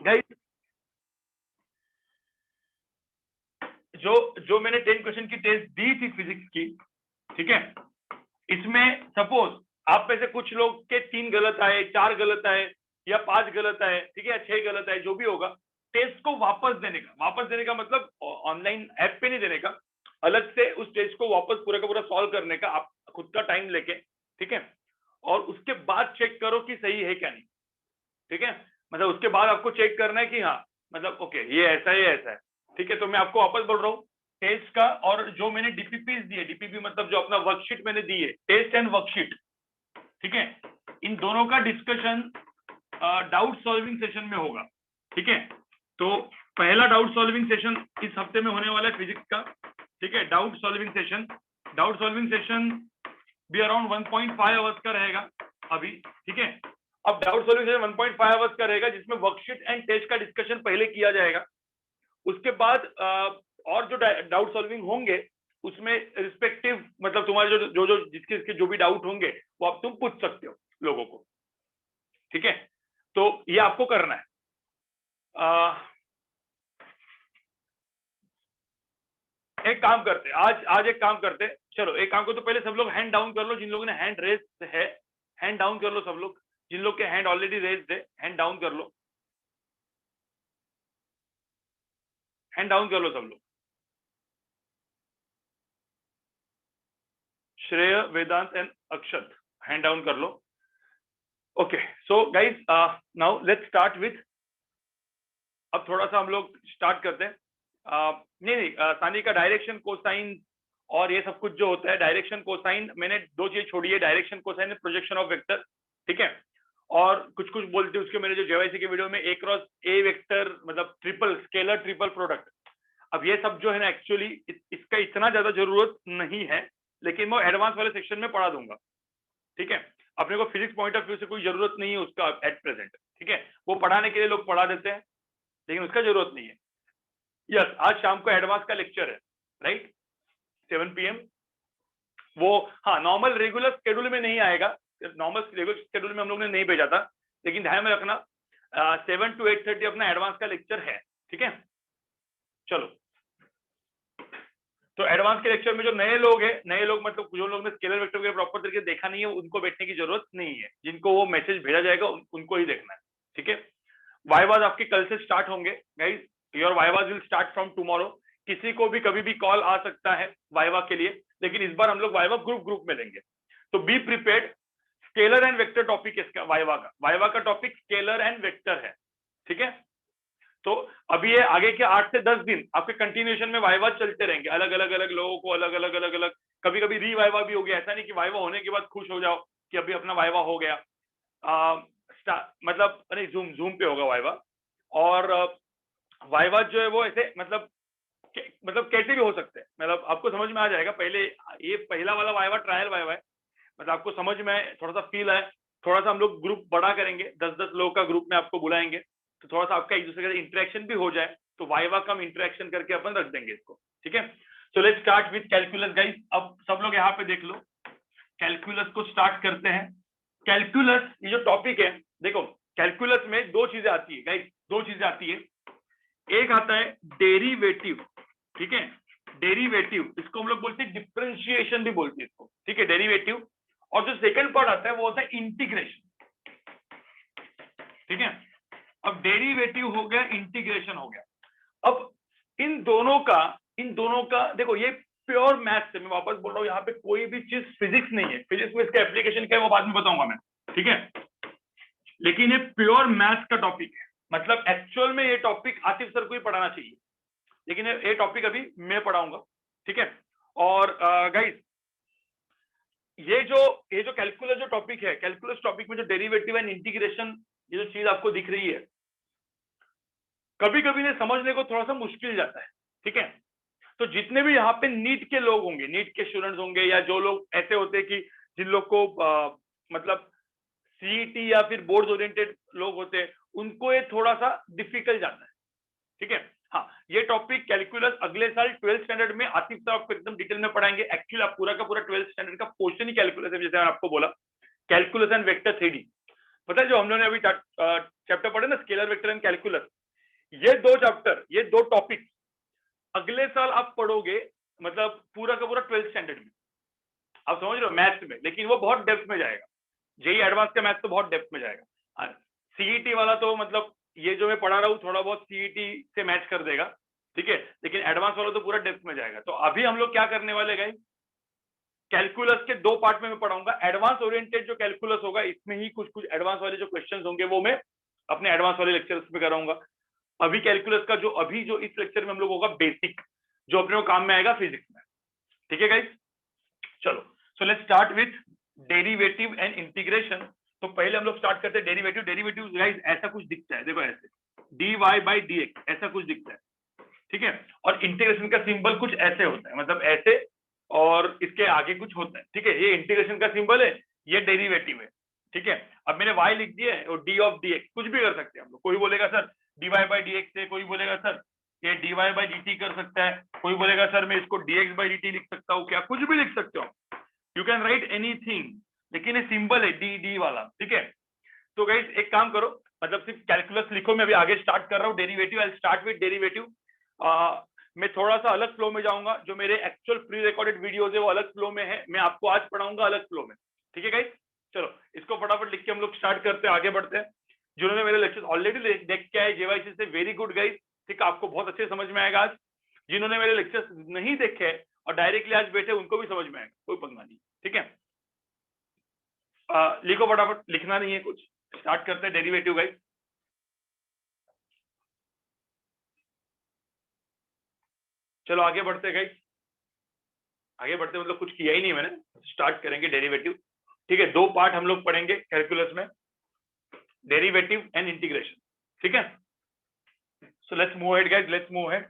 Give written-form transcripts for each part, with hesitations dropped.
Guys जो जो मैंने 10 क्वेश्चन की टेस्ट दी थी फिजिक्स की, ठीक है, इसमें सपोज आप में से कुछ लोग के 3 गलत आए, 4 गलत आए या 5 गलत आए, ठीक है, 6 गलत आए, जो भी होगा, टेस्ट को वापस देने का मतलब ऑनलाइन ऐप पे नहीं देने का, अलग से उस टेस्ट को वापस पूरा का पूरा सॉल्व करने का, आप खुद का टाइम लेके, ठीक है, और उसके बाद चेक करो कि सही है क्या नहीं, ठीक है, मतलब उसके बाद आपको चेक करना है कि हाँ, मतलब ओके ये ऐसा है, ठीक है। तो मैं आपको वापस बोल रहा हूँ, टेस्ट का और जो मैंने डीपीपी दिए, डीपीपी मतलब जो अपना वर्कशीट मैंने दी है, टेस्ट एंड वर्कशीट, ठीक है, इन दोनों का डिस्कशन डाउट सॉल्विंग सेशन में होगा, ठीक है। तो पहला डाउट सॉल्विंग सेशन इस हफ्ते में होने वाला है फिजिक्स का, ठीक है, डाउट सॉल्विंग सेशन भी अराउंड 1.5 आवर्स का रहेगा अभी, ठीक है। अब डाउट सॉल्विंग सेशन 1.5 आवर्स का रहेगा, जिसमें वर्कशीट एंड टेस्ट का डिस्कशन पहले किया जाएगा, उसके बाद और जो डाउट सॉल्विंग होंगे उसमें रिस्पेक्टिव मतलब तुम्हारे जो जिसके जो भी डाउट होंगे वो आप तुम पूछ सकते हो लोगों को, ठीक है। तो ये आपको करना है। एक काम करते, आज एक काम करते, चलो एक काम करो, तो पहले सब लोग हैंड डाउन कर लो, जिन लोगों ने हैंड रेज है हैंड डाउन कर लो, सब लोग जिन लोग के हैंड ऑलरेडी रेज्ड है हैंड डाउन कर लो, हैंड डाउन कर लो सब लोग। Shrey, Vedant and Akshat hand down कर लो। Okay, so guys now let's start with, अब थोड़ा सा हम लोग स्टार्ट करते हैं। नहीं सानी का डायरेक्शन कोसाइन और ये सब कुछ जो होता है, डायरेक्शन कोसाइन मैंने 2 चीज छोड़ी है, direction cosine and projection of vector, ठीक है, और कुछ कुछ बोलते हैं उसके मेरे जो जेवाईसी के वीडियो में ए क्रॉस ए वेक्टर मतलब ट्रिपल स्केलर ट्रिपल प्रोडक्ट। अब ये सब जो है ना एक्चुअली इसका इतना ज्यादा जरूरत नहीं है, लेकिन मैं एडवांस वाले सेक्शन में पढ़ा दूंगा, ठीक है। अपने को फिजिक्स पॉइंट ऑफ व्यू से कोई जरूरत नहीं है उसका एट प्रेजेंट, ठीक है, वो पढ़ाने के लिए लोग पढ़ा देते हैं लेकिन उसका जरूरत नहीं है। यस, आज शाम को एडवांस का लेक्चर है, राइट, 7 PM। वो हाँ नॉर्मल रेगुलर शेड्यूल में नहीं आएगा, नॉर्मल रेगुलर शेड्यूल में हम लोग ने नहीं भेजा था, लेकिन ध्यान में रखना 7 to 8:30 अपना एडवांस का लेक्चर है, ठीक है। चलो, तो एडवांस के लेक्चर में जो नए लोग हैं, नए लोग मतलब जो लोग ने स्केलर वेक्टर को प्रॉपर तरीके से देखा नहीं है, उनको बैठने की जरूरत नहीं है, जिनको वो मैसेज भेजा जाएगा उनको ही देखना है, ठीक है। वाइवाज आपके कल से स्टार्ट होंगे guys, your vivas will start from tomorrow. किसी को भी कभी भी कॉल आ सकता है वाइवा के लिए, लेकिन इस बार हम लोग वाइवा ग्रुप में लेंगे, तो be prepared. Scalar and vector topic इसका वाइवा का टॉपिक स्केलर एंड वेक्टर है, ठीक है। तो अभी ये आगे के 8 से 10 दिन आपके कंटिन्यूएशन में वाइवा चलते रहेंगे, अलग अलग लोगों को अलग अलग, कभी कभी री वाइवा भी हो गया, ऐसा नहीं कि वाइवा होने के बाद खुश हो जाओ कि अभी अपना वाइवा हो गया, मतलब नहीं जूम पे होगा वाइवा। और वाइवा जो है वो ऐसे मतलब कैसे भी हो सकते हैं, मतलब आपको समझ में आ जाएगा। पहले ये पहला वाला वाइवा ट्रायल वाइवा है, मतलब आपको समझ में थोड़ा सा फील है, थोड़ा सा हम लोग ग्रुप बड़ा करेंगे, 10-10 लोगों का ग्रुप में आपको बुलाएंगे, तो थोड़ा सा आपका एक दूसरे का इंटरेक्शन भी हो जाए, तो वाइवा कम इंटरेक्शन करके अपन रख देंगे इसको, ठीक है। So let's start with calculus guys. अब सब लोग यहाँ पे देख लो, कैलकुलस को स्टार्ट करते हैं। कैलकुलस ये जो टॉपिक है, देखो कैलकुलस में 2 चीजें आती है गाइस, 2 चीजें आती है। एक आता है डेरिवेटिव, ठीक है, डेरिवेटिव इसको हम लोग बोलते हैं, डिफरेंशिएशन भी बोलते हैं इसको, ठीक है, डेरिवेटिव। और जो सेकंड पार्ट आता है वो होता है इंटीग्रेशन, ठीक है। अब डेरिवेटिव हो गया, इंटीग्रेशन हो गया। अब इन दोनों का देखो, ये प्योर मैथ्स है, मैं वापस बोल रहा हूं, यहाँ पे कोई भी चीज फिजिक्स नहीं है, फिजिक्स में इसका एप्लीकेशन क्या है वो बाद में बताऊंगा मैं, ठीक है, लेकिन ये प्योर मैथ्स का टॉपिक है, मतलब एक्चुअल में ये टॉपिक आतिफ सर को ही पढ़ाना चाहिए, लेकिन ये टॉपिक अभी मैं पढ़ाऊंगा, ठीक है। और गाइस ये जो कैलकुलस जो टॉपिक है, कैलकुलस टॉपिक में जो डेरिवेटिव एंड इंटीग्रेशन ये जो चीज आपको दिख रही है, कभी कभी ने समझने को थोड़ा सा मुश्किल जाता है, ठीक है। तो जितने भी यहाँ पे नीट के लोग होंगे, नीट के स्टूडेंट्स होंगे, या जो लोग ऐसे होते हैं कि जिन लोग को मतलब सीईटी या फिर बोर्ड ओरिएंटेड लोग होते हैं, उनको ये थोड़ा सा डिफिकल्ट जाता है, ठीक है। हाँ, ये टॉपिक कैलकुलस अगले साल 12th स्टैंडर्ड में आतिफ साहब आपको एकदम डिटेल में पढ़ाएंगे। एक्चुअली आप पूरा का पूरा 12th स्टैंडर्ड का पोर्शन ही कैलकुलस है, जैसे मैंने आपको बोला, कैलकुलस एंड वेक्टर थ्योरी। पता है जो हम लोगों ने अभी चैप्टर पढ़े ना, स्केलर वेक्टर एंड कैलकुलस, ये दो चैप्टर, ये दो टॉपिक अगले साल आप पढ़ोगे, मतलब पूरा का पूरा 12th स्टैंडर्ड में, आप समझ रहे हो, मैथ्स में। लेकिन वो बहुत डेप्थ में जाएगा, जेई एडवांस का मैथ्स तो बहुत डेप्थ में जाएगा। सीईटी वाला तो मतलब ये जो मैं पढ़ा रहा हूँ थोड़ा बहुत सीईटी से मैच कर देगा, ठीक है, लेकिन एडवांस वाला तो पूरा डेप्थ में जाएगा। तो अभी हम लोग क्या करने वाले गए, कैलकुलस के दो पार्ट में मैं पढ़ाऊंगा। एडवांस ओरिएंटेड जो कैलकुलस होगा, इसमें ही कुछ कुछ एडवांस वाले जो क्वेश्चंस होंगे वो मैं अपने एडवांस वाले लेक्चर्स में कराऊंगा। अभी कैलकुलस का जो इस लेक्चर में हम लोग होगा बेसिक, जो अपने को काम में आएगा फिजिक्स में, ठीक है गाइस। चलो, so let's start with derivative and integration. तो पहले हम लोग स्टार्ट करते हैं डेरिवेटिव। डेरिवेटिव गाइस ऐसा कुछ दिखता है, देखो ऐसे dy बाई dx ऐसा कुछ दिखता है, ठीक है। और इंटीग्रेशन का सिंबल कुछ ऐसे होता है, मतलब ऐसे, और इसके आगे कुछ होता है, ठीक है। ये इंटीग्रेशन का सिंबल है, ये डेरिवेटिव है, ठीक है। अब मैंने y लिख दिया है और d ऑफ dx, कुछ भी कर सकते हैं हम लोग। कोई बोलेगा सर dy बाई dx है, कोई बोलेगा सर ये dy बाई dt कर सकता है, कोई बोलेगा सर मैं इसको dx बाई dt लिख सकता हूँ, क्या कुछ भी लिख सकते हो, यू कैन राइट एनीथिंग, लेकिन ये सिंबल है डी वाला, ठीक है। तो गाइस एक काम करो, मतलब सिर्फ कैलकुलस लिखो, मैं अभी आगे स्टार्ट कर रहा हूँ derivative. I start with derivative. मैं थोड़ा सा अलग फ्लो में जाऊंगा, जो मेरे एक्चुअल प्री रिकॉर्डेड वीडियोस है वो अलग फ्लो में है, मैं आपको आज पढ़ाऊंगा अलग फ्लो में, ठीक है गाइस। चलो इसको फटाफट लिख के हम लोग स्टार्ट करते हैं, आगे बढ़ते हैं। जिन्होंने मेरे लेक्चर ऑलरेडी देख के आए जेवाईसी से, वेरी गुड गाइस, ठीक है, आपको बहुत अच्छे समझ में आएगा आज। जिन्होंने मेरे लेक्चर नहीं देखे और डायरेक्टली आज बैठे, उनको भी समझ में आएगा, कोई पंगा नहीं, ठीक है। लिखो फटाफट, लिखना नहीं है कुछ, स्टार्ट करते हैं डेरिवेटिव गाइस। चलो आगे बढ़ते हैं गाइस, आगे बढ़ते, मतलब कुछ किया ही नहीं मैंने, स्टार्ट करेंगे डेरिवेटिव, ठीक है। दो पार्ट हम लोग पढ़ेंगे कैलकुलस में, डेरिवेटिव एंड इंटीग्रेशन, ठीक है। So let's move ahead guys, let's move ahead.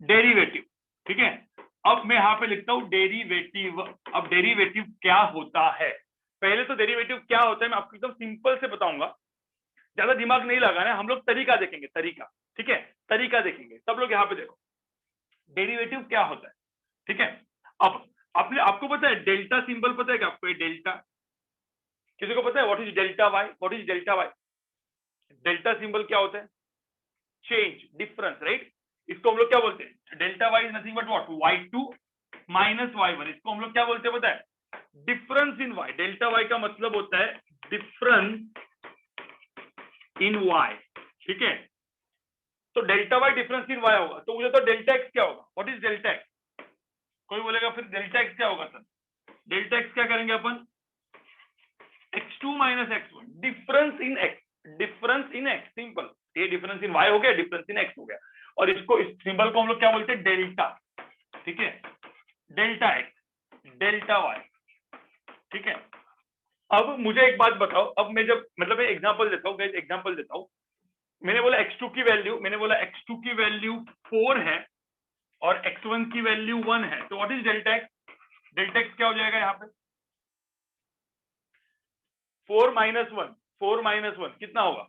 Derivative, ठीक है। अब मैं यहाँ पे लिखता हूँ डेरिवेटिव। अब डेरिवेटिव क्या होता है, पहले तो डेरिवेटिव क्या होता है मैं आपको एकदम सिंपल से बताऊंगा, ज्यादा दिमाग नहीं लगाना है, हम लोग तरीका देखेंगे, तरीका, ठीक है, तरीका देखेंगे। सब लोग यहाँ पे देखो, डेरिवेटिव क्या होता है, ठीक है। अब आपको पता है डेल्टा सिंबल, पता है क्या आपको, डेल्टा, किसी को पता है what is delta y, what is delta y? Delta symbol क्या होता है, चेंज, डिफरेंस, राइट। इसको हम लोग क्या बोलते हैं, delta y is nothing but what, y2 minus y1। इसको हम लोग क्या बोलते हैं पता है, difference in y। Delta y का मतलब होता है डिफरेंस इन y, ठीक है। तो delta y difference in y होगा, तो मुझे तो डेल्टा एक्स क्या होगा, व्हाट इज डेल्टा एक्स? कोई बोलेगा फिर डेल्टा एक्स क्या होगा सर? डेल्टा एक्स क्या करेंगे अपन, x2 minus x1, difference in x, difference in x, simple. ये डिफरेंस इन y हो गया, डिफरेंस इन x हो गया, और इसको, इस सिंबल को हम लोग क्या बोलते हैं, डेल्टा, ठीक है। डेल्टा एक्स, डेल्टा वाई, ठीक है। अब मुझे एक बात बताओ, अब मैं जब, मतलब मैं एग्जांपल देता हूँ, एग्जांपल देता हूँ। मैंने बोला x2 की वैल्यू, मैंने बोला x2 की वैल्यू 4 है और x1 की वैल्यू 1 है, तो what is delta x? Delta x क्या हो जाएगा यहाँ पे, 4 माइनस 1, 4 माइनस 1 कितना होगा?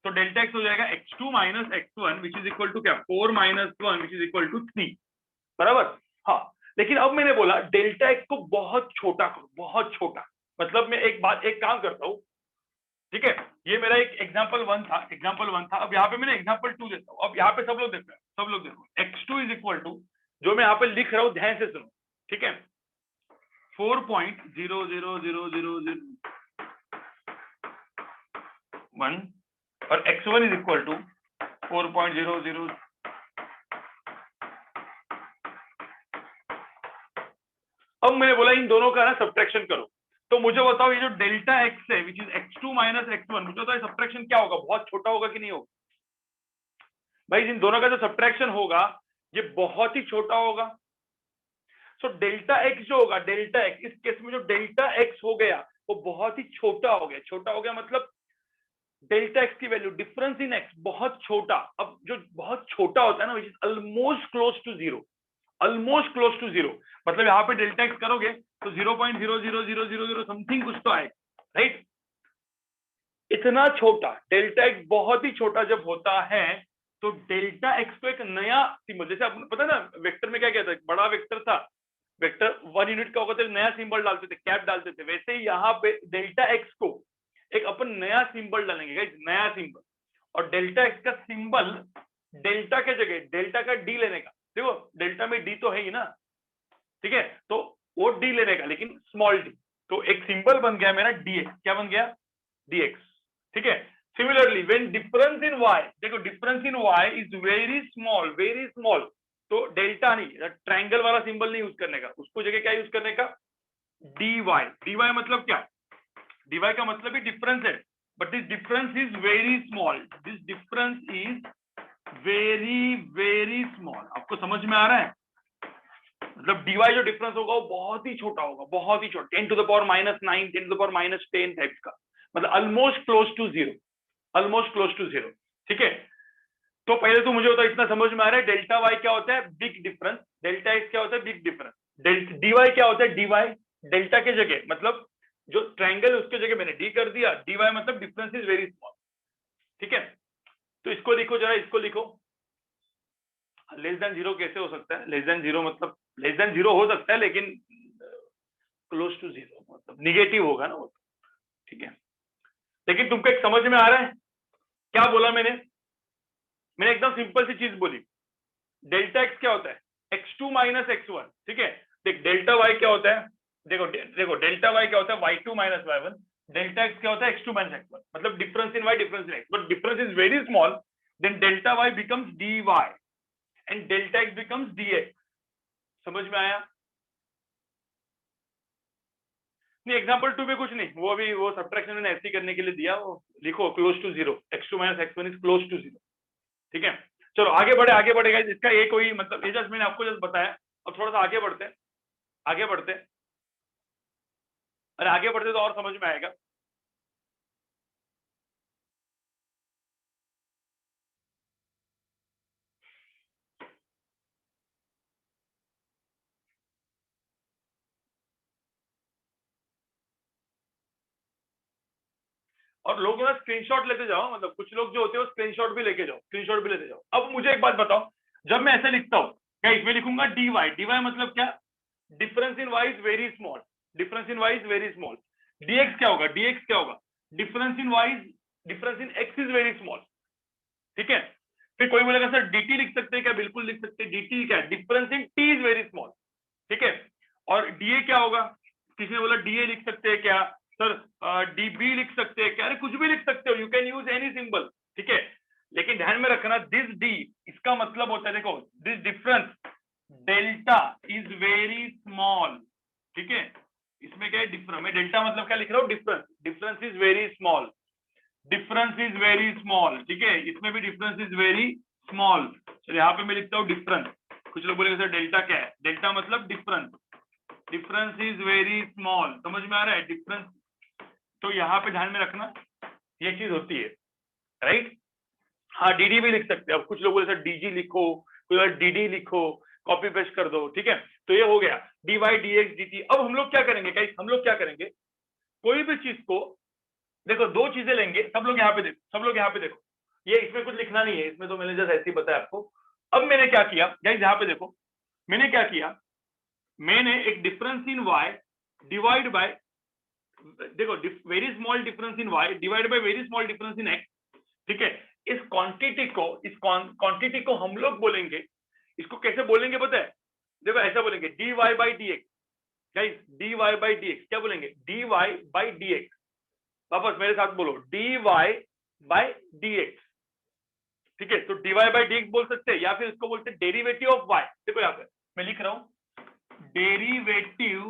तो डेल्टा एक्स हो जाएगा x2 minus x1 which is equal to क्या, 4 minus 1 which is equal to 3, बराबर। हाँ, लेकिन अब मैंने बोला डेल्टा एक्स को बहुत छोटा करो, बहुत छोटा, मतलब मैं एक काम करता हूँ, ठीक है। ये मेरा एक एग्जांपल 1 था, एग्जांपल 1 था। अब यहाँ पे मैंने एग्जांपल 2 देता हूँ। अब यहाँ पे सब लोग देख रहे हैं, सब लोग देखो, x2 इज इक्वल टू, जो मैं यहाँ पे लिख रहा हूँ ध्यान से सुनो, ठीक है, 4.00001 और x1 इज इक्वल टू 4.000। अब मैंने बोला इन दोनों का ना सब्ट्रैक्शन करो, तो मुझे बताओ ये जो डेल्टा एक्स है which is x2 minus x1, मुझे बताओ सब्ट्रैक्शन क्या होगा, बहुत छोटा होगा कि नहीं होगा? भाई इन दोनों का जो सब्ट्रैक्शन होगा ये बहुत ही छोटा होगा। सो डेल्टा एक्स जो होगा, डेल्टा एक्स, इस केस में जो डेल्टा एक्स हो गया वो बहुत ही छोटा हो गया। छोटा हो गया मतलब डेल्टा एक्स की वैल्यू, डिफरेंस इन एक्स बहुत छोटा। अब जो बहुत छोटा होता है ना, which is almost close to zero, almost close to zero, मतलब यहाँ पे डेल्टा एक्स करोगे तो 0.00000 समथिंग कुछ तो आएगा, राइट। इतना छोटा डेल्टा एक्स, बहुत ही छोटा जब होता है तो डेल्टा एक्स को एक नया सिंबल, जैसे आपको पता है ना वेक्टर में क्या कहता है, बड़ा वेक्टर था वेक्टर 1 यूनिट का होगा तो नया सिंबल डालते थे, कैप डालते थे, वैसे ही यहाँ पे डेल्टा एक्स को एक अपन नया सिंबल डालेंगे गाइस, नया सिंबल, और डेल्टा एक्स का सिंबल डेल्टा के जगह डेल्टा का डी लेने का, देखो डेल्टा में डी तो है ही ना, ठीक है, तो वो डी लेने का लेकिन स्मॉल डी, तो एक सिंबल बन गया मेरा dx, क्या बन गया dx, ठीक है। Similarly when difference in y, देखो difference in y is very small, तो डेल्टा नहीं, ट्रायंगल वाला सिंबल नहीं यूज करने का, उसको जगह क्या यूज करने का dy मतलब क्या, dy का मतलब ही डिफरेंस है, but this difference is very small, this difference is very small, आपको समझ में आ रहा है, मतलब dy जो डिफरेंस होगा वो बहुत ही छोटा होगा, बहुत ही छोटा, 10 to the power -9, 10 to the power -10 types का, मतलब ऑलमोस्ट क्लोज टू जीरो, ठीक है। तो पहले तो मुझे होता इतना समझ में आ रहा है, डेल्टा वाई क्या होता है बिग डिफरेंस, डेल्टा एक्स क्या होता है बिग डिफरेंस, डीवाई क्या होता है, डीवाई डेल्टा के जगह, मतलब जो ट्रायंगल उसके जगह मैंने डी कर दिया, डीवाई मतलब डिफरेंस इज वेरी स्मॉल, ठीक है। तो इसको लिखो जरा, इसको लिखो, लेस देन जीरो कैसे हो सकता है, लेस देन जीरो मतलब लेस देन जीरो हो सकता है लेकिन क्लोज टू जीरो मतलब निगेटिव होगा ना वो, ठीक है। लेकिन तुमको एक समझ में आ रहा है क्या बोला मैंने एकदम सिंपल सी चीज बोली, डेल्टा एक्स क्या होता है x2 माइनस x1, ठीक है। देख डेल्टा वाई क्या होता है, देखो डेल्टा वाई क्या होता है y2 minus y1, delta x क्या होता है x2 माइनस x1, मतलब difference in y, difference in x, but difference is very small, then delta y becomes dy and delta x becomes dx, समझ में आया? नहीं एग्जांपल 2 में कुछ नहीं, वो अभी वो सब्ट्रैक्शन मैंने ऐसे करने के लिए दिया, वो लिखो close to zero, x2 minus x1 is close to zero, ठीक है। चलो आगे बढ़े गाइस, इसका एक कोई मतलब ये जस्ट मैंने आपको जस्ट बताया, अब थोड़ा सा आगे बढ़ते अरे आगे बढ़ते तो और समझ में आएगा। और लोग ना स्क्रीनशॉट लेते जाओ, मतलब कुछ लोग जो होते हैं स्क्रीनशॉट भी लेके जाओ, स्क्रीनशॉट भी लेते जाओ। अब मुझे एक बात बताओ, जब मैं ऐसे लिखता हूँ क्या, इसमें लिखूंगा dy मतलब क्या, difference in y is very small, difference in y is very small, dx क्या होगा, difference in y, difference in x is very small, ठीक है। फिर कोई बोलेगा सर dt लिख सकते हैं क्या, बिल्कुल लिख सकते हैं, dt क्या, difference in t is very small, ठीक है। और dA क्या होगा, किसी ने बोला dA लिख सकते हैं क्या सर, dB लिख सकते हैं क्या, अरे कुछ भी लिख सकते हो, you can use any symbol, ठीक है। लेकिन ध्यान में रखना दिस d, इसका मतलब होता है देखो this difference delta is very small, ठीक है। इसमें क्या है डिफरेंस, मैं डेल्टा मतलब क्या लिख रहा हूँ, डिफरेंस इज वेरी स्मॉल, ठीक है। इसमें भी डिफरेंस इज वेरी स्मॉल, चलिए यहाँ पे मैं लिखता हूँ डिफरेंस, कुछ लोग बोलेंगे सर डेल्टा क्या है, डेल्टा मतलब डिफरेंस इज वेरी स्मॉल, समझ में आ रहा है डिफरेंस, तो यहाँ पे ध्यान में रखना ये चीज होती है, राइट। हाँ dd भी लिख सकते हैं, अब कुछ लोग बोले सर dg लिखो, कोई बार dd लिखो, कॉपी पेस्ट कर दो, ठीक है। तो ये हो गया dy dx dt। अब हम लोग क्या करेंगे गाइस, हम लोग क्या करेंगे, कोई भी चीज को देखो दो चीजें लेंगे, सब लोग यहाँ पे देखो, ये इसमें कुछ लिखना नहीं है, इसमें तो मैंने जस्ट ऐसे ही बताया आपको। अब मैंने क्या किया गाइस, यहाँ पे देखो मैंने क्या किया, मैंने एक difference in y divide by, देखो very small difference in y divide by very small difference in x, ठीक है। इस क्वांटिटी को हम लोग बोलेंगे, इसको कैसे बोलेंगे पता है, देखो ऐसा बोलेंगे dy by dx, guys dy by dx क्या बोलेंगे, dy बाई dx, वापस मेरे साथ बोलो dy बाई dx, ठीक है। तो dy बाई dx बोल सकते हैं, या फिर इसको बोलते हैं डेरिवेटिव ऑफ y, देखो यहाँ पे मैं लिख रहा हूं derivative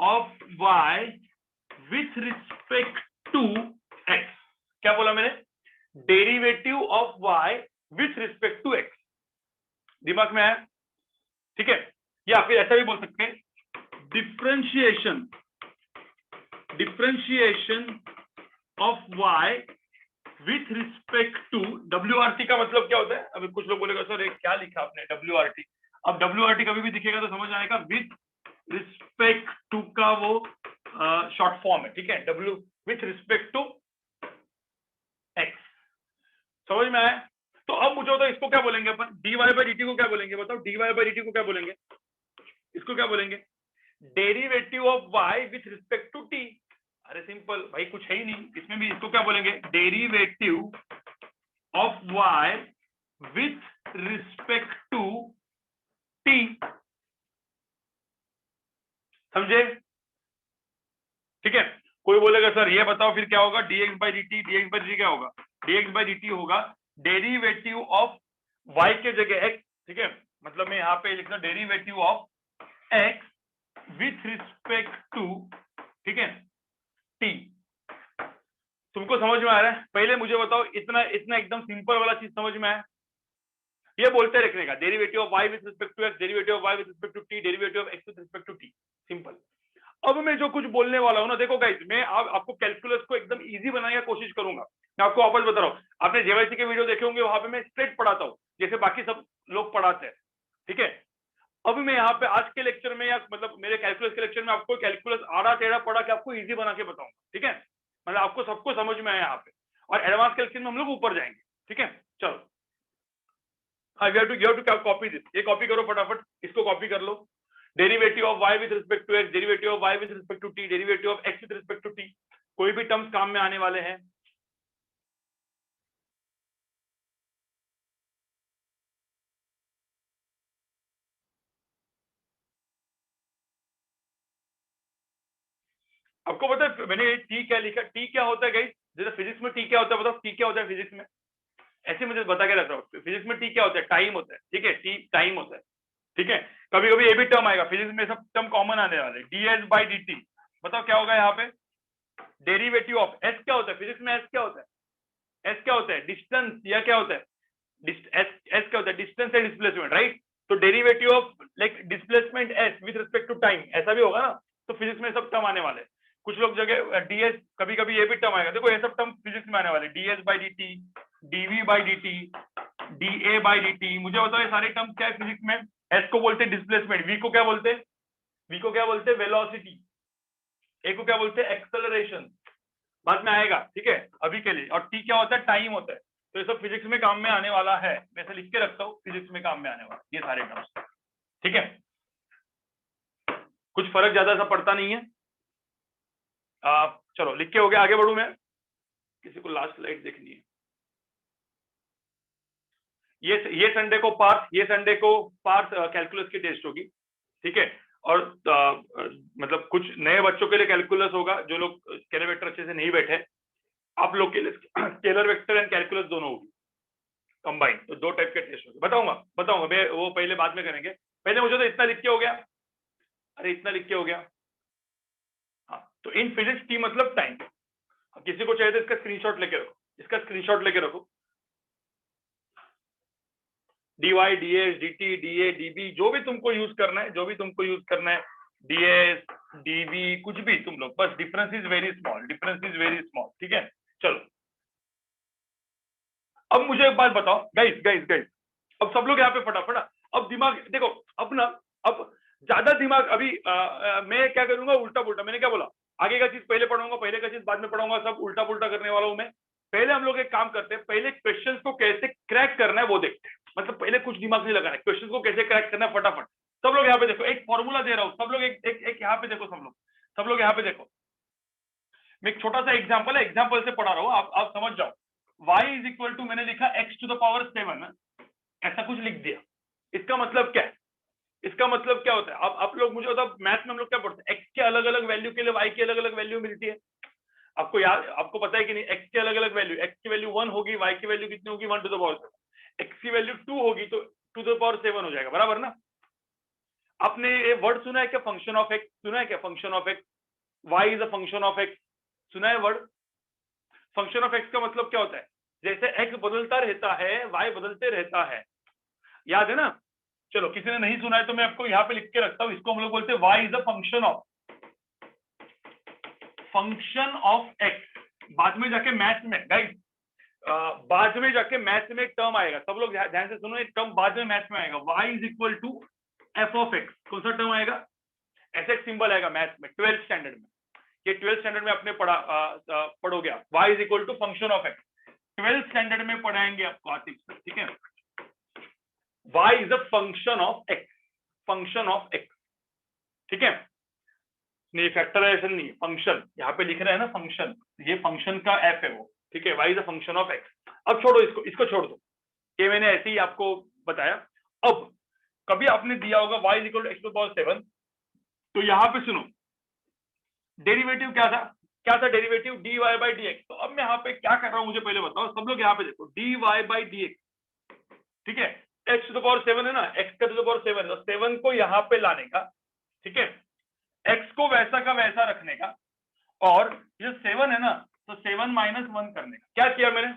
of y with respect to x, क्या बोला मैंने, derivative of y with respect to x, दिमाग में आया, ठीक है। या फिर ऐसा भी बोल सकते हैं differentiation of y with respect to WRT का मतलब क्या होता है, अभी कुछ लोग बोलेगा सर क्या लिखा आपने WRT, अब WRT कभी भी दिखेगा तो समझ आएगा विथ रिस्पेक्ट टू का वो शॉर्ट फॉर्म है, ठीक है, W with respect to x, समझ में आया। तो अब मुझे तो इसको क्या बोलेंगे अपन, dy बाई dt को क्या बोलेंगे बताओ, dy बाई dt को क्या बोलेंगे, इसको क्या बोलेंगे? Derivative of y with respect to t। अरे सिंपल भाई, कुछ है ही नहीं इसमें भी। इसको क्या बोलेंगे? Derivative of y with respect to t। समझे? ठीक है। कोई बोलेगा सर ये बताओ फिर क्या होगा? dx by dt, dx by dt क्या होगा? dx बाई dt होगा डेरिवेटिव ऑफ y के जगह x। ठीक है, मतलब मैं यहाँ पे लिखना derivative of x with respect to, ठीक है, t। तुमको समझ में आ रहा है? पहले मुझे बताओ, इतना इतना एकदम सिंपल वाला चीज समझ में आया? ये बोलते रखने का, derivative of y with respect to x, derivative of y with respect to t, derivative of x with respect to t। Simple. अब मैं जो कुछ बोलने वाला हूं ना, देखो गाइस, मैं आपको कैलकुलस को एकदम इजी बनाने की कोशिश करूंगा। मैं आपको वापस बता रहा हूँ, आपने जेवाईसी के वीडियो देखे होंगे, वहां पे मैं स्ट्रेट पढ़ाता हूँ जैसे बाकी सब लोग पढ़ाते हैं। ठीक है, अब मैं यहाँ पे आज के लेक्चर में, या मतलब मेरे कैलकुलस के लेक्चर में, आपको कैलकुलस आड़ा टेढ़ा पढ़ा के आपको इजी बना के बताऊंगा। ठीक है, मतलब आपको सबको समझ में आया यहाँ पे, और एडवांस कैलकुलस में हम लोग ऊपर जाएंगे। ठीक है, चलो, हाँ, you have to copy this. ये कॉपी करो फटाफट, इसको कॉपी कर लो। Derivative of y with respect to x, derivative of y with respect to t, derivative of x with respect to t। कोई भी टर्म्स काम में आने वाले हैं? आपको पता है मैंने t क्या लिखा? t क्या होता है गाइस? जैसे फिजिक्स में t क्या होता है बताओ? t क्या होता है फिजिक्स में? ऐसे मुझे बता के रख रहा हूँ, फिजिक्स में t क्या होता है? टाइम होता है। ठीक है, t टाइम होता है। ठीक है, कभी कभी ये भी टर्म आएगा फिजिक्स में, सब टर्म कॉमन आने वाले, ds बाई dt। बताओ क्या होगा यहाँ पे? डेरिवेटिव ऑफ s क्या होता है फिजिक्स में? s क्या होता है? s क्या होता है? डिस्टेंस, या क्या होता है? s क्या होता है? Distance and displacement, right? तो derivative of like displacement s with respect to time, ऐसा भी होगा ना? तो फिजिक्स में सब टर्म आने वाले। कुछ लोग जगह ds, कभी कभी ये भी टर्म आएगा। देखो ये सब टर्म फिजिक्स में आने वाले, ds by dt, dv by dt, da by dt। मुझे बताओ ये सारे टर्म क्या है फिजिक्स में? s को बोलते हैं डिस्प्लेसमेंट, v को क्या बोलते हैं? v को क्या बोलते हैं? वेलोसिटी। a को क्या बोलते हैं? एक्सेलरेशन। बाद में आएगा, ठीक है, अभी के लिए। और t क्या होता है? टाइम होता है। तो ये सब फिजिक्स में काम में आने वाला है, मैं ऐसे लिख के रखता हूँ, फिजिक्स में काम में आने वाला ये सारे टर्म्स। ठीक है, कुछ फर्क ज्यादा सा पड़ता नहीं है। चलो लिख के हो गया, आगे बढ़ू मैं। किसी को लास्ट स्लाइड देखनी है? ये संडे को पार्थ, ये संडे को पार्थ कैलकुलस की टेस्ट होगी। ठीक है, और मतलब कुछ नए बच्चों के लिए कैलकुलस होगा, जो लोग स्केलर वेक्टर अच्छे से नहीं बैठे, आप लोग के लिए स्केलर वेक्टर एंड कैलकुलस दोनों होगी कंबाइन। तो दो टाइप के टेस्ट होंगे। बताऊंगा मैं, वो पहले बाद में करेंगे। पहले मुझे तो इतना लिख के हो गया। अरे इतना लिख के हो गया। हाँ, तो इन फिजिक्स टी मतलब टाइम। किसी को चाहिए तो इसका स्क्रीनशॉट लेके रखो, इसका स्क्रीनशॉट लेके रखो। dy, ds, dt, da, db, जो भी तुमको यूज करना है, जो भी तुमको यूज करना है, ds, dv, कुछ भी तुम लोग, बस difference is very small, difference is very small. ठीक है, चलो अब मुझे एक बात बताओ गाइस, गाइस गाइस, अब सब लोग यहाँ पे फटाफट, अब दिमाग देखो, अब ना, अब ज्यादा दिमाग अभी मैं क्या करूंगा? उल्टा पुल्टा। मैंने क्या बोला? आगे का चीज पहले पढ़ाऊंगा, पहले का चीज बाद में पढ़ाऊंगा, सब उल्टा पुल्टा करने वाला हूं मैं। पहले हम लोग एक काम करते हैं, पहले क्वेश्चंस को कैसे क्रैक करना है वो देखते हैं। मतलब पहले कुछ दिमाग नहीं लगाना है, क्वेश्चंस को कैसे क्रैक करना है फटाफट। सब लोग यहाँ पे देखो, एक फॉर्मूला दे रहा हूँ, सब लोग एक यहाँ पे देखो, सब लोग यहाँ पे देखो। मैं एक छोटा सा एग्जाम्पल है, एग्जाम्पल से पढ़ा रहा हूँ, आप समझ जाओ। y इज इक्वल टू, मैंने लिखा x टू द पावर 7, ऐसा कुछ लिख दिया। इसका मतलब क्या है? इसका मतलब क्या होता है? अब आप लोग मुझे बताओ, मैथ में हम लोग क्या पढ़ते हैं? x के अलग अलग वैल्यू के लिए y की अलग अलग वैल्यू मिलती है। आपको याद, आपको पता है कि नहीं? x के अलग अलग वैल्यू, x की वैल्यू 1 होगी, y की वैल्यू कितनी होगी? 1 टू द पावर 7। x की वैल्यू 2 होगी तो 2 टू द पावर 7 हो जाएगा, बराबर ना? आपने ये वर्ड सुना है क्या? फंक्शन ऑफ x सुना है क्या? Function of x, y is a function of x, सुना है वर्ड? फंक्शन ऑफ x का मतलब क्या होता है? जैसे x बदलता रहता है, y बदलते रहता है, याद है ना? चलो, किसी ने नहीं सुना है तो मैं आपको यहाँ पे लिख के रखता हूँ। इसको हम लोग बोलते हैं y is a function of x। बाद में जाके मैथ में गाइस, बाद में जाके मैथ में टर्म आएगा, सब लोग ध्यान से सुनो, एक टर्म बाद में मैथ में आएगा, y is equal to f of x. कौन सा टर्म आएगा? ऐसे एक सिंबल आएगा मैथ में, 12th स्टैंडर्ड में। ये 12th स्टैंडर्ड में आपने पढ़ोगे आप, y is equal to function of x. 12th standard में पढ़ाएंगे आपको आतिफ सर, ठीक है? y is a function of x, function of x। ठीक है, नहीं फैक्टराइजेशन नहीं, फंक्शन यहाँ पे लिख रहे हैं ना, फंक्शन, ये फंक्शन का एफ है वो, ठीक है, y is a function of x. अब छोड़ो इसको, इसको छोड़ दो, ये मैंने ऐसे ही आपको बताया। अब कभी आपने दिया होगा y is equal to x to power 7, तो यहाँ पे सुनो डेरिवेटिव क्या था, क्या था derivative, dy by d x. तो अब मैं यहाँ पे क्या कर रहा हूँ मुझे पहले बताओ, सब लोग यहाँ पे देखो, dy बाई डी एक्स, ठीक है, x टू द पावर 7 है ना, x का टू द पावर 7, तो 7 को यहाँ पे लाने का, ठीक है, x को वैसा का वैसा रखने का, और ये 7 है ना, तो 7 माइनस 1 करने का। क्या किया मैंने,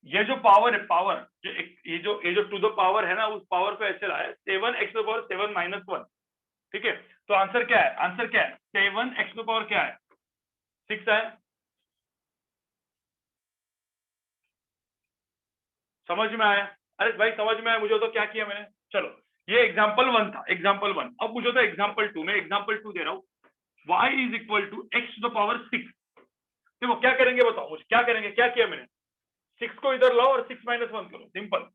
ये जो पावर है, पावर जो ये जो टू द पावर है ना, उस पावर को ऐसे लाया 7 x to the power 7 minus 1, ठीक है। तो आंसर क्या है, आंसर क्या है, 7 एक्स टू द पावर क्या है, 6 है। समझ में आया, अरे भाई समझ में आया मुझे, तो क्या किया मैंने, चलो ये एग्जाम्पल 1 था, एग्जाम्पल 1। अब मुझे तो एग्जाम्पल 2 में, एग्जाम्पल 2 दे रहा हूँ, y is equal to x to the power 6। देखो क्या करेंगे बताओ मुझे, क्या करेंगे, क्या किया मैंने, 6 को इधर लाओ और 6 माइनस 1 करो, सिंपल।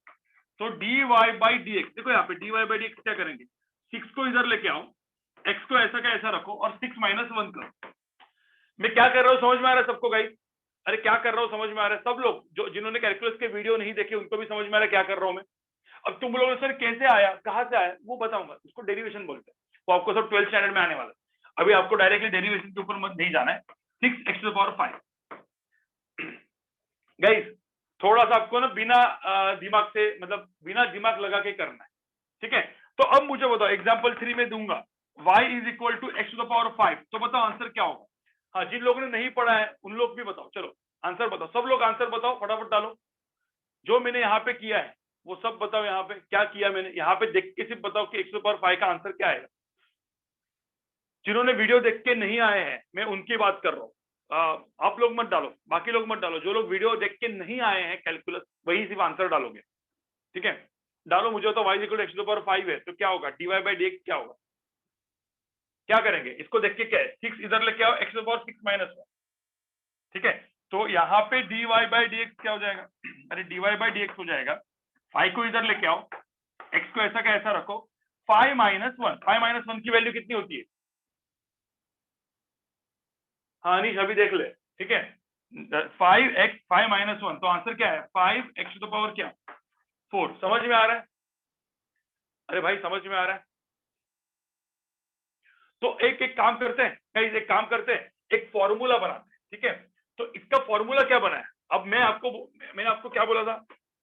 तो dy बाई डी एक्स, देखो यहाँ पे dy बाई डी एक्स क्या करेंगे, 6 को इधर लेके आओ, x को ऐसा का ऐसा रखो और 6 माइनस 1 करो। मैं क्या कर रहा हूँ समझ में आ रहा है सबको गाइस, अरे क्या कर रहा हूँ समझ में आ रहा है, सब लोग जो जिन्होंने कैलकुलस के वीडियो नहीं देखे उनको भी समझ में आ रहा है क्या कर रहा हूँ मैं। अब तुम लोगों ने सर कैसे आया, कहाँ से आया, वो बताऊंगा, उसको डेरिवेशन बोलते हैं, वो आपको सब 12th स्टैंडर्ड में आने वाला है। अभी आपको डायरेक्टली डेरिवेशन के ऊपर मत नहीं जाना है। 6 x to the power 5 guys, थोड़ा सा आपको ना बिना दिमाग से, मतलब बिना दिमाग लगा के करना है, ठीक है। तो अब मुझे बताओ एग्जाम्पल 3 में दूंगा y is equal to x to the power 5, तो बताओ आंसर क्या होगा। हाँ, जिन लोगों ने नहीं पढ़ा है उन लोग भी बताओ, चलो आंसर बताओ, सब लोग आंसर बताओ, फटाफट डालो। जो मैंने यहाँ पे किया है वो सब बताओ, यहाँ पे क्या किया मैंने, यहाँ पे देख के सिर्फ बताओ कि एक्स टू द पावर 5 का आंसर क्या आएगा। जिन्होंने वीडियो देख के नहीं आए हैं मैं उनकी बात कर रहा हूँ, आप लोग मत डालो, बाकी लोग मत डालो, जो लोग वीडियो देख के नहीं आए हैं कैलकुलस वही सिर्फ आंसर डालोगे, ठीक है। डालो, मुझे तो y equal x to the power 5 है, तो क्या होगा, dy बाई डी एक्स क्या होगा, क्या करेंगे, इसको देख के क्या है, 6 इधर लेके आओ, x to the power 6 minus 1, ठीक है। तो यहाँ पे dy बाई डी एक्स क्या हो जाएगा, अरे dy बाई डी एक्स हो जाएगा, 5 को इधर लेके आओ, x को ऐसा का ऐसा रखो, 5 माइनस 1, 5 माइनस 1 की वैल्यू कितनी होती है, हाँ अनीश अभी देख ले, ठीक है, 5x 5 माइनस 1, तो आंसर क्या है 5 एक्स टू द पावर क्या 4। समझ में आ रहा है, अरे भाई समझ में आ रहा है। तो एक एक काम करते हैं गाइस, एक काम करते हैं, एक फॉर्मूला बनाते हैं, ठीक है। तो इसका फॉर्मूला क्या बना है, अब मैंने आपको क्या बोला था,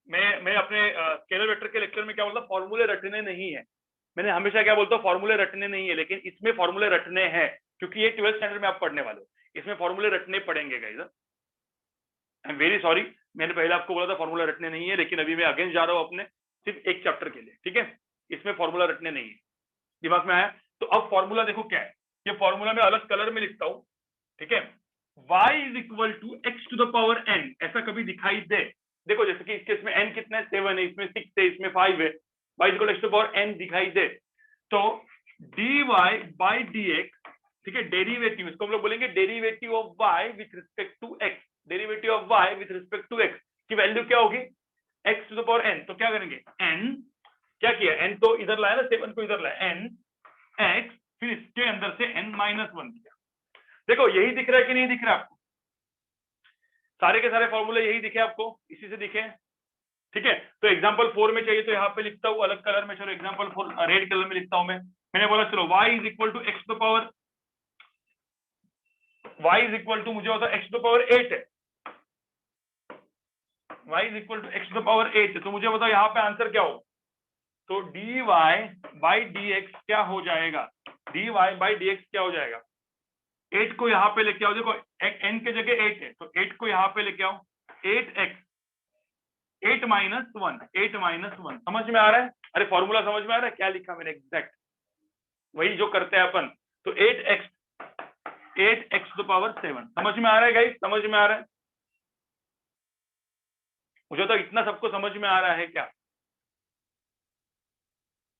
मैं अपने स्केलर वेक्टर के लेक्चर में क्या बोलता, फॉर्मूले रटने नहीं है, मैंने हमेशा क्या बोलता हूँ, फॉर्मूले रटने नहीं है, लेकिन इसमें फॉर्मूले रटने हैं, क्योंकि ये 12th स्टैंडर्ड में आप पढ़ने वाले हो, इसमें फॉर्मूले रटने पड़ेंगे guys. I am very sorry, मैंने पहले आपको बोला था फॉर्मूला रटने नहीं है, लेकिन अभी मैं अगेंस्ट जा रहा हूँ अपने सिर्फ एक चैप्टर के लिए, ठीक है, इसमें फॉर्मूला रटने नहीं है, दिमाग में आया। तो अब फॉर्मूला देखो क्या है, ये फॉर्मूला मैं अलग कलर में लिखता हूँ, ठीक है, y is equal to x to the power n, ऐसा कभी दिखाई दे, देखो जैसे कि इस केस में n कितना है 7 है, इसमें 6 है, इसमें 5 है, y is equal to x to the power n दिखाई दे, तो dy बाई dx, ठीक है, डेरिवेटिव, इसको हम लोग बोलेंगे derivative of y with respect to x, derivative of y with respect to x की वैल्यू क्या होगी, x to the power n, तो क्या करेंगे n, क्या किया n तो इधर लाया ना, 7 को इधर लाया, n x, फिर इसके अंदर से n माइनस 1 किया। देखो यही दिख रहा है कि नहीं दिख रहा है आपको, सारे के सारे फॉर्मूले यही दिखे आपको, इसी से दिखे, ठीक है। तो एग्जांपल 4 में चाहिए तो यहाँ पे लिखता हूँ अलग कलर में, चलो एग्जांपल 4 रेड कलर में लिखता हूँ मैंने बोला चलो y is equal to x to the power, y is equal to मुझे होता है एक्स टू द पावर 8 है, y is equal to x to the power 8 है, तो मुझे बताओ यहाँ पे आंसर क्या हो, तो dy बाई dx क्या हो जाएगा, dy बाई dx क्या हो जाएगा, 8 को यहाँ पे लेके आओ, देखो n के जगह 8 है, तो 8 को यहाँ पे लेके आओ, 8x 8 माइनस 1, 8 माइनस 1, समझ में आ रहा है, अरे फॉर्मूला समझ में आ रहा है, क्या लिखा मैंने एग्जैक्ट वही जो करते हैं अपन, तो 8x टू द पावर 7, समझ में आ रहा है गाइस, समझ में आ रहा है, मुझे तो इतना सबको समझ में आ रहा है क्या।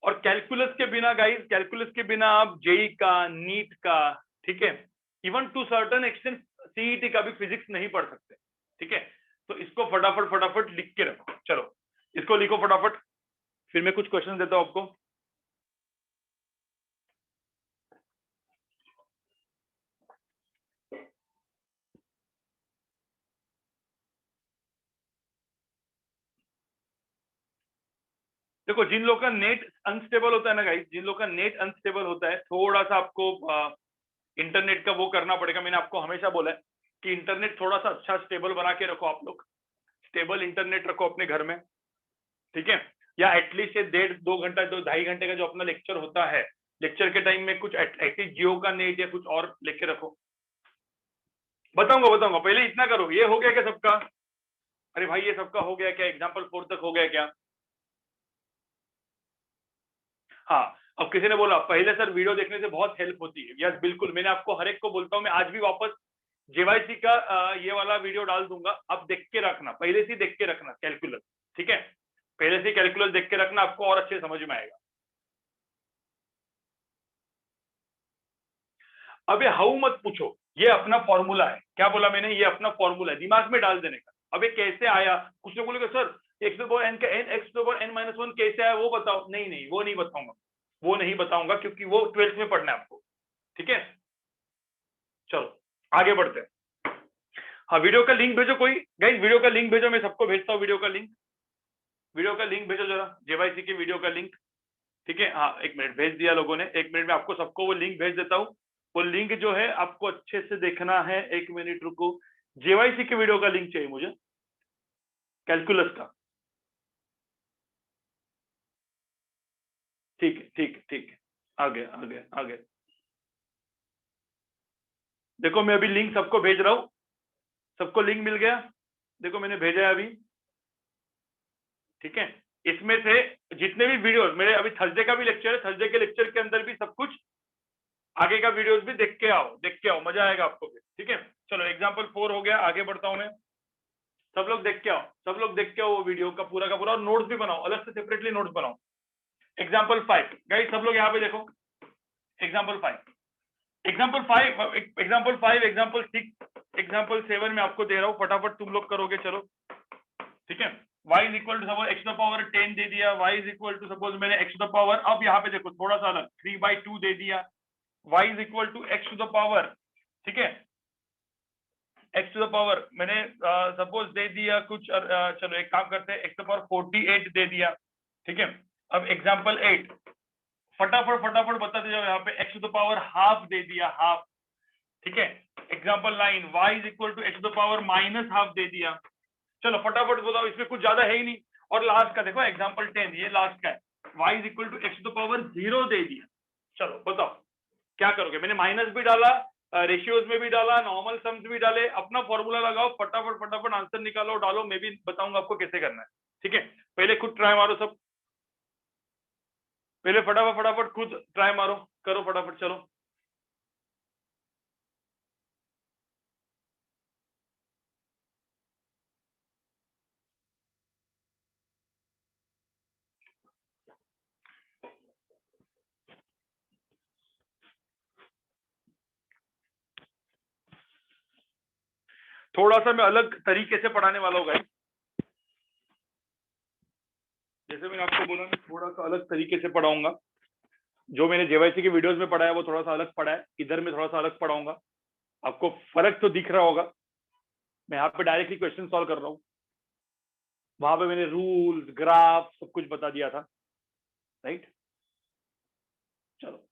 और कैलकुलस के बिना गाइस, कैलकुलस के बिना आप जेई का, नीट का, ठीक है, even to certain extent CET का भी फिजिक्स नहीं पढ़ सकते, ठीक है। तो इसको फटाफट फटाफट लिख के रखो, चलो इसको लिखो फटाफट, फिर मैं कुछ क्वेश्चन देता हूं आपको। देखो जिन लोग का नेट अनस्टेबल होता है ना गाइस, जिन लोग का नेट अनस्टेबल होता है, थोड़ा सा आपको इंटरनेट का वो करना पड़ेगा। मैंने आपको हमेशा बोला है कि इंटरनेट थोड़ा सा अच्छा स्टेबल बना के रखो, आप लोग स्टेबल इंटरनेट रखो अपने घर में, ठीक है। या एटलीस्ट 1.5-2 घंटा 2-2.5 घंटे का जो अपना लेक्चर होता है, लेक्चर के टाइम में कुछ ऐसे जियो का नेट या कुछ और लेके रखो। बताऊंगा बताऊंगा, पहले इतना करो। ये हो गया क्या सबका? अरे भाई ये सबका हो गया क्या? एग्जाम्पल 4 तक हो गया क्या? हाँ। अब किसी ने बोला पहले सर वीडियो देखने से बहुत हेल्प होती है। यस बिल्कुल, मैंने आपको हर एक को बोलता हूँ, मैं आज भी वापस जेवाईसी का ये वाला वीडियो डाल दूंगा, आप देख के रखना, पहले से देख के रखना कैलकुलस, ठीक है। पहले से कैलकुलस देख के रखना, आपको और अच्छे समझ में आएगा। अब ये हाउ मत पूछो, ये अपना फॉर्मूला है। क्या बोला मैंने? ये अपना फॉर्मूला है, दिमाग में डाल देने का। अब ये कैसे आया? कुछ लोग बोलेंगे sir x to power n का n x to power n minus one कैसे आया वो बताओ। नहीं नहीं, वो नहीं बताऊंगा, वो नहीं बताऊंगा, क्योंकि वो 12th में पढ़ना है आपको, ठीक है। चलो आगे बढ़ते हैं। हाँ वीडियो का लिंक भेजो कोई, गाइस वीडियो का लिंक भेजो, मैं सबको भेजता हूँ वीडियो का लिंक। वीडियो का लिंक भेजो जरा, जेवाईसी की वीडियो का लिंक, ठीक है। हाँ 1 मिनट, भेज दिया लोगों ने। 1 मिनट में आपको सबको वो लिंक भेज देता हूँ। वो लिंक जो है आपको अच्छे से देखना है। 1 मिनट रुको, जेवाईसी की वीडियो का लिंक चाहिए मुझे, कैलकुलस का। ठीक है ठीक है ठीक है, आ गया आ गया आ गया। देखो मैं अभी लिंक सबको भेज रहा हूँ, सबको लिंक मिल गया। देखो मैंने भेजा है अभी, ठीक है। इसमें से जितने भी वीडियो मेरे अभी थर्सडे का भी लेक्चर है, थर्सडे के लेक्चर के अंदर भी सब कुछ आगे का वीडियोस भी देख के आओ, देख के आओ, मजा आएगा आपको भी, ठीक है। चलो एग्जाम्पल 4 हो गया, आगे बढ़ता हूं मैं। सब लोग देख के आओ, सब लोग देख के आओ वो वीडियो का पूरा, और नोट्स भी बनाओ, अलग से सेपरेटली नोट्स बनाओ। एग्जाम्पल 5 गाइस, सब लोग यहाँ पे देखो। एग्जाम्पल 5, एग्जाम्पल 5, एग्जाम्पल 6, एग्जाम्पल 7 में आपको दे रहा हूँ, फटाफट तुम लोग करोगे, चलो ठीक है। y is equal to suppose x the power 10 दे दिया, y is equal to suppose मैंने एक्स द पावर, अब यहाँ पे देखो थोड़ा सा अलग, 3/2 दे दिया। y is equal to x to the power, ठीक है, एक्स टू द पावर मैंने सपोज दे दिया कुछ चलो एक काम करते हैं, एक्स टू द पावर 48 दे दिया, ठीक है। अब एग्जाम्पल 8, फटाफट फटाफट बताते जाओ, यहाँ पे x to the power half दे दिया, हाफ, ठीक है। Example 9, y is equal to x to the power minus half दे दिया। चलो फटाफट बताओ, इसमें कुछ ज्यादा है ही नहीं। और लास्ट का देखो एग्जाम्पल 10, ये लास्ट का है, y is equal to x to the power 0 दे दिया। चलो बताओ क्या करोगे? मैंने माइनस भी डाला, रेशियोज में भी डाला, नॉर्मल सम्स भी डाले, अपना फॉर्मूला लगाओ, फटाफट फटाफट आंसर निकालो, डालो, मैं भी बताऊंगा आपको कैसे करना है, ठीक है। पहले खुद ट्राई मारो सब, पहले फटाफट फटाफट खुद ट्राई मारो, करो फटाफट, चलो। थोड़ा सा मैं अलग तरीके से पढ़ाने वाला हूँ गाइस, जैसे मैंने आपको बोला मैं थोड़ा सा अलग तरीके से पढ़ाऊंगा। जो मैंने जेवाईसी के वीडियोस में पढ़ा है वो थोड़ा सा अलग पढ़ा है, इधर में थोड़ा सा अलग पढ़ाऊंगा। आपको फर्क तो दिख रहा होगा। मैं यहाँ पे डायरेक्टली क्वेश्चन सॉल्व कर रहा हूँ, वहां पे मैंने रूल्स ग्राफ सब कुछ बता दिया था, राइट। चलो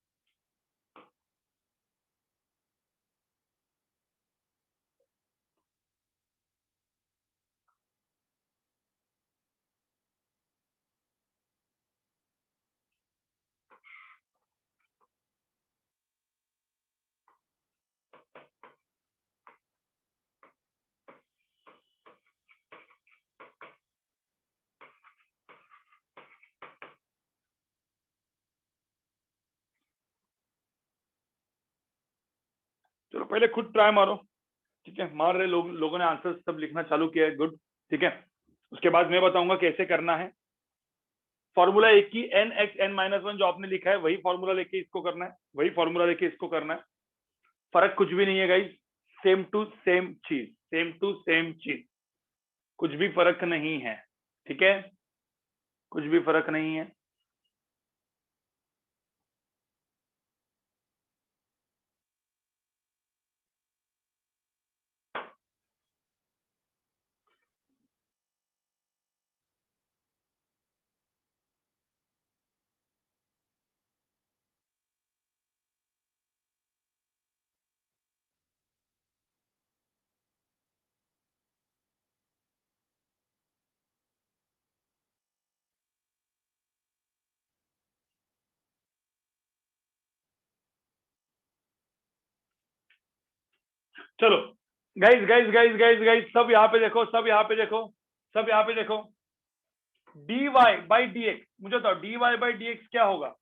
चलो पहले खुद ट्राई मारो, ठीक है। मार रहे लोगों ने आंसर सब लिखना चालू किया है, गुड, ठीक है। उसके बाद मैं बताऊंगा कैसे करना है। फॉर्मूला एक ही, n x n minus one जो आपने लिखा है वही फॉर्मूला लेके इसको करना है, वही फॉर्मूला लेके इसको करना है। फर्क कुछ भी नहीं है गाइस, सेम टू सेम चीज, सेम टू सेम चीज, कुछ भी फर्क नहीं है, ठीक है, कुछ भी फर्क नहीं है। चलो guys guys guys guys guys, सब यहाँ पे देखो, सब यहाँ पे देखो, सब यहाँ पे देखो। dy बाई डी एक्स, मुझे बताओ dy बाई डी एक्स क्या होगा?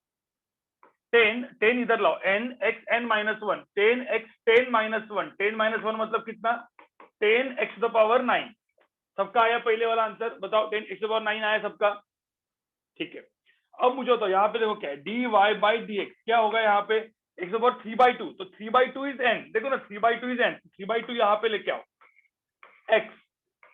10 इधर लाओ, n x n minus one, 10x 10 - 1, 10 - 1 मतलब कितना? 10x⁻⁹ सबका आया पहले वाला आंसर, बताओ 10x⁻⁹ आया सबका? ठीक है। अब मुझे बताओ यहाँ पे देखो क्या है, dy बाई डी एक्स क्या होगा यहाँ पे? x⁻3/2, तो 3/2 इज n, देखो ना 3/2 इज n, 3/2 यहाँ पे लेके आओ, x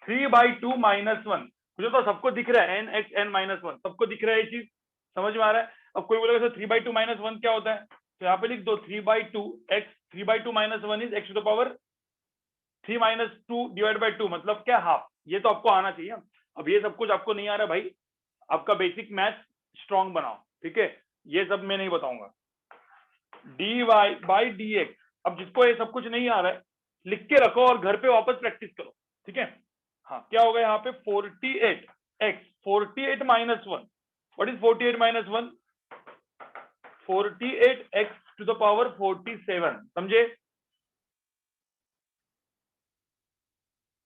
3/2 - 1, मुझे तो सबको दिख रहा है n x n - 1, सबको दिख रहा है ये चीज, समझ में आ रहा है? अब कोई बोलेगा 3/2 - 1 क्या होता है, तो यहाँ पे लिख दो 3/2 x 3/2 - 1 is x⁻3 - 2 divide by 2, मतलब क्या? हाफ। ये तो आपको आना चाहिए। अब ये सब कुछ आपको नहीं आ रहा भाई, आपका बेसिक मैथ स्ट्रॉन्ग बनाओ, ठीक है? ये सब मैं नहीं बताऊंगा। dy बाई डी एक्स, अब जिसको ये सब कुछ नहीं आ रहा है लिख के रखो और घर पे वापस प्रैक्टिस करो, ठीक है? हाँ, क्या होगा यहाँ पे? 48x 48 - 1, what is 48 - 1? 48x⁻47, समझे?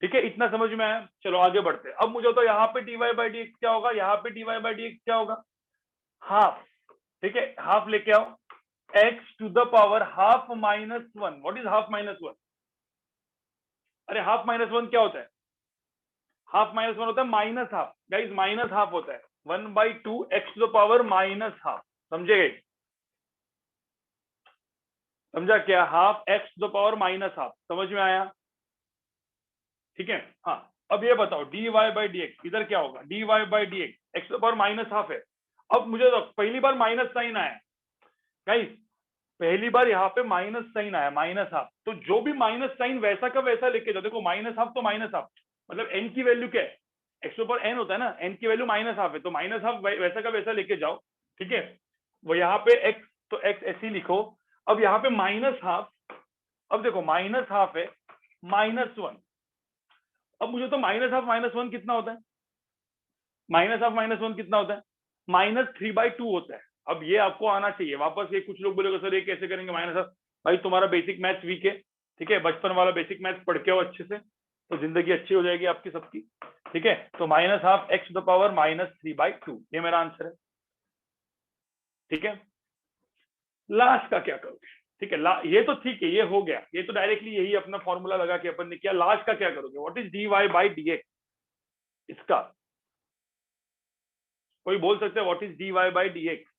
ठीक है, इतना समझ में आया? चलो आगे बढ़ते हैं। अब मुझे तो यहाँ पे dy बाई डी एक्स क्या होगा, यहाँ पे dy बाई डी एक्स क्या होगा? हाफ, ठीक है, हाफ लेके आओ, x⁻½ -1, व्हाट इज हाफ -1? अरे हाफ -1 क्या होता है? हाफ -1 होता है minus half, guys minus half होता है, 1/2 x⁻⁻, समझे गए? समझा क्या? हाफ x⁻⁻, समझ में आया? ठीक है, हाँ। अब ये बताओ dy बाई डी एक्स इधर क्या होगा? dy by d x x⁻⁻, है। अब मुझे तो पहली बार माइनस साइन आया गाइस, पहली बार यहाँ पे माइनस साइन आया, माइनस हाफ, तो जो भी माइनस साइन वैसा का वैसा लेके जाओ, देखो माइनस हाफ तो माइनस हाफ, मतलब n की वैल्यू क्या है? x⁻n होता है ना, n की वैल्यू माइनस हाफ है, तो माइनस हाफ वैसा का वैसा लेके जाओ, ठीक है? वो यहाँ पे x, तो x ऐसे ही लिखो। अब यहाँ पे माइनस हाफ, अब देखो माइनस हाफ है -1, अब मुझे तो माइनस हाफ -1 कितना होता है? माइनस हाफ -1 कितना होता है? -3/2 होता है। अब ये आपको आना चाहिए वापस। ये कुछ लोग बोलेगा सर ये कैसे करेंगे माइनस हाफ? भाई तुम्हारा बेसिक मैथ्स वीक है, ठीक है? बचपन वाला बेसिक मैथ्स पढ़ के आओ अच्छे से, तो जिंदगी अच्छी हो जाएगी आपकी सबकी, ठीक है? तो -12 x⁻³ ये मेरा आंसर है, ठीक है? लास्ट का क्या करोगे? ठीक है, ये तो ठीक है, ये हो गया, ये तो डायरेक्टली यही अपना फॉर्मूला लगा के अपन ने किया। लास्ट का क्या करोगे? What is dy by d x? इसका कोई बोल सकते हैं what is dy by d x?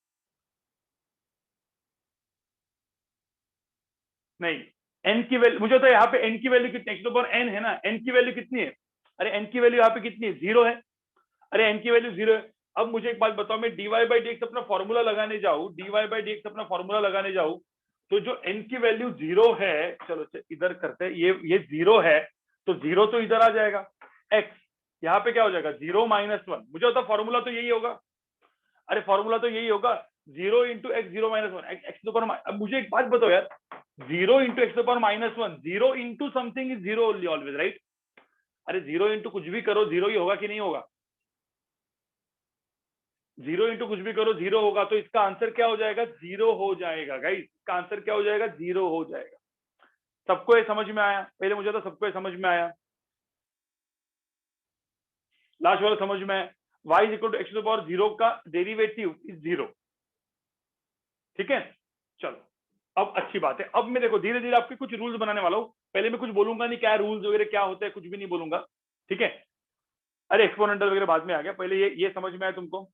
नहीं, n की वैल्यू, मुझे तो यहाँ पे n की वैल्यू कितनी, x⁻n है ना, n की वैल्यू कितनी है? अरे n की वैल्यू यहाँ पे कितनी है? 0 है। अरे n की वैल्यू 0 है। अब मुझे एक बात बताओ, मैं dy बाई डी एक्स अपना फॉर्मूला लगाने जाऊँ, dy बाई डी एक्स अपना फॉर्मूला लगाने जाऊँ, तो जो n की वैल्यू 0 है, चलो इधर करते हैं, ये 0 है, तो 0 तो इधर आ जाएगा, x यहाँ पे क्या हो जाएगा? 0 - 1, मुझे होता फॉर्मूला तो यही होगा। अरे फॉर्मूला तो यही होगा, 0 × x 0 - 1 x⁻। अब मुझे एक बात बताओ यार, 0 × x⁻1, 0 into something is 0 only always, right? अरे 0 इंटू कुछ भी करो 0 ही होगा कि नहीं होगा? 0 इंटू कुछ भी करो 0 होगा, तो इसका आंसर क्या हो जाएगा? 0 हो जाएगा गाइस, इसका आंसर क्या हो जाएगा? 0 हो जाएगा। सबको ये समझ में आया? पहले मुझे तो सबको ये समझ में आया, लास्ट वाला समझ में आया? y = x⁻0 का डेरिवेटिव इज 0, ठीक है? चलो अब अच्छी बात है। अब मैं देखो धीरे धीरे आपके कुछ रूल्स बनाने वाला हूँ। पहले मैं कुछ बोलूंगा नहीं, क्या रूल्स वगैरह क्या होते हैं, कुछ भी नहीं बोलूंगा, ठीक है? अरे एक्सपोनेंटल वगैरह बाद में आ गया, पहले ये समझ में आया तुमको?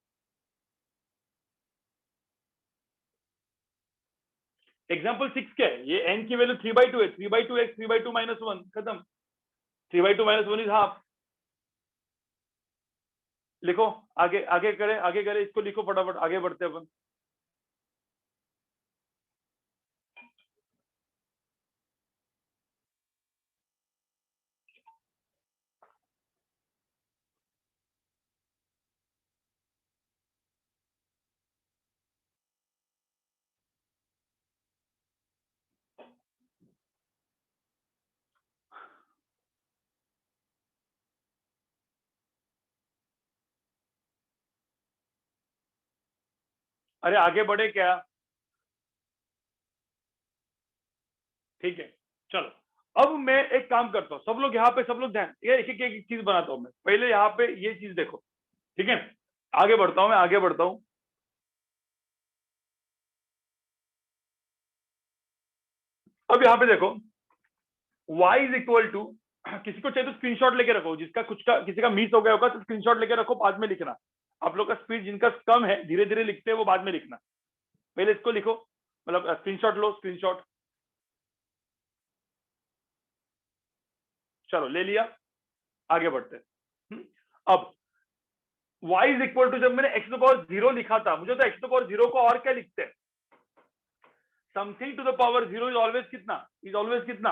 एग्जाम्पल 6 क्या है? ये n की वैल्यू 3/2 है, 3/2 x 3/2 - 1, खत्म। 3/2 - 1 इज हाफ। लिखो, आगे आगे करे, इसको लिखो फटाफट, आगे बढ़ते हैं अपन। अरे आगे बढ़े क्या? ठीक है, चलो अब मैं एक काम करता हूँ, सब लोग यहाँ पे, सब लोग ध्यान, ये एक एक चीज बनाता हूँ मैं। पहले यहाँ पे ये चीज देखो, ठीक है, आगे बढ़ता हूँ मैं, आगे बढ़ता हूँ। अब यहाँ पे देखो y इज इक्वल टू, किसी को चाहिए तो स्क्रीनशॉट लेके रखो, जिसका कुछ का किसी का मिस हो गया होगा तो स्क्रीनशॉट लेके रखो, बाद में लिखना। आप लोग का स्पीड जिनका कम है, धीरे धीरे लिखते हैं, वो बाद में लिखना, पहले इसको लिखो, मतलब स्क्रीनशॉट लो, स्क्रीनशॉट। चलो ले लिया, आगे बढ़ते हैं। अब y इज इक्वल टू, जब मैंने x टू पावर 0 लिखा था, मुझे तो x टू पावर 0 को और क्या लिखते हैं, something to the power 0 is always कितना, इज ऑलवेज कितना,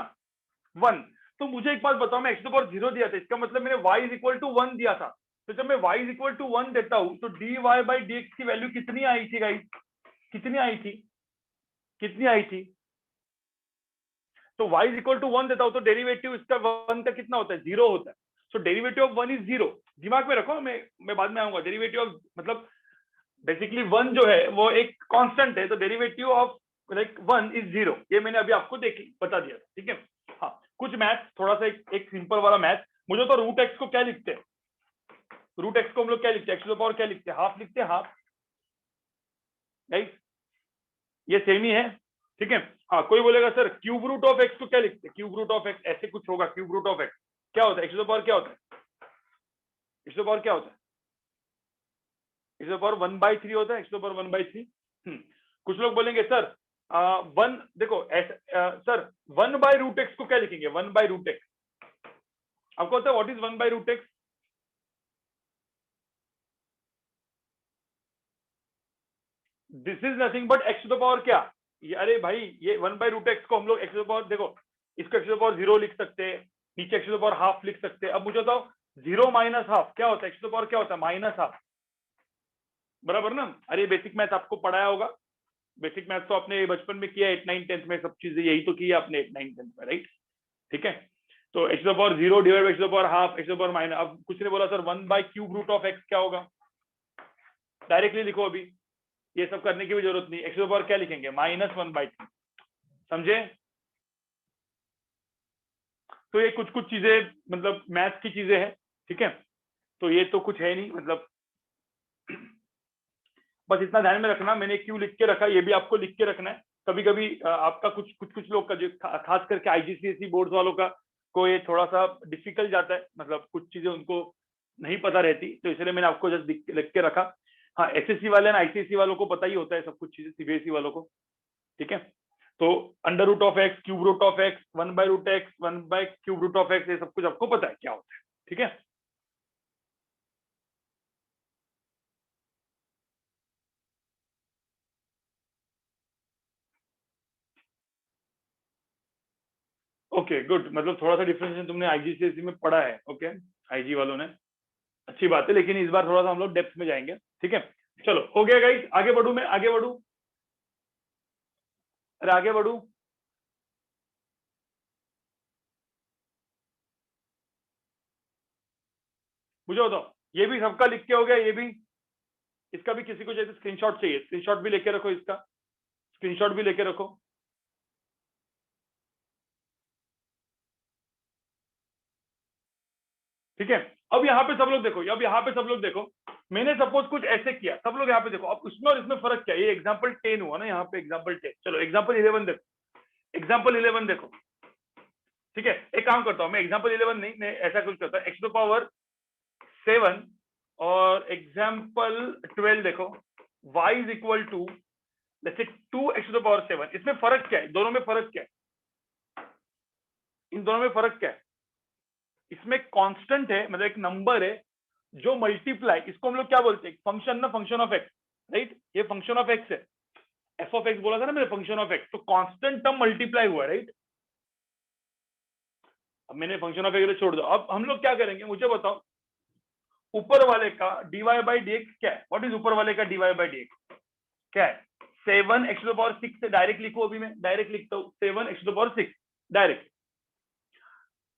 1। तो मुझे एक बात बताओ, मैं x टू पावर 0 दिया था, इसका मतलब मैंने y इज इक्वल टू 1 दिया था। तो जब मैं y इज इक्वल टू 1 देता हूं तो dy बाई dx की वैल्यू कितनी आई थी गाइस, कितनी आई थी, कितनी आई थी। तो y इज इक्वल टू 1 देता हूं तो डेरिवेटिव इसका 1 का कितना होता है, 0 होता है। सो डेरिवेटिव ऑफ 1 इज 0, दिमाग में रखो, मैं बाद में आऊंगा। डेरिवेटिव ऑफ मतलब बेसिकली 1 जो है वो एक कांस्टेंट है, तो डेरिवेटिव ऑफ लाइक 1 इज 0, ये मैंने अभी आपको बता दिया, ठीक है। हाँ, कुछ मैथ, थोड़ा सा एक सिंपल वाला मैथ। मुझे तो रूट एक्स को क्या लिखते हैं, रूट एक्स को हम लोग क्या लिखते हैं, एक्स टू द पावर क्या लिखते हैं, हाफ लिखते हैं, हाफ, राइट, ये सेम ही है, ठीक है। हाँ, कोई बोलेगा sir cube root of x को क्या लिखते हैं, क्यूब रूट ऑफ एक्स ऐसे कुछ होगा, क्यूब रूट ऑफ एक्स क्या होता है, एक्स टू द पावर क्या होता है, एक्स टू द पावर क्या होता है, एक्स टू द पावर 1/3 होता है, एक्स टू द पावर 1/3। कुछ लोग बोलेंगे सर 1, देखो सर 1/√x को क्या लिखेंगे, 1/√x, आपको पता है what is 1/√x, this is nothing but x to the power क्या, ये, अरे भाई ये 1/√x को हम लोग एक्स टू द पावर, देखो इसको एक्स टू द पावर 0 लिख सकते हैं, नीचे x to the power half लिख सकते हैं। अब मुझे बताओ 0 माइनस हाफ क्या होता है, एक्स टू द पावर क्या होता है, माइनस हाफ, बराबर ना। अरे बेसिक मैथ आपको पढ़ाया होगा, बेसिक मैथ तो आपने बचपन में किया, 8 9 10th में, सब चीजें यही तो की है आपने 8 9 10th में, राइट, ठीक है। तो x to the power 0 divide by x to the power half, x to the power minus. अब कुछ ने बोला सर 1/³ रूट ऑफ एक्स क्या होगा, डायरेक्टली लिखो, अभी ये सब करने की भी जरूरत नहीं, एक्स टू द पावर क्या लिखेंगे, -1/3, समझे। तो ये कुछ कुछ चीजें मतलब मैथ की चीजें हैं, ठीक है। तो ये तो कुछ है नहीं, मतलब बस इतना ध्यान में रखना, मैंने क्यों लिख के रखा, ये भी आपको लिख के रखना है। कभी कभी आपका कुछ लोग का जो खास करके आईजीसीएसई बोर्ड वालों का को ये थोड़ा सा डिफिकल्ट जाता है, मतलब कुछ चीजें उनको नहीं पता रहती, तो इसलिए मैंने आपको जस्ट लिख के रखा। हाँ, एसएससी वाले ना आईसीएसई वालों को पता ही होता है सब कुछ चीजें, सीबीएसई वालों को, ठीक है। तो √(x), √(x), 1/√x, 1/³ ये सब कुछ आपको पता है क्या होता है, ठीक है। ओके गुड, मतलब थोड़ा सा डिफरेंशिएशन तुमने आईजीसीएसई में पढ़ा है, ओके, आईजी वालों ने, अच्छी बात है। लेकिन इस बार थोड़ा सा हम लोग डेप्थ में जाएंगे, ठीक है। चलो हो गया गाइस, आगे बढ़ू मैं, आगे बढ़ू, अरे आगे बढ़ू। मुझे बताओ, ये भी सबका लिख के हो गया, ये भी, इसका भी किसी को जैसे स्क्रीनशॉट चाहिए, स्क्रीनशॉट भी लेके रखो, इसका स्क्रीनशॉट भी लेके रखो। ठीक है, अब यहाँ पे सब लोग देखो, अब यहाँ पे सब लोग देखो, मैंने सपोज कुछ ऐसे किया, सब लोग यहाँ पे देखो, अब उसमें और इसमें फर्क क्या है, ये एग्जाम्पल 10 हुआ ना, यहाँ पे एग्जाम्पल 10, चलो एग्जाम्पल 11 देखो, एग्जाम्पल 11 देखो, ठीक है। एक काम करता हूँ मैं, एग्जाम्पल 11 नहीं, मैं ऐसा कुछ करता हूँ, x टू पावर 7 और एग्जाम्पल 12 देखो, y इज इक्वल टू जैसे 2x टू पावर 7, इसमें फर्क क्या है, दोनों में फर्क क्या है, इन दोनों में फर्क क्या है, इसमें कांस्टेंट है, मतलब एक नंबर है जो मल्टीप्लाई, इसको हम लोग क्या बोलते हैं, फंक्शन ना, फंक्शन ऑफ एक्स, राइट, ये फंक्शन ऑफ एक्स है, एफ ऑफ एक्स बोला था ना मैंने, फंक्शन ऑफ एक्स, तो कांस्टेंट टर्म मल्टीप्लाई हुआ, राइट। अब मैंने फंक्शन ऑफ एक्स छोड़ दो, अब हम लोग क्या करेंगे, मुझे बताओ, ऊपर वाले का dy बाई dx क्या है, व्हाट इज ऊपर वाले का dy बाई dx क्या है, 7x टू द पावर 6 से डायरेक्ट लिखो, अभी मैं डायरेक्ट लिखता हूँ 7x to the power 6 direct.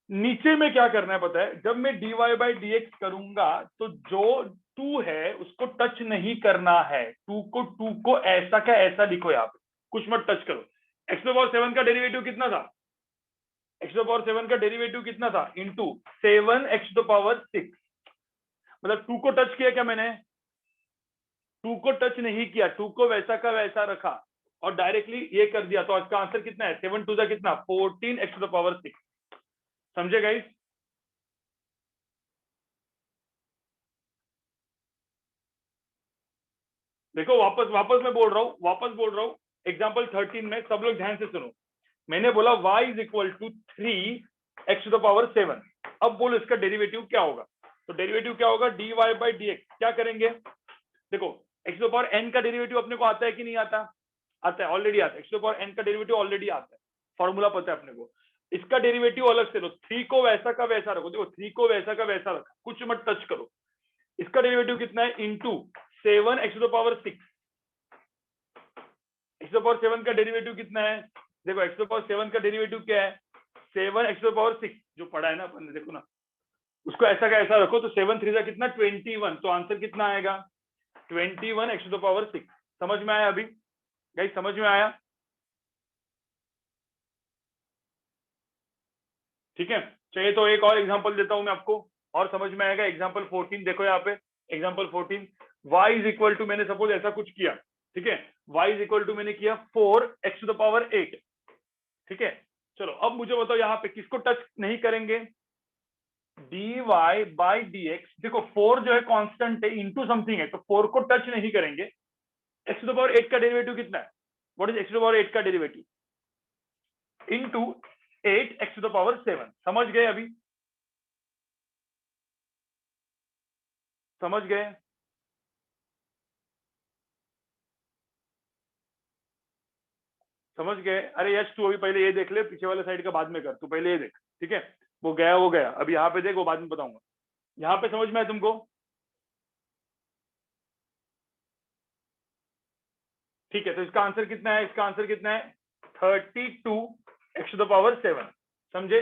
नीचे में क्या करना है पता है, जब मैं dy बाई dx करूंगा तो जो 2 है उसको टच नहीं करना है, 2 को ऐसा का ऐसा लिखो, यहाँ पे कुछ मत टच करो। x टू द पावर 7 का डेरिवेटिव कितना था, एक्स टू द पावर 7 का डेरिवेटिव कितना था, into 7 x to the power 6। मतलब 2 को टच किया क्या मैंने, 2 को टच नहीं किया, 2 को वैसा का वैसा रखा और डायरेक्टली ये कर दिया, तो इसका आंसर कितना है, 7 टू द कितना 14 एक्स टू द पावर 6। समझे गाइस? देखो वापस वापस मैं बोल रहा हूँ, वापस बोल रहा हूँ, एग्जाम्पल 13 में सब लोग ध्यान से सुनो। मैंने बोला y is equal to 3 x to the power 7। अब बोलो इसका डेरिवेटिव क्या होगा, तो डेरिवेटिव क्या होगा, dy बाई डी एक्स। क्या करेंगे, देखो x to the power n का डेरिवेटिव अपने को आता है कि नहीं आता, आता है, ऑलरेडी आता है। X to the power n का डेरिवेटिव ऑलरेडी आता है, फॉर्मूला पता है अपने को। इसका डेरिवेटिव अलग से लो, 3 को वैसा का वैसा रखो, देखो 3 को वैसा का वैसा रखा, कुछ मत टच करो। इसका डेरिवेटिव कितना है, into 7 x to the power 6। X to the power 7 का डेरिवेटिव कितना है, देखो एक्स टू द पावर 7 का डेरिवेटिव क्या है, 7 एक्स टू द पावर 6 जो पढ़ा है ना अपन ने, देखो ना, उसको ऐसा का ऐसा रखो, तो 7 3 कितना 21, तो आंसर कितना आएगा 21 एक्स टू द पावर 6। समझ में आया अभी गाइस, समझ में आया? ठीक है, चाहिए तो एक और एग्जांपल देता हूं मैं आपको, और समझ में आएगा। एग्जांपल 14 देखो यहाँ पे, example 14, y is equal to, मैंने सपोज ऐसा कुछ किया, ठीक है, y इज इक्वल टू मैंने किया 4 एक्स टू द पावर 8। ठीक है, चलो अब मुझे बताओ यहाँ पे किसको टच नहीं करेंगे, dy बाई डी एक्स। देखो 4 जो है कांस्टेंट है, इंटू समथिंग है, तो 4 को टच नहीं करेंगे। एक्स टू द पावर 8 का डेरिवेटिव कितना है, what is x to the power 8 का derivative, into 8 x to the power 7। समझ गए अभी, समझ गए? समझ गए? अरे यश तू अभी पहले ये देख ले, पीछे वाले साइड का बाद में कर, तू पहले ये देख, ठीक है, वो गया वो गया, अभी यहाँ पे देख, वो बाद में बताऊंगा। यहाँ पे समझ में आया तुमको? ठीक है, तो इसका आंसर कितना है, इसका आंसर कितना है 32 एक्स टू द पावर 7। समझे?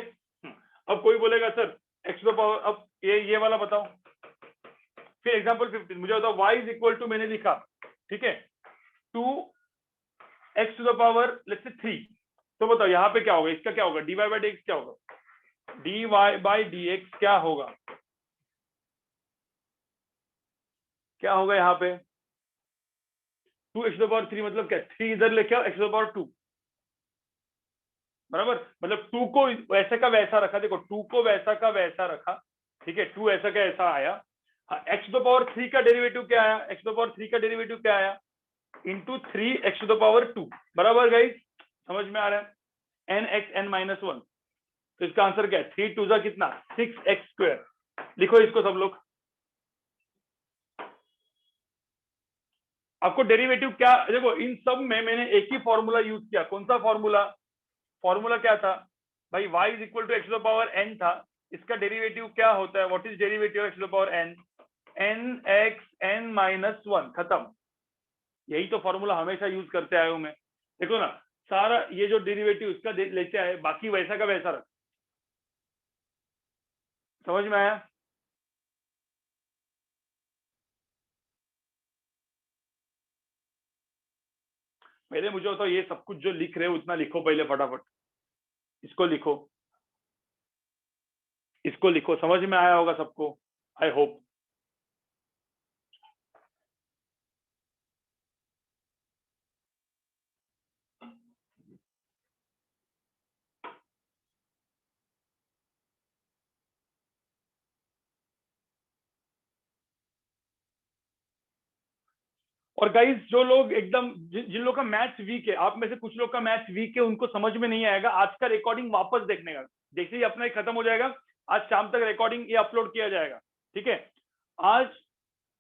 अब कोई बोलेगा sir x to the power, अब ये वाला बताओ। फिर एग्जांपल 15 मुझे बताओ, y इज इक्वल टू मैंने लिखा, ठीक है, 2 x to the power let's say 3। तो बताओ यहाँ पे क्या होगा, इसका क्या होगा, dy बाई डी एक्स क्या होगा, dy बाई डी एक्स क्या होगा, क्या होगा यहाँ पे 2 एक्स टू द पावर 3, मतलब क्या, 3 इधर लेके आओ, एक्स टू द पावर 2, बराबर, मतलब 2 को वैसे का वैसा रखा, देखो 2 को वैसा का वैसा रखा, ठीक है, 2 ऐसा का ऐसा आया। हाँ, एक्स टू द पावर 3 का डेरिवेटिव क्या आया, एक्स टू द पावर 3 का डेरिवेटिव क्या आया, into 3 x to the power 2। बराबर गाइस, समझ में आ रहा है, एन एक्स एन माइनस 1। तो इसका आंसर क्या है, 3 टू जा कितना 6 एक्स स्क्वायर। लिखो इसको सब लोग। आपको डेरिवेटिव क्या, देखो इन सब में मैंने एक ही फॉर्मूला यूज किया, कौन सा फॉर्मूला, फॉर्मूला क्या था भाई, y is equal to x to the power n था, इसका डेरिवेटिव क्या होता है, what is derivative x to the power n, n x n minus 1, खत्म। यही तो फॉर्मूला हमेशा यूज करते आया हूं मैं। देखो ना, सारा ये जो डेरिवेटिव इसका लेते आए, बाकी वैसा का वैसा रख। समझ में आया? पहले मुझे बताओ, ये सब कुछ जो लिख रहे हो उतना लिखो पहले फटाफट, इसको लिखो, इसको लिखो, समझ में आया होगा सबको, आई होप। और गाइस जो लोग एकदम जिन लोग का मैथ्स वीक है, आप में से कुछ लोग का मैथ्स वीक है, उनको समझ में नहीं आएगा, आज का रिकॉर्डिंग वापस देखने का, जैसे ही अपना खत्म हो जाएगा, आज शाम तक रिकॉर्डिंग ये अपलोड किया जाएगा, ठीक है, आज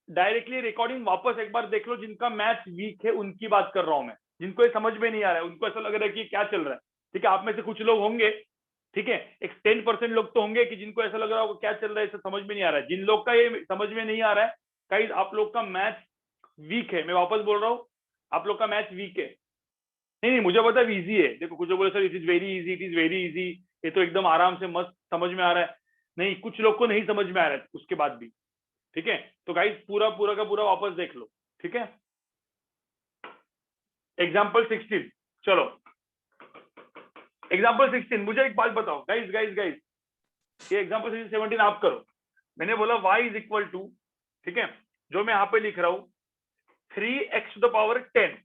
डायरेक्टली रिकॉर्डिंग वापस एक बार देख लो, जिनका मैथ्स वीक है उनकी बात कर रहा हूं मैं, जिनको ये समझ में नहीं आ रहा है, उनको ऐसा लग रहा है कि क्या चल रहा है, ठीक है, आप में से कुछ लोग होंगे, ठीक है, एक 10% लोग तो होंगे कि जिनको ऐसा लग रहा होगा क्या चल रहा है, इसे समझ में नहीं आ रहा है। जिन लोग का ये समझ में नहीं आ रहा है, गाइस आप लोग का मैथ्स वीक है, मैं वापस बोल रहा हूँ, आप लोग का मैथ्स वीक है। नहीं नहीं, मुझे पता है इजी है, देखो कुछ लोग बोले sir it is very easy, it is very easy, ये तो एकदम आराम से मस्त समझ में आ रहा है। नहीं, कुछ लोग को नहीं समझ में आ रहा है उसके बाद भी, ठीक है, तो गाइस पूरा पूरा का पूरा वापस देख लो, ठीक है। एग्जाम्पल 16, चलो एग्जाम्पल 16, मुझे एक बात बताओ गाइस गाइस गाइस, ये एग्जाम्पल 17 आप करो। मैंने बोला y इज इक्वल टू, ठीक है, जो मैं यहाँ पे लिख रहा हूँ 3x⁻10,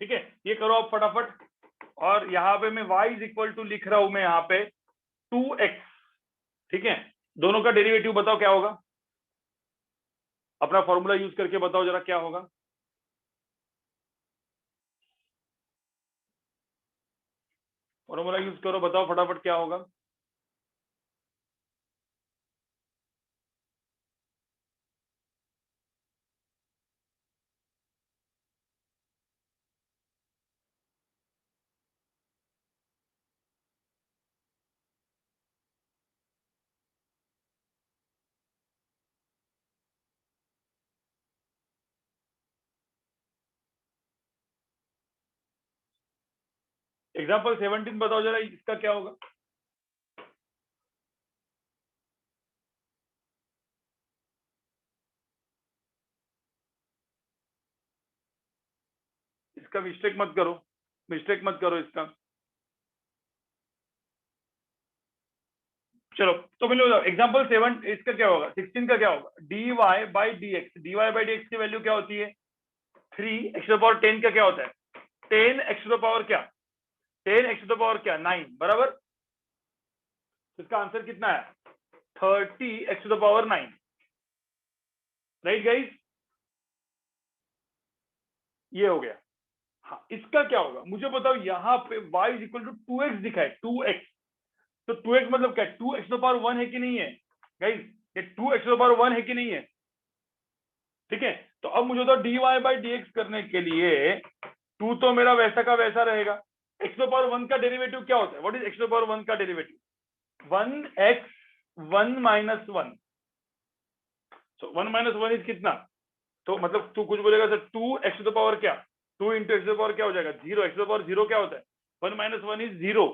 ठीक है, ये करो आप फटाफट। और यहाँ पे मैं y इज इक्वल टू लिख रहा हूं मैं यहाँ पे 2x, ठीक है, दोनों का डेरिवेटिव बताओ क्या होगा, अपना फॉर्मूला यूज करके बताओ जरा क्या होगा। फॉर्मूला यूज करो, बताओ फटाफट क्या होगा। एग्जाम्पल 17 बताओ जरा, इसका क्या होगा। इसका मिस्टेक मत करो इसका। चलो तो मैंने एग्जाम्पल 7, इसका क्या होगा, 16 का क्या होगा, dy/dx की वैल्यू क्या होती है 3x⁻10 का क्या होता है 10x⁻, क्या 10x⁻, 9, बराबर। तो इसका आंसर कितना है 30x⁻9, राइट गाइस, ये हो गया। हाँ, इसका क्या होगा मुझे बताओ, यहाँ पे y is equal to 2x दिखा है, 2x, तो 2x मतलब क्या, 2x⁻1 है कि नहीं है गाइस, ये 2x⁻1 है कि नहीं है, ठीक है। तो अब मुझे बताओ dy/dx करने के लिए 2 तो मेरा वैसा का वैसा रहेगा, x⁻1 का डेरिवेटिव क्या होता है, व्हाट इज x⁻1 का डेरिवेटिव, 1x 1 - 1, सो 1 - 1 इज कितना, तो मतलब तू कुछ बोलेगा सर 2x⁻, क्या 2 इंटू x⁻, क्या हो जाएगा 0, x⁻0 क्या होता है 1 - 1 इज 0,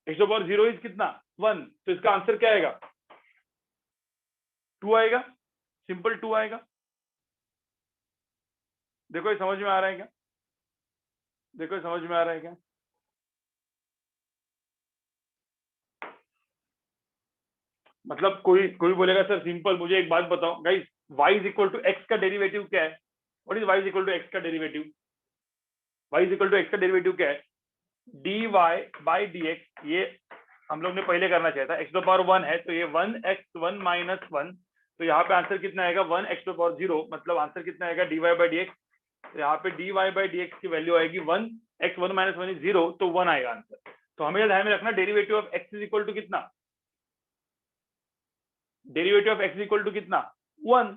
x⁻0 इज कितना 1, तो इसका आंसर क्या आएगा 2 आएगा, सिंपल 2 आएगा। देखो ये समझ में आ रहा है क्या, देखो ये समझ में आ रहा है क्या। मतलब कोई कोई बोलेगा सर सिंपल, मुझे एक बात बताओ guys, y is equal to x का डेरिवेटिव क्या है, what is y is equal to x का derivative, y is equal to x का डेरिवेटिव क्या है dy/dx, ये हम लोग ने पहले करना चाहिए था, x⁻1 है तो ये 1x 1 - 1, तो यहाँ पे आंसर कितना आएगा 1x⁻0, मतलब आंसर कितना आएगा dy/dx, तो यहाँ पे dy/dx की वैल्यू आएगी 1x 1 - 1 इज 0, तो 1 आएगा आंसर। तो हमें ध्यान में रखना derivative of x is equal to कितना, derivative of x is equal to कितना 1,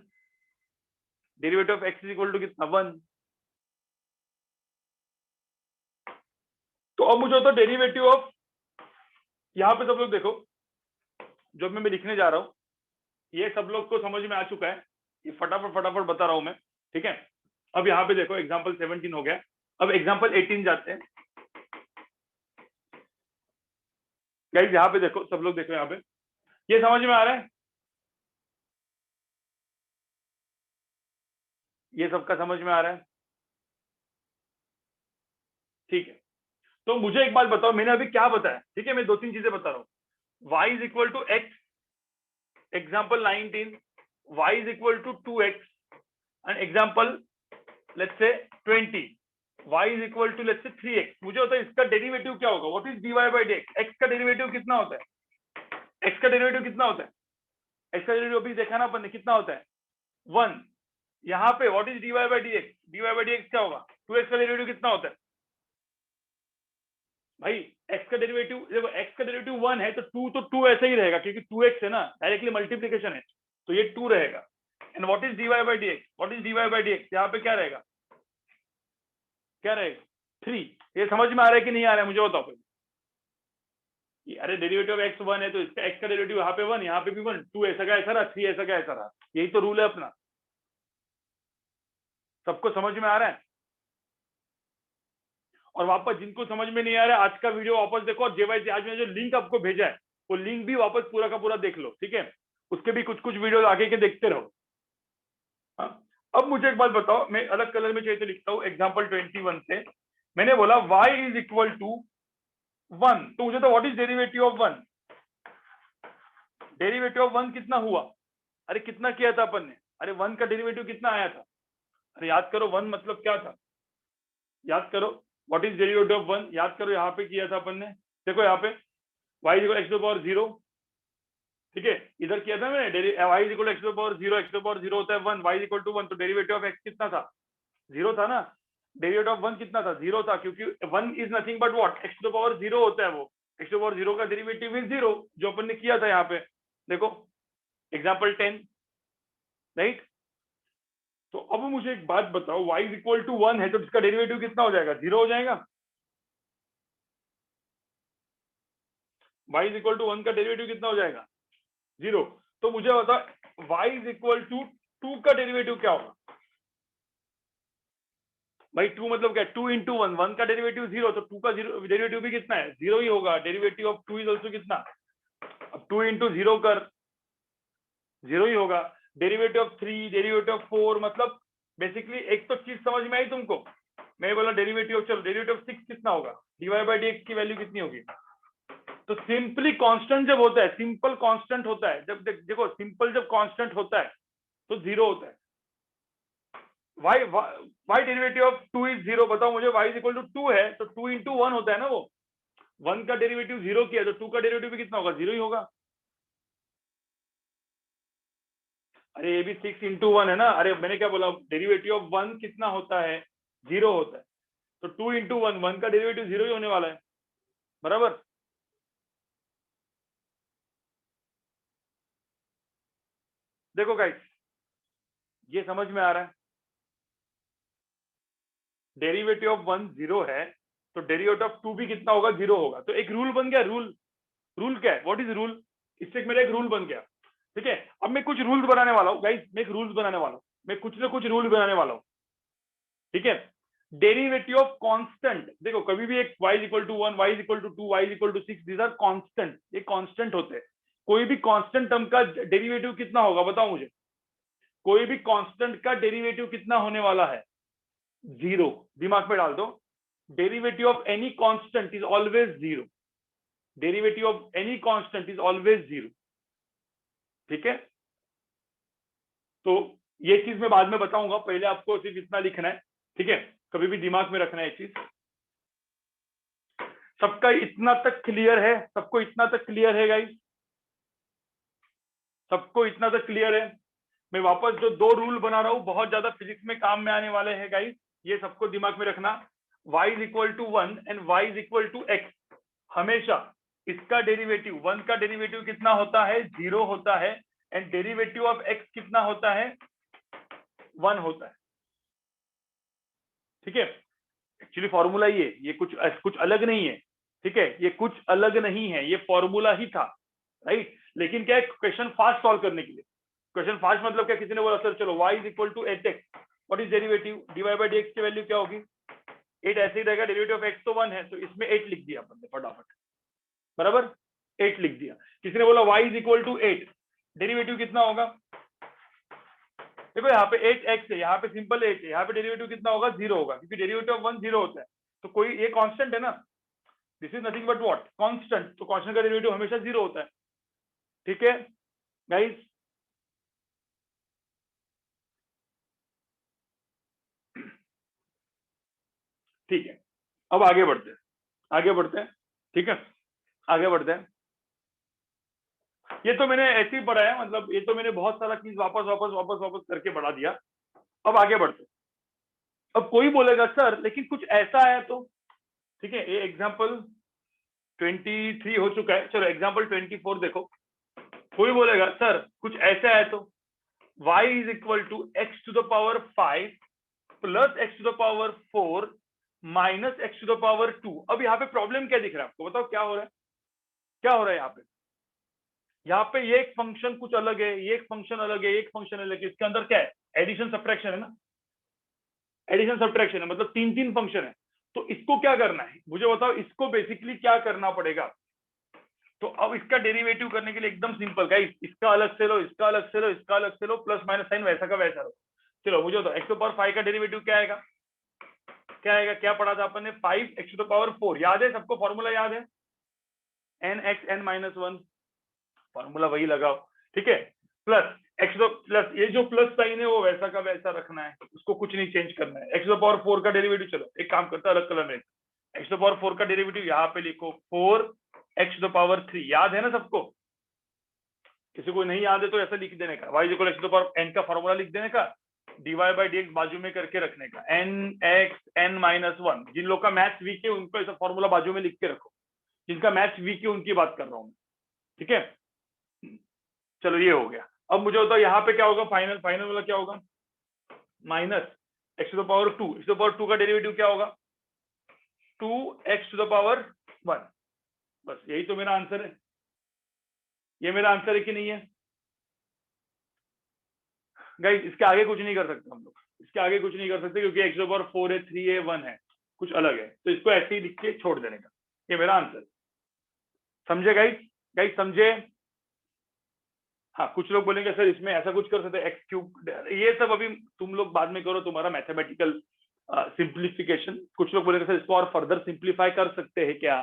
derivative of x is equal to कितना 1। तो अब मुझे होता है डेरिवेटिव ऑफ, यहाँ पे सब लोग देखो जो मैं लिखने जा रहा हूँ, ये सब लोग को समझ में आ चुका है, ये फटाफट फटाफट बता रहा हूं मैं, ठीक है। अब यहाँ पे देखो एग्जाम्पल 17 हो गया, अब एग्जाम्पल 18 जाते हैं गाइस, यहाँ पे देखो सब लोग देखो, यहाँ पे ये समझ में आ रहा है, ये सबका समझ में आ रहा है, ठीक है। तो मुझे एक बात बताओ, मैंने अभी क्या बताया, ठीक है, मैं 2-3 चीजें बता रहा हूँ, y is equal to x, example 19, y is equal to 2x, and example let's say 20, y is equal to let's say 3x, मुझे होता है इसका डेरिवेटिव क्या होगा, व्हाट इज dy/dx, x का डेरिवेटिव कितना होता है, x का डेरिवेटिव कितना होता है, x का डेरिवेटिव अभी देखा ना अपन ने कितना होता है 1, यहाँ पे व्हाट इज dy/dx, dy/dx क्या होगा 2x का डेरिवेटिव कितना होता है भाई, x का डेरिवेटिव देखो, x का डेरिवेटिव 1 है तो 2 तो 2 ऐसे ही रहेगा, क्योंकि 2x है ना, डायरेक्टली मल्टीप्लीकेशन है, तो ये 2 रहेगा। And what is dy/dx, what is dy/dx, यहाँ पे क्या रहेगा, क्या रहेगा 3, ये समझ में आ रहा है कि नहीं आ रहा है मुझे बताओ पहले। अरे डेरिवेटिव ऑफ x 1 है तो इसका x का डेरिवेटिव यहाँ पे 1, यहाँ पे भी 1, 2 ऐसा का ऐसा रहा, 3 ऐसा का ऐसा रहा, यही तो रूल है अपना, सबको समझ में आ रहा है। और वापस जिनको समझ में नहीं आ रहा है, आज का वीडियो वापस देखो, और जेवाई आज मैंने जो लिंक आपको भेजा है वो लिंक भी वापस पूरा का पूरा देख लो, ठीक है, उसके भी कुछ कुछ वीडियो आगे के देखते रहो। हाँ? अब मुझे एक बात बताओ, मैं अलग कलर में चाहिए तो लिखता हूँ एग्जाम्पल 21 से, मैंने बोला y इज इक्वल टू 1, तो मुझे तो what is derivative of 1? Derivative of 1 कितना हुआ? अरे कितना किया था अपन ने? अरे 1 का डेरिवेटिव कितना आया था? अरे याद करो 1 मतलब क्या था, याद करो व्हाट इज डेरिवेटिव ऑफ 1, याद करो यहाँ पे किया था अपन ने, देखो यहाँ पे y equal x to power 0, ठीक है, इधर किया था मैंने y equal x to power 0, x to power 0 होता है 1, y इक्वल टू 1, तो डेरिवेटिव ऑफ x कितना था? 0 था ना। डेरिवेटिव ऑफ 1 कितना था? 0 था, क्योंकि 1 is nothing but what, x to power 0 होता है वो, एक्स टू पावर 0 का डेरिवेटिव इज 0, जो अपन ने किया था यहाँ पे, देखो एग्जाम्पल 10, राइट। तो अब मुझे एक बात बताओ, y इज इक्वल टू 1 है तो इसका डेरिवेटिव कितना हो जाएगा? 0 हो जाएगा। y इज इक्वल टू 1 का डेरिवेटिव कितना हो जाएगा? 0। तो मुझे बताओ y इज इक्वल टू 2 का डेरिवेटिव क्या होगा? भाई 2 मतलब क्या? 2 इंटू 1, 1 का डेरिवेटिव 0, तो 2 का डेरिवेटिव भी कितना है? 0 ही होगा। डेरिवेटिव ऑफ 2 इज ऑल्सो कितना? अब 2 इंटू 0 कर, 0 ही होगा। डेरिवेटिव ऑफ 3, डेरिवेटिव ऑफ 4, मतलब बेसिकली एक तो चीज समझ में आई तुमको, मैं बोला डेरिवेटिव ऑफ, चलो डेरिवेटिव ऑफ 6 कितना होगा? dy बाई dx की वैल्यू कितनी होगी? तो सिंपली कांस्टेंट जब होता है, सिंपल कांस्टेंट होता है, जब देखो सिंपल जब कांस्टेंट होता है तो 0 होता है। y डेरिवेटिव ऑफ 2 इज 0, बताओ मुझे, y इज इक्वल टू 2 है तो 2 इंटू 1 होता है ना वो, 1 का डेरिवेटिव 0 किया तो 2 का डेरिवेटिव भी कितना होगा? 0 ही होगा। अरे ये भी 6 इंटू 1 है ना, अरे मैंने क्या बोला, डेरिवेटिव ऑफ 1 कितना होता है? 0 होता है, तो 2 इंटू 1, 1 का डेरिवेटिव 0 ही होने वाला है, बराबर। देखो गाइस, ये समझ में आ रहा है, डेरिवेटिव ऑफ 1 0 है तो डेरिवेटिव ऑफ 2 भी कितना होगा? 0 होगा। तो एक रूल बन गया, रूल, रूल क्या है, व्हाट इज रूल? इससे मेरा एक रूल बन गया, ठीक है। अब मैं कुछ रूल्स बनाने वाला हूँ गाइस, मैं एक रूल्स बनाने वाला हूँ, मैं कुछ ना कुछ रूल बनाने वाला हूँ, ठीक है। डेरिवेटिव ऑफ कांस्टेंट, देखो कभी भी एक y equal to 1, y equal to 2, y equal to 6, these are constant, ये कांस्टेंट होते हैं। कोई भी कांस्टेंट टर्म का डेरिवेटिव कितना होगा बताओ मुझे? कोई भी कांस्टेंट का डेरिवेटिव कितना होने वाला है? 0। दिमाग में डाल दो, derivative of any constant is always 0, derivative of any constant is always 0, ठीक है। तो ये चीज मैं बाद में बताऊंगा, पहले आपको सिर्फ इतना लिखना है, ठीक है, कभी भी दिमाग में रखना है चीज। सबका इतना तक क्लियर है? सबको इतना तक क्लियर है गाइस? सबको इतना तक क्लियर है? मैं वापस जो 2 रूल बना रहा हूं, बहुत ज्यादा फिजिक्स में काम में आने वाले हैं गाइस, ये सबको दिमाग में रखना। y is equal to 1 and y is equal to x, हमेशा इसका डेरिवेटिव 1 का डेरिवेटिव कितना होता है? 0 होता है, एंड डेरिवेटिव ऑफ x कितना होता है? 1 होता है, ठीक है। एक्चुअली फॉर्मूला ये कुछ कुछ अलग नहीं है, ठीक है, ये कुछ अलग नहीं है, ये फॉर्मूला ही था, राइट। लेकिन क्या है, क्वेश्चन फास्ट सॉल्व करने के लिए, क्वेश्चन फास्ट मतलब क्या, किसी ने बोला सर चलो y is equal to 8x, what is derivative? dy by dx की वैल्यू क्या होगी? 8 ऐसे ही रहेगा, डेरिवेटिव ऑफ x तो 1 है, तो इसमें 8 लिख दिया अपन ने फटाफट, बराबर, 8 लिख दिया। किसी ने बोला y is equal to 8, derivative कितना होगा? देखो यहाँ पे 8x है, यहाँ पे सिंपल 8 है, यहाँ पे डेरिवेटिव कितना होगा? 0 होगा, क्योंकि डेरिवेटिव ऑफ 1 0 होता है, तो कोई ये कांस्टेंट है ना, this is nothing but what, constant, तो कांस्टेंट का डेरिवेटिव हमेशा 0 होता है, ठीक है गाइस। ठीक है, अब आगे बढ़ते हैं, आगे बढ़ते हैं, ठीक है, आगे बढ़ते हैं। ये तो मैंने ऐसे ही पढ़ा है, मतलब ये तो मैंने बहुत सारा चीज वापस वापस वापस वापस करके बढ़ा दिया। अब आगे बढ़ते हैं। अब कोई बोलेगा सर लेकिन कुछ ऐसा है तो, ठीक है, ये एग्जाम्पल 23 हो चुका है, चलो एग्जाम्पल 24 देखो। कोई बोलेगा सर कुछ ऐसा है तो, y is equal to x to the power 5 plus x to the power 4 minus x to the power 2। अब यहाँ पे प्रॉब्लम क्या दिख रहा है आपको, बताओ क्या हो रहा है? क्या हो रहा है यहाँ पे? यहाँ पे ये एक फंक्शन कुछ अलग है, ये एक फंक्शन अलग है, एक फंक्शन अलग है, इसके अंदर क्या है? एडिशन सब्ट्रैक्शन है ना, एडिशन सब्ट्रैक्शन है, मतलब 3 फंक्शन है। तो इसको क्या करना है मुझे बताओ, इसको बेसिकली क्या करना पड़ेगा? तो अब इसका डेरिवेटिव करने के लिए एकदम सिंपल गाइस, इसका अलग से लो, इसका अलग से लो, इसका अलग से लो, प्लस माइनस साइन वैसा का वैसा लो। चलो मुझे तो एक्स टू पावर 5 का डेरिवेटिव क्या आएगा? क्या आएगा? क्या पढ़ा था अपन ने? 5 एक्स टू पावर 4, याद है सबको? फॉर्मूला याद है? N x n minus one, formula वही लगाओ, ठीक है। प्लस एक्स तो प्लस, ये जो प्लस साइन है वो वैसा का वैसा रखना है, उसको कुछ नहीं चेंज करना है। एक्स पावर 4 का डेरिवेटिव, चलो एक काम करता है अलग कलर में, एक्स पावर 4 का डेरिवेटिव यहाँ पे लिखो 4 एक्स पावर 3, याद है ना सबको? किसी को नहीं याद है तो ऐसा लिख देने का, y equal x power n का फॉर्मूला लिख देने का, डीवाई बाई डी एक्स बाजू में करके रखने का, n x n minus one. जिन लोग का मैथ्स वीक है उनको ऐसा फॉर्मूला बाजू में लिख के रखो, जिनका मैथ्स वीक है उनकी बात कर रहा हूँ, ठीक है। चलो ये हो गया। अब मुझे बताओ यहाँ पे क्या होगा, फाइनल फाइनल वाला क्या होगा, minus x to the power 2, x to the power 2 का डेरिवेटिव क्या होगा, 2 एक्स टू द पावर 1। बस यही तो मेरा आंसर है, ये मेरा आंसर है कि नहीं है गाइस? इसके आगे कुछ नहीं कर सकते हम लोग, इसके आगे कुछ नहीं कर सकते, क्योंकि एक्स टू द पावर 4 है, 3 है, 1 है, कुछ अलग है, तो इसको ऐसे ही लिख के छोड़ देने का, ये मेरा आंसर। समझे गाइस? गाइस समझे? हाँ, कुछ लोग बोलेंगे सर इसमें ऐसा कुछ कर सकते हैं, एक्स क्यूब, ये सब अभी तुम लोग बाद में करो, तुम्हारा मैथमेटिकल सिंप्लीफिकेशन। कुछ लोग बोलेंगे सर इसको और फर्दर सिंप्लीफाई कर सकते हैं क्या?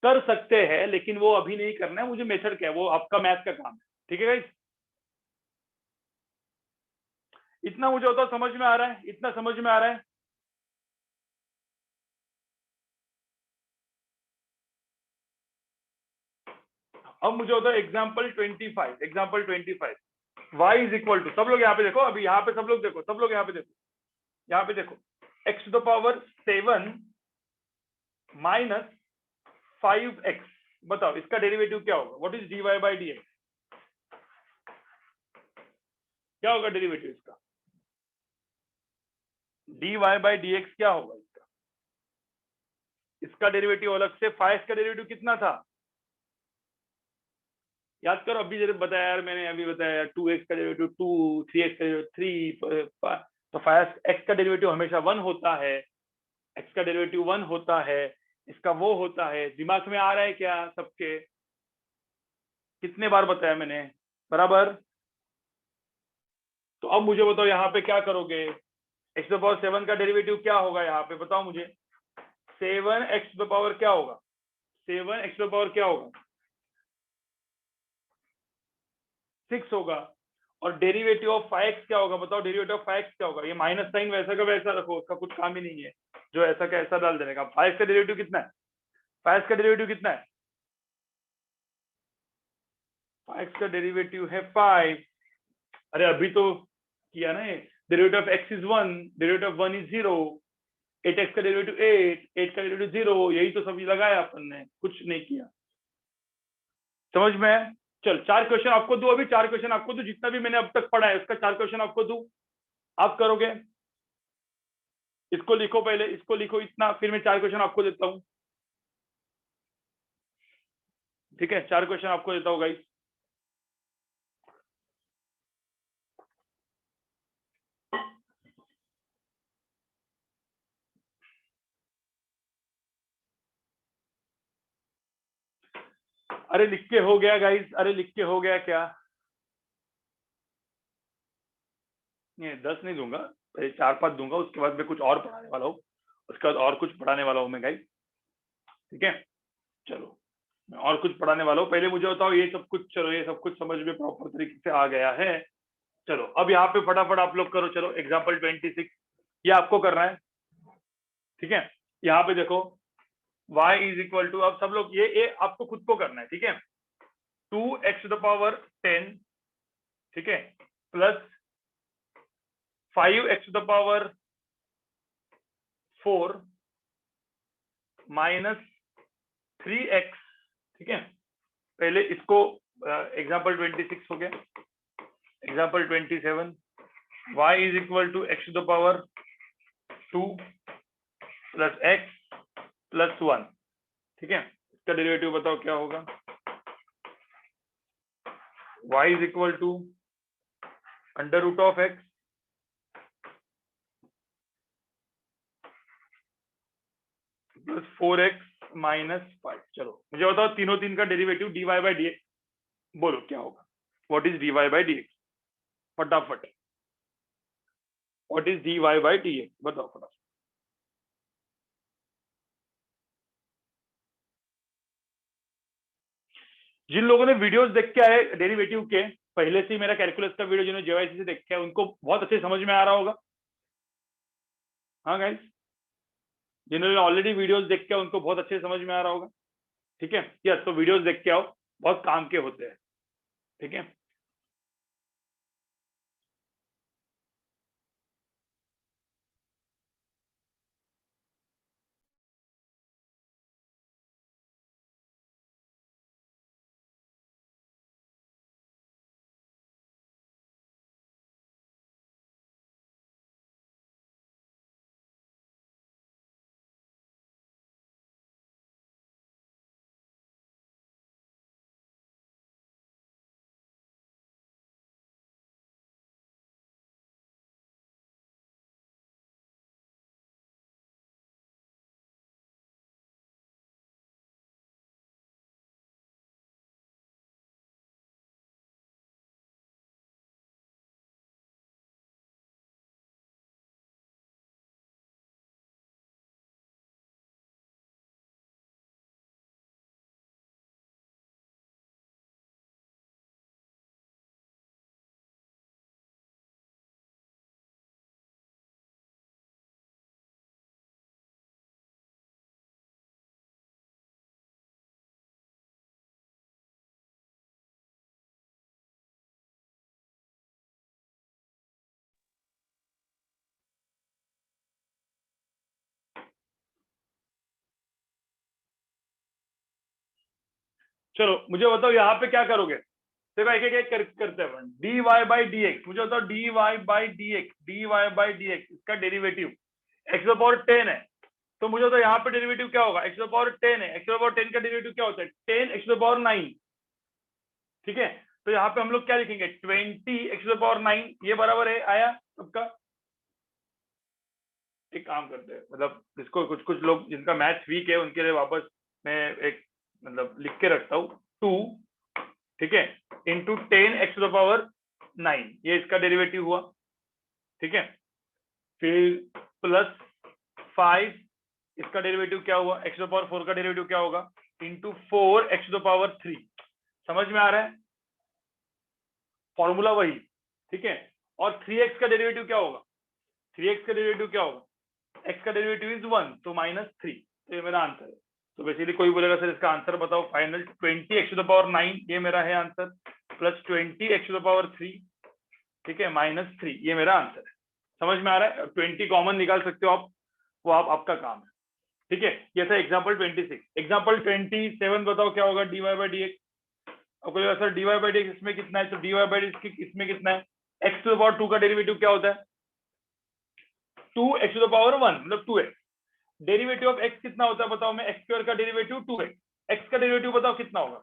कर सकते हैं, लेकिन वो अभी नहीं करना है मुझे, मेथड क्या है वो आपका मैथ का काम है, ठीक है गाइस? इतना मुझे होता समझ में आ रहा है, इतना समझ में आ रहा है? अब मुझे होता है example 25, example 25, y is equal to, सब लोग यहाँ पे देखो, अभी यहाँ पे सब लोग देखो, सब लोग यहाँ पे देखो, यहाँ पे देखो, x to the power 7 minus 5x, बताओ इसका डेरिवेटिव क्या होगा, what is dy by d x, क्या होगा डेरिवेटिव इसका, dy बाई डी एक्स क्या होगा इसका? इसका डेरिवेटिव अलग से 5x का डेरिवेटिव कितना था, याद करो, अभी जब बताया यार मैंने, अभी बताया 2x का डेरिवेटिव 2, 3x का डेरिवेटिव 3, तो 5x का डेरिवेटिव हमेशा 1 होता है, x का डेरिवेटिव 1 होता है, इसका वो होता है, दिमाग में आ रहा है क्या सबके? कितने बार बताया मैंने, बराबर? तो अब मुझे बताओ यहाँ पे क्या करोगे, एक्स टू द पावर 7 का डेरिवेटिव क्या होगा यहाँ पे, बताओ मुझे, 7 एक्स टू द पावर क्या होगा, 7 एक्स टू द पावर क्या होगा, 6 होगा। और डेरिवेटिव ऑफ 5x क्या होगा, बताओ डेरिवेटिव ऑफ 5x क्या होगा? ये माइनस साइन वैसा का वैसा रखो, उसका कुछ काम ही नहीं है, जो ऐसा का ऐसा डाल देने का। 5x का डेरिवेटिव कितना है, 5x का डेरिवेटिव कितना है, 5x का डेरिवेटिव है 5। अरे अभी तो किया ना, derivative of x is 1, derivative of 1 is 0, 8x का डेरिवेटिव 8, 8 का डेरिवेटिव 0, यही तो सभी लगाया अपन ने, कुछ नहीं किया। समझ में है? चल 4 क्वेश्चन आपको दो, अभी 4 क्वेश्चन आपको दो, जितना भी मैंने अब तक पढ़ा है उसका 4 क्वेश्चन आपको दो, आप करोगे? इसको लिखो पहले, इसको लिखो इतना, फिर मैं 4 क्वेश्चन आपको देता हूँ, ठीक है? 4 क्वेश्चन आपको देता हूँ गाइस। अरे लिख के हो गया गाइस, अरे लिख के हो गया क्या? नहीं 10 नहीं दूंगा, पहले 4-5 दूंगा, उसके बाद मैं कुछ और पढ़ाने वाला हूँ, उसके बाद और कुछ पढ़ाने वाला हूँ मैं गाइस, ठीक है? चलो मैं और कुछ पढ़ाने वाला हूँ, पहले मुझे बताओ ये सब कुछ, चलो ये सब कुछ समझ में प्रॉपर तरीके से आ गया है। चलो अब यहाँ पे फटाफट आप लोग करो, चलो एग्जाम्पल 26, ये आपको करना है, ठीक है? यहाँ पे देखो y इज इक्वल टू, अब सब लोग ये आपको खुद को करना है, ठीक है? 2x टू द पावर 10, ठीक है, plus 5x to the power 4 minus 3x, ठीक है? पहले इसको एग्जाम्पल 26 हो गया, example 27, y is equal to x to the power 2 plus x plus 1, ठीक है? इसका डेरिवेटिव बताओ क्या होगा, y is equal to under root of x plus 4x minus 5। चलो मुझे बताओ तीनों तीन का derivative dy by d x, बोलो क्या होगा, what is dy by d x, फटाफट, what is dy by d x, बताओ फटाफट। जिन लोगों ने वीडियोस देख के आए डेरिवेटिव के, पहले से ही मेरा कैलकुलस का वीडियो जिन्होंने जेवाईसी से देख के आए, उनको बहुत अच्छे समझ में आ रहा होगा। हाँ गाइस, जिन्होंने ऑलरेडी वीडियोस देख के आए, उनको बहुत अच्छे समझ में आ रहा होगा। ठीक है, यस, तो वीडियोस देख के आओ, बहुत काम के होते हैं। ठीक है, चलो मुझे बताओ यहाँ पे क्या करोगे। सिर्फ एक एक करते हैं। D y by d x, मुझे बताओ d y by d x, d y by d x, इसका डेरिवेटिव एक्स पावर 10 है। तो मुझे तो यहाँ पे डेरिवेटिव क्या होगा, एक्स पावर 10 है, एक्स पावर 10 का डेरिवेटिव क्या होता है, 10 एक्स पावर 9। ठीक है, तो यहाँ पे हम लोग क्या लिखेंगे, 20 एक्स पावर 9, ये बराबर है, आया सबका। एक काम करते हैं, मतलब जिसको कुछ कुछ लोग जिनका मैथ्स वीक है उनके लिए वापस मैं एक मतलब लिख के रखता हूँ, 2, ठीक है, इंटू 10 एक्स पावर 9, ये इसका डेरिवेटिव हुआ। ठीक है, फिर प्लस 5, इसका डेरिवेटिव क्या हुआ, एक्स पावर 4 का डेरिवेटिव क्या होगा, इंटू 4 एक्स पावर 3। समझ में आ रहा है, फॉर्मूला वही। ठीक है, और 3x का डेरिवेटिव क्या होगा, 3x का डेरिवेटिव क्या होगा, x का डेरिवेटिव इज 1, तो -3। तो ये मेरा आंसर है। तो बेसिकली कोई बोलेगा सर इसका आंसर बताओ, final 20 x to the power 9, ये मेरा है answer, plus 20 x to the power 3, ठीक है, -3, ये मेरा आंसर है। समझ में आ रहा है, 20 कॉमन निकाल सकते हो आप, वो आपका काम है। ठीक है, ये था एग्जाम्पल 26। एग्जाम्पल 27 बताओ क्या होगा, d y by d x. अब कोई sir d y by d x इसमें कितना है, तो d y by d x इसमें कितना है, एक्स टू द पावर 2 का डेरिवेटिव क्या होता है, 2 एक्स टू द पावर 1, मतलब 2x। डेरिवेटिव ऑफ x कितना होता है बताओ, मैं एक्स स्क्वायर का डेरिवेटिव 2x, x का डेरिवेटिव बताओ कितना होगा,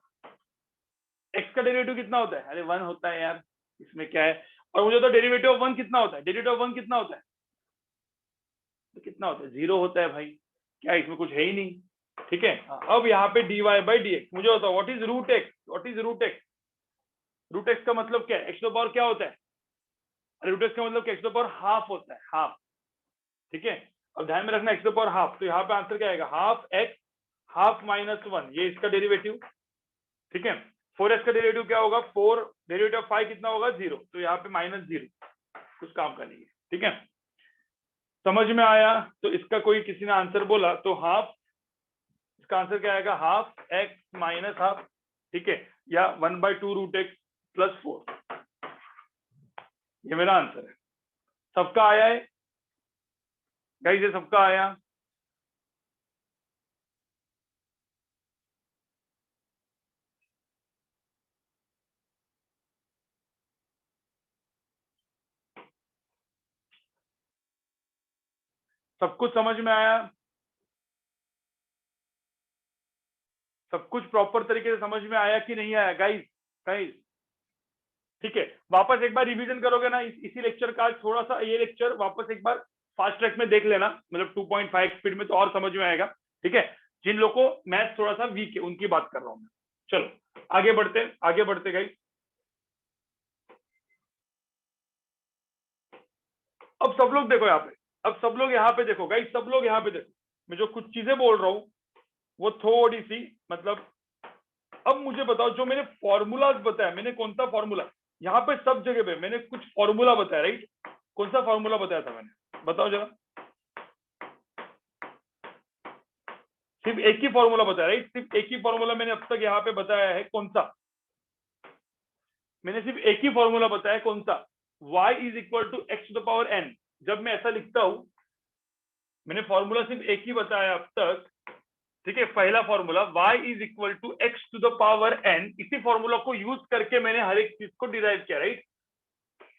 x का डेरिवेटिव कितना होता है, अरे 1 होता है यार, इसमें क्या है। और मुझे तो डेरिवेटिव ऑफ 1 कितना होता है, डेरिवेटिव ऑफ 1 कितना होता है, तो कितना होता है, 0 होता है भाई, क्या इसमें कुछ है ही नहीं। ठीक है, अब यहाँ पे dy बाई डी एक्स, मुझे बताओ what is root x, what is root x. Root x का मतलब क्या है, एक्स टू पावर क्या होता है, रूट एक्स का मतलब क्या, एक्स टू पावर हाफ होता है, हाफ। ठीक है, अब ध्यान में रखना एक्स टू पावर हाफ, तो यहाँ पे आंसर क्या आएगा, हाफ एक्स हाफ -1, ये इसका डेरिवेटिव। ठीक है, 4x का डेरिवेटिव क्या होगा, 4 डेरिवेटिव ऑफ 5 कितना होगा, 0, तो यहाँ पे -0, कुछ काम का नहीं है। ठीक है, समझ में आया। तो इसका कोई किसी ने आंसर बोला तो हाफ, इसका आंसर क्या आएगा, हाफ एक्स माइनस हाफ। ठीक है, या 1/2 रूट एक्स प्लस 4, ये मेरा आंसर है। सबका आया है गाइस, ये सबका आया। सब कुछ समझ में आया, सब कुछ प्रॉपर तरीके से समझ में आया कि नहीं आया गाइस, गाइस। ठीक है, वापस एक बार रिवीजन करोगे ना इसी लेक्चर का, थोड़ा सा ये लेक्चर वापस एक बार फास्ट ट्रैक में देख लेना, मतलब 2.5 स्पीड में, तो और समझ में आएगा। ठीक है, जिन लोगों को मैथ थोड़ा सा वीक है उनकी बात कर रहा हूं मैं। चलो आगे बढ़ते, आगे बढ़ते गाइस। अब सब लोग देखो यहाँ पे, अब सब लोग यहाँ पे देखो गाइस, सब लोग यहाँ पे देखो, मैं जो कुछ चीजें बोल रहा हूँ वो थोड़ी सी मतलब अब मुझे बताओ, जो मैंने फॉर्मूला बताया, मैंने कौन सा फॉर्मूला, यहाँ पे सब जगह पे मैंने कुछ फॉर्मूला बताया, राइट? कौन सा फॉर्मूला बताया था मैंने, बताओ जरा। सिर्फ एक ही फॉर्मूला बताया, राइट? सिर्फ एक ही फॉर्मूला मैंने अब तक यहाँ पे बताया है, कौन सा? मैंने सिर्फ एक ही फॉर्मूला बताया, कौन सा? y is equal to x to the power n। जब मैं ऐसा लिखता हूं, मैंने फॉर्मूला सिर्फ एक ही बताया अब तक, ठीक है? पहला formula y is equal to x to the power n। इसी फॉर्मूला को यूज करके मैंने हर एक चीज को डिराइव किया, right?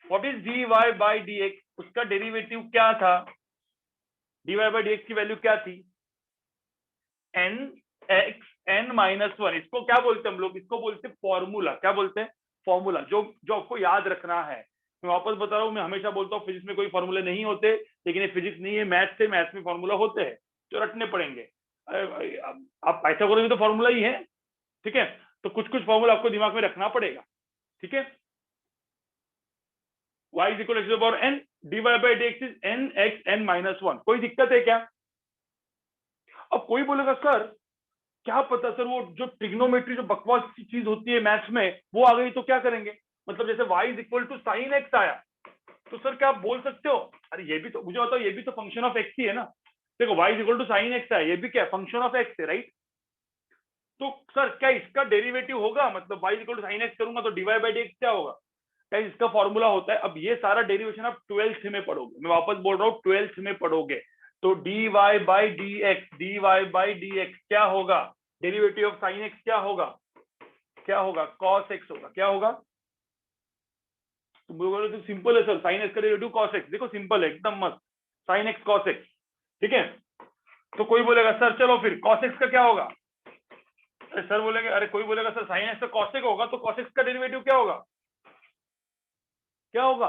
What is dy by dx, उसका डेरिवेटिव क्या था? dy बाई dx की वैल्यू क्या थी? n x n minus one. इसको क्या बोलते हैं हम लोग? इसको बोलते हैं फॉर्मूला। क्या बोलते हैं? फॉर्मूला। जो जो आपको याद रखना है। मैं वापस बता रहा हूँ, मैं हमेशा बोलता हूँ फिजिक्स में कोई फॉर्मूले नहीं होते, लेकिन ये फिजिक्स नहीं है, मैथ्स है, मैथ्स में फॉर्मूला होते हैं जो रटने पड़ेंगे। अरे भाई, आप पाइथागोरस भी तो फॉर्मूला ही है, ठीक है? तो कुछ कुछ फॉर्मूला आपको दिमाग में रखना पड़ेगा, ठीक है? y is equal to power n, dy by dx is n x n minus one. कोई दिक्कत है क्या? अब कोई बोलेगा सर क्या पता सर, वो जो ट्रिग्नोमेट्री जो बकवास की चीज होती है मैथ्स में, वो आ गई तो क्या करेंगे? मतलब जैसे y is equal to sine x आया, तो सर क्या आप बोल सकते हो अरे ये भी तो, मुझे बताओ, ये भी तो फंक्शन ऑफ एक्स ही है ना? देखो y is equal to sine x आया, ये भी क्या फंक्शन ऑफ एक्स है, राइट? तो सर क्या इसका डेरिवेटिव होगा? मतलब y is equal to sine x करूंगा तो dy बाई dx क्या होगा? क्या इसका फॉर्मूला होता है? अब ये सारा डेरिवेशन आप 12th में पढ़ोगे, मैं वापस बोल रहा हूँ 12th में पढ़ोगे। तो dy बाई dx क्या होगा? डेरिवेटिव ऑफ साइन एक्स क्या होगा? क्या होगा? कॉस एक्स होगा। क्या होगा? तुम बोलोगे तो सिंपल है सर, साइन एक्स का डेरिवेटिव कॉस एक्स। देखो सिंपल है एकदम मस्त, साइन एक्स कॉस एक्स, ठीक है? तो कोई बोलेगा सर चलो फिर कॉस एक्स का क्या होगा? अरे सर बोलेंगे, अरे कोई बोलेगा सर साइन एक्स का कॉस एक्स होगा, तो कॉस एक्स का डेरिवेटिव क्या होगा? क्या होगा?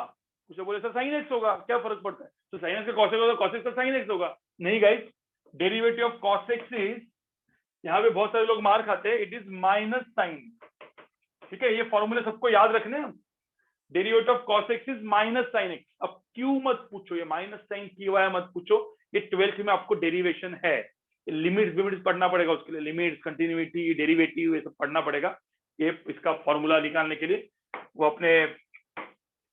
कुछ बोले सर साइन एक्स होगा, क्या फर्क पड़ता है? तो साइन एक्स का कॉस एक्स होगा, कॉस एक्स का साइन एक्स होगा। नहीं guys, derivative of cos x is, यहाँ पे बहुत सारे लोग मार खाते हैं, इट इज माइनस साइन, ठीक है? ये फॉर्मूले सबको याद रखने हैं। Derivative of cos x is minus sine x. अब क्यों मत पूछो, ये माइनस साइन क्यों आया मत पूछो, ये 12th में आपको डेरिवेशन है। लिमिट्स विमिट्स पढ़ना पड़ेगा उसके लिए, लिमिट्स, कंटिन्यूटी, डेरिवेटिव, ये सब पढ़ना पड़ेगा। ये इसका फॉर्मूला निकालने के लिए वो अपने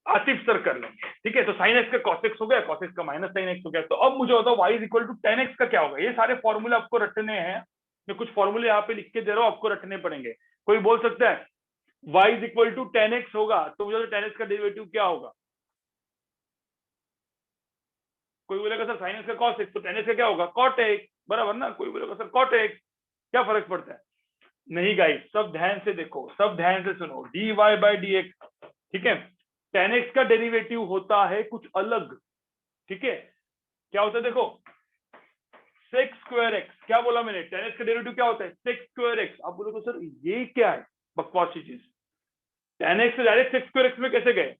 आसिफ सर कर लेंगे, ठीक है? तो साइन एक्स का कॉस एक्स हो गया, कॉस एक्स का माइनस साइन एक्स हो गया। तो अब मुझे बताओ y is equal to tan x का क्या होगा? ये सारे फॉर्मूले आपको रटने हैं, मैं कुछ फॉर्मूले यहाँ पे लिख के दे रहा हूँ, आपको रटने पड़ेंगे। कोई बोल सकता है y is equal to tan x होगा, तो मुझे टेन एक्स का डेरिवेटिव क्या होगा? कोई बोलेगा सर साइन एक्स का कॉस एक्स, तो टेन एक्स का क्या होगा? कॉट एक्स, बराबर ना? कोई बोलेगा सर कॉट एक्स, क्या फर्क पड़ता है? नहीं गाइस, सब ध्यान से देखो, सब ध्यान से सुनो। dy बाई dx, ठीक है? टेन एक्स का डेरिवेटिव होता है कुछ अलग, ठीक है? क्या होता है देखो, सेक्स स्क्वायर एक्स। क्या बोला मैंने? टेन एक्स का डेरिवेटिव क्या होता है? Sex square x. आप बोलोगे सर ये क्या है बकवास की चीज, टेन एक्स से डायरेक्ट सेक्स स्क्वायर एक्स में कैसे गए?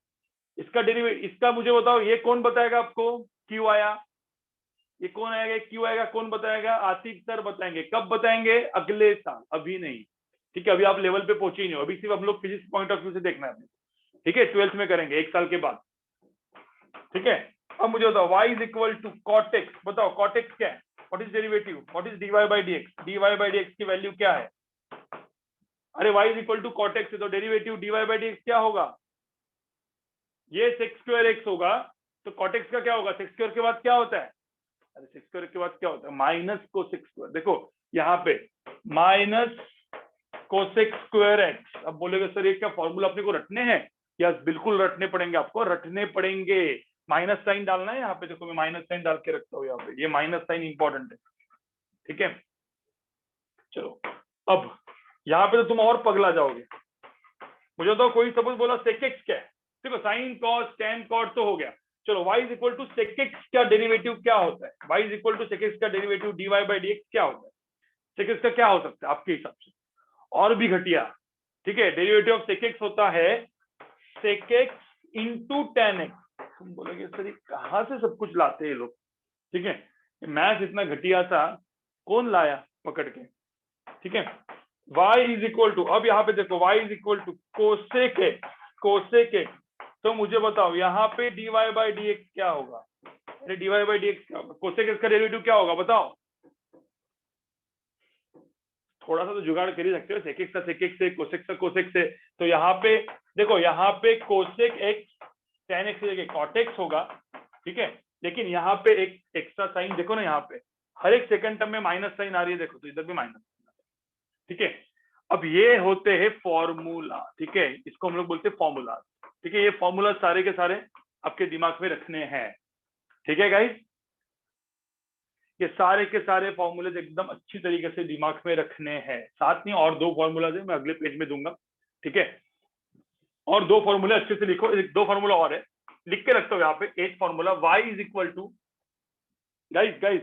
इसका डेरिवेटिव, इसका मुझे बताओ, ये कौन बताएगा आपको? क्यों आया? ये कौन आएगा? क्यों आएगा? कौन बताएगा? आसिफ सर बताएंगे। कब बताएंगे? अगले साल, अभी नहीं, ठीक है? अभी आप लेवल पे पहुंचे ही नहीं हो, अभी सिर्फ हम लोग फिजिक्स पॉइंट ऑफ व्यू से देखना है, ठीक है? 12th में करेंगे, एक साल के बाद, ठीक है? अब मुझे बताओ y is equal to cot x. बताओ कॉट एक्स क्या है? What is derivative? What is dy by dx? dy by dx की वैल्यू क्या है? अरे y is equal to cot x है, तो डेरिवेटिव dy बाई dx क्या होगा? ये सेक्स स्क्वायर एक्स होगा, तो कॉट एक्स का क्या होगा? सेक्स स्क्वायर के बाद क्या होता है? अरे सेक्स स्क्वायर के बाद क्या होता है? Minus cosec square. देखो यहाँ पे माइनस कोसेक स्क्वायर एक्स। अब बोलेगा सर ये क्या फॉर्मूला अपने को रटने हैं? यस, बिल्कुल रटने पड़ेंगे, आपको रटने पड़ेंगे। माइनस साइन डालना है यहाँ पे, देखो मैं माइनस साइन डाल के रखता हूँ यहाँ पे, ये माइनस साइन इंपॉर्टेंट है, ठीक है? चलो अब यहाँ पे तो तुम और पगला जाओगे। मुझे तो कोई सपोज बोला सेक एक्स क्या है? देखो साइन कॉस टेन कॉट तो हो गया। चलो y is equal to sec x का डेरिवेटिव क्या होता है? y is equal to sec x का डेरिवेटिव dy बाई dx क्या होता है? सेक एक्स का क्या हो सकता है आपके हिसाब से? और भी घटिया, ठीक है? डेरिवेटिव ऑफ सेक एक्स होता है sec x into tan x. तुम बोलोगे सर ये कहाँ से सब कुछ लाते हैं लोग, ठीक है? मैथ इतना घटिया था, कौन लाया पकड़ के, ठीक है? y इज इक्वल टू, अब यहाँ पे देखो y is equal to cosec x, cosec x. तो मुझे बताओ यहाँ पे dy बाई dx क्या होगा? अरे dy बाई dx क्या होगा? कोसेक एक्स का डेरिवेटिव क्या होगा बताओ? थोड़ा सा तो जुगाड़ कर ही सकते हो, सेक एक्स का सेक एक्स से, कोसेक का कोसेक से। तो यहाँ पे देखो, यहाँ पे कोसेक एक्स tan एक्स की जगह cot एक्स होगा, ठीक है। लेकिन यहाँ पे एक एक्स्ट्रा साइन देखो ना, यहाँ पे हर एक सेकंड टर्म में माइनस साइन आ रही है, देखो तो इधर भी माइनस, ठीक है। अब ये होते हैं फॉर्मूला, ठीक है, इसको हम लोग बोलते हैं फॉर्मूला, ठीक है। ये फॉर्मूला सारे के सारे आपके दिमाग में रखने हैं, ठीक है गाइस। ये सारे के सारे फॉर्मूले एकदम अच्छी तरीके से दिमाग में रखने हैं। साथ नहीं, और दो फॉर्मूला है मैं अगले पेज में दूंगा, ठीक है। और दो फॉर्मूले अच्छे से लिखो, दो फॉर्मूला और है, लिख के रखते हो यहाँ पे। एक formula y is equal to, guys guys